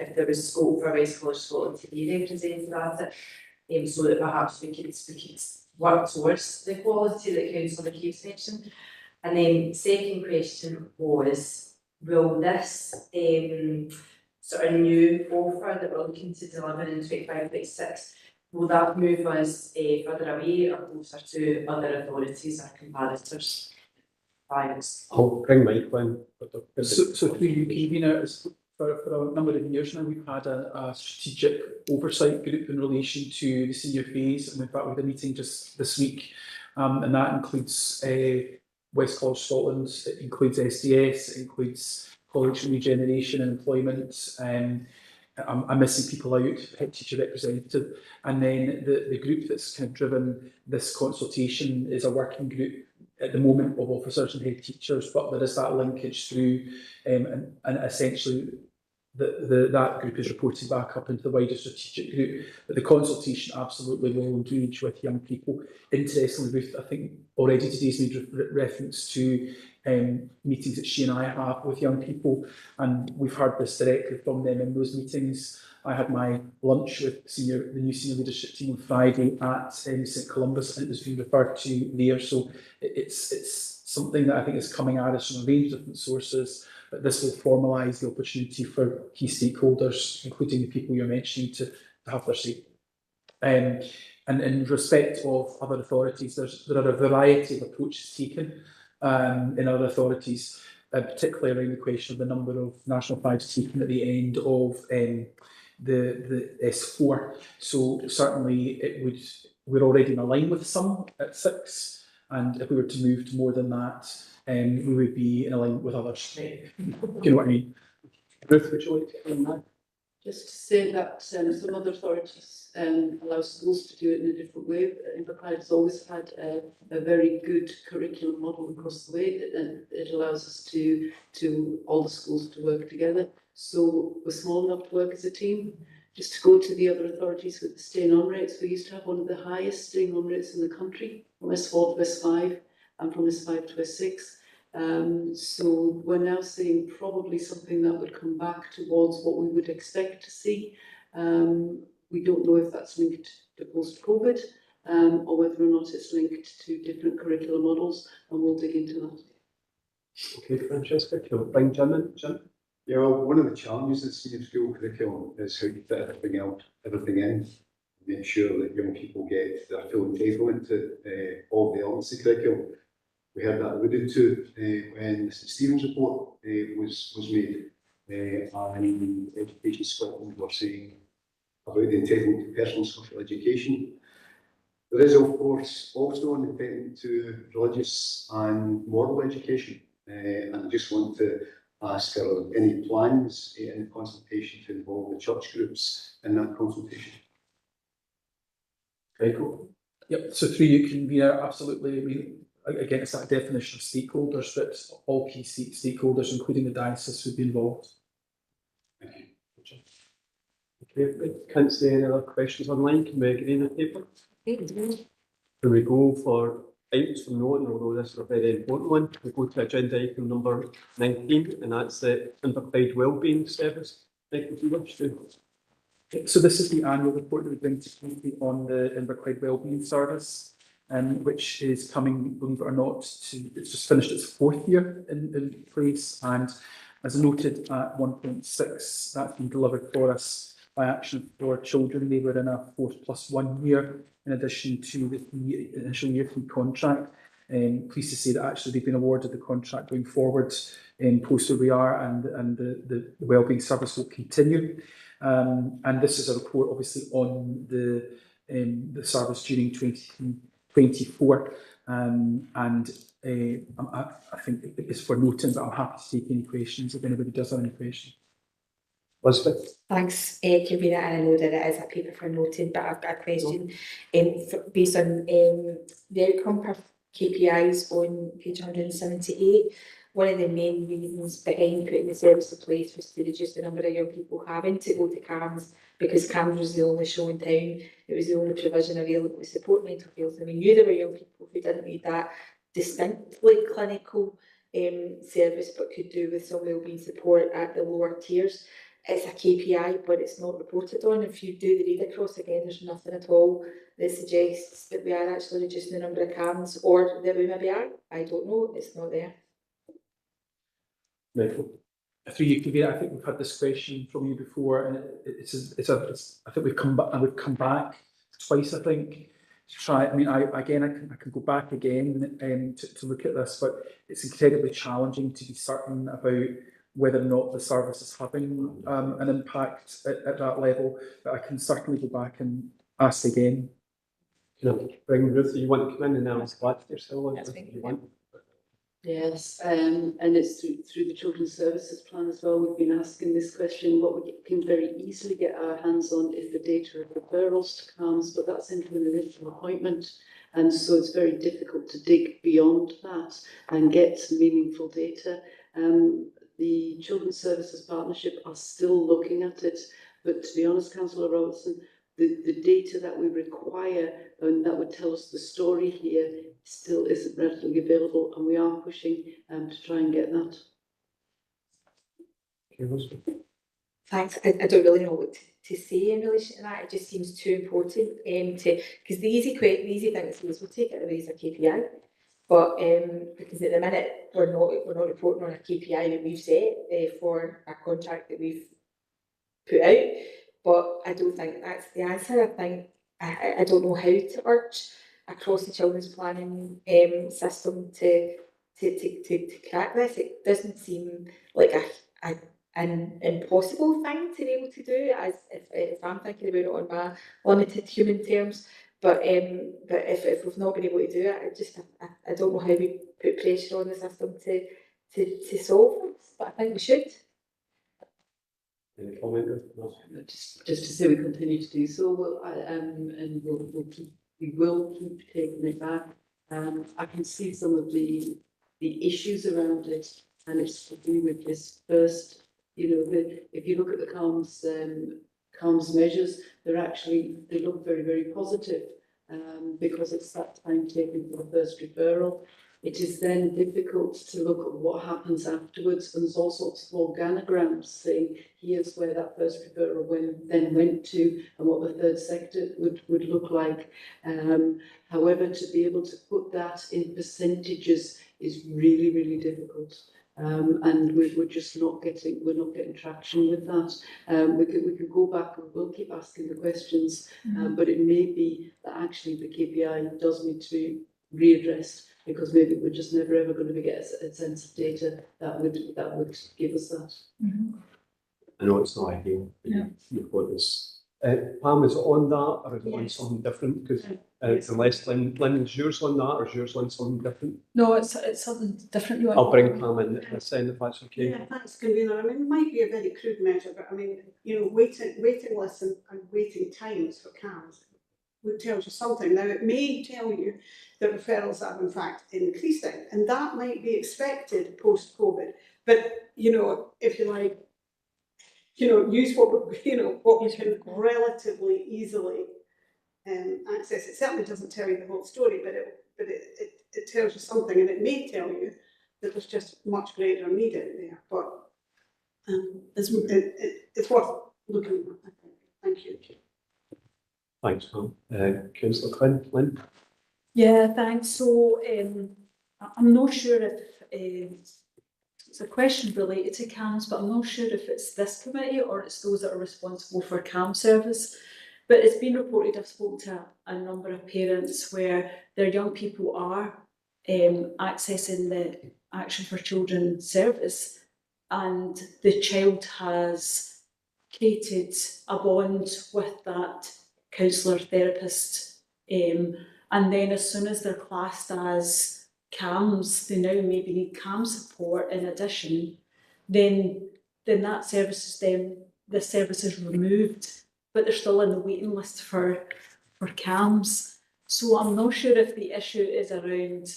if there was scope for West College Scotland to be represented at it, so that perhaps we could work towards the quality that Councillor McCabe mentioned. And then second question was, will this sort of new offer that we're looking to deliver in 25-26, will that move us further away or closer to other authorities or comparators? I'll bring Michael in. So through you, convener, for a number of years now, we've had a strategic oversight group in relation to the senior phase, and in fact we had a meeting just this week, and that includes West College Scotland, it includes SDS, it includes College Regeneration and Employment, I'm missing people out, head teacher representative, and then the group that's kind of driven this consultation is a working group at the moment of officers and head teachers, but there is that linkage through, and essentially that group is reported back up into the wider strategic group. But the consultation absolutely will engage with young people. Interestingly, Ruth, I think already today's made reference to meetings that she and I have with young people, and we've heard this directly from them in those meetings. I had my lunch with the new senior leadership team on Friday at St Columbus, and it was being referred to there. So it's something that I think is coming at us from a range of different sources, but this will formalise the opportunity for key stakeholders, including the people you're mentioning, to have their say. And in respect of other authorities, there are a variety of approaches taken in other authorities, particularly around the question of the number of national flags taken at the end of the S4. So certainly we're already in line with some at 6, and if we were to move to more than that, we would be in alignment with others. You know what I mean? Ruth, would you like to come on that? Just to say that some other authorities allow schools to do it in a different way. Inverclyde has always had a very good curriculum model across the way, and it allows us to all the schools to work together. So we're small enough to work as a team. Just to go to the other authorities with the staying on rates, we used to have one of the highest staying on rates in the country, from S4 to S5 and from S5 to S6. So we're now seeing probably something that would come back towards what we would expect to see. We don't know if that's linked to post-COVID or whether or not it's linked to different curriculum models, and we'll dig into that. Okay, Francesca, can you bring Jim in? Jim? Yeah, well, one of the challenges in senior school curriculum is how you fit everything in, make sure that young people get their full entitlement to all the elements of curriculum. We heard that alluded to when the St Stephen's report was made, and Education Scotland were saying about the entitlement to personal social education. There is, of course, also an entitlement to religious and moral education, and I just want to ask, are there any plans in the consultation to involve the church groups in that consultation? Michael? Yep, so through you, convener, absolutely. Again, it's that definition of stakeholders, that all key stakeholders, including the diocese, would be involved. Thank you. Okay, can't see any other questions online. Can we agree on the paper? Can we go for items from note, although this is a very important one? We go to agenda item number 19, and that's the Inverclyde Wellbeing Service. Michael, do you wish to? So this is the annual report that we bring to committee on the Inverclyde Wellbeing Service, which is coming, believe it or not, it's just finished its 4th year in place, and as noted at 1.6, that's been delivered for us by Action for Children. They were in a 4+1 year, in addition to the initial year 3 contract. Pleased to say that actually they've been awarded the contract going forward in post where we are, and the wellbeing service will continue. And this is a report obviously on the service during 2024, and I think it's for noting, but I'm happy to take any questions if anybody does have any questions. Elizabeth? Thanks, Convener, and I know that it is a paper for noting, but I've got a question based on the outcome KPIs on page 178. One of the main reasons behind putting the service in place was to reduce the number of young people having to go to CAMHS, because CAMHS was the only show in town. It was the only provision available to support mental health, and we knew there were young people who didn't need that distinctly clinical service, but could do with some wellbeing support at the lower tiers. It's a KPI, but it's not reported on. If you do the read across again, there's nothing at all that suggests that we are actually reducing the number of CAMHS, or that we maybe are. I don't know, it's not there. Michael? Through you, Kavita, I think we've had this question from you before, and it's I think we've come back twice, I think, to try. I mean, I can go back again to look at this, but it's incredibly challenging to be certain about whether or not the service is having an impact at that level. But I can certainly go back and ask again. Can I bring Ruth? You want to come in and then ask back to yourself? If you want. Yes, and it's through the Children's Services Plan as well. We've been asking this question. What we can very easily get our hands on is the data of referrals to CAMHS, but that's into an initial appointment. And so it's very difficult to dig beyond that and get meaningful data. The Children's Services Partnership are still looking at it, but to be honest, Councillor Robertson, the data that we require and that would tell us the story here still isn't readily available, and we are pushing to try and get that. Thanks. I don't really know what to say in relation to that. It just seems too important because the easy thing to say is we'll take it away as a KPI, but because at the minute we're not reporting on a KPI that we've set for a contract that we've put out. But I don't think that's the answer. I think I don't know how to urge across the children's planning system to crack this. It doesn't seem like an impossible thing to be able to do, as if I'm thinking about it on my limited human terms. But if we've not been able to do it, I don't know how we put pressure on the system to solve this. But I think we should. Any comment? Just to say we continue to do so, and we will keep taking it back. I can see some of the issues around it, and it's to do with this first. If you look at the CAMHS measures, they look very, very positive because it's that time taken for the first referral. It is then difficult to look at what happens afterwards, and there's all sorts of organograms saying here's where that first referral went to and what the third sector would look like. However, to be able to put that in percentages is really, really difficult. And we're just not getting traction with that. We could go back and we'll keep asking the questions, but it may be that actually the KPI does need to be readdressed, because maybe we're just never ever going to get a sense of data that would give us that. I know it's not ideal. You've got this. Pam, is it on that, or is it on something different? Because unless Lynn, is yours on that, or is yours on something different? No, it's something different. I'll bring Pam in at this end if that's okay. Yeah, thanks, convener. I mean, it might be a very crude measure, but I mean, waiting lists and waiting times for CAMHS would tell you something. Now, it may tell you that referrals are in fact increasing, and that might be expected post-COVID. But if you like, use what we can relatively easily access. It certainly doesn't tell you the whole story, but it tells you something, and it may tell you that there's just much greater need out there. But it's worth looking at, I think. Thank you. Thanks, Pam. Councillor Lynn? Yeah, thanks. So I'm not sure if it's a question related to CAMHS, but I'm not sure if it's this committee or it's those that are responsible for CAMHS service. But it's been reported, I've spoken to a number of parents where their young people are accessing the Action for Children service, and the child has created a bond with that counsellor therapist, and then as soon as they're classed as CAMHS, they now maybe need CAMHS support in addition, then that service the service is removed, but they're still in the waiting list for CAMHS. So I'm not sure if the issue is around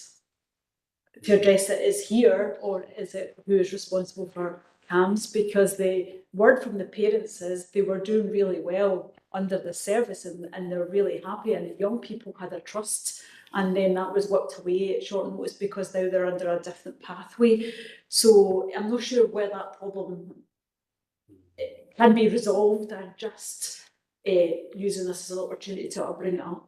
to address it is here, or is it who is responsible for CAMS, because the word from the parents is they were doing really well under the service and they're really happy, and the young people had a trust, and then that was whipped away at short notice because now they're under a different pathway. So I'm not sure where that problem can be resolved, and just using this as an opportunity to bring it up.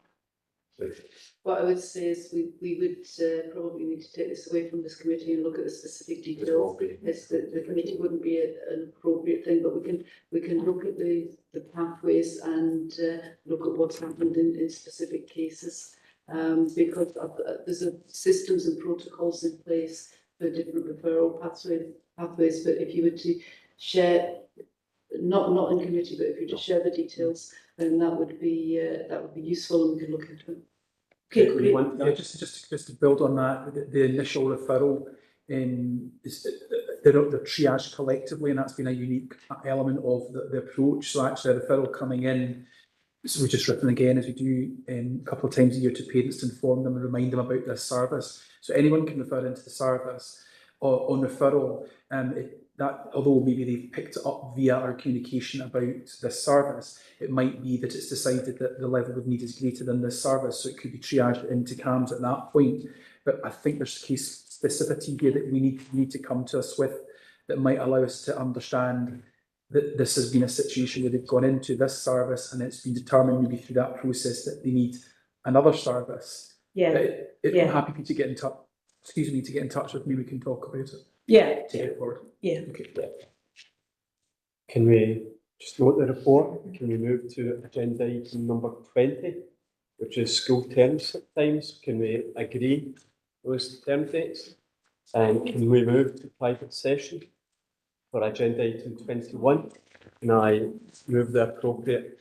What I would say is we would probably need to take this away from this committee and look at the specific details. It's the committee wouldn't be an appropriate thing, but we can look at the pathways and look at what's happened in specific cases, because there's systems and protocols in place for different referral pathways. But if you were to share, not in committee, but if you just share the details, then that would be useful, and we can look into it. Okay, great. Yeah, just to build on that, the initial referral is they're triaged collectively, and that's been a unique element of the approach. So actually, a referral coming in, so we're just written again as we do a couple of times a year to parents to inform them and remind them about this service. So anyone can refer into the service on referral. That although maybe they've picked it up via our communication about this service, it might be that it's decided that the level of need is greater than this service, so it could be triaged into CAMS at that point. But I think there's case specificity here that we need to come to us with, that might allow us to understand that this has been a situation where they've gone into this service and it's been determined maybe through that process that they need another service. Yeah. I'm happy for you to get in touch. Excuse me, to get in touch with me. We can talk about it. Yeah. Take it forward. Yeah. Okay. Can we just note the report? Can we move to agenda item number 20, which is school term times? Can we agree those term dates? And can we move to private session for agenda item 21? Can I move the appropriate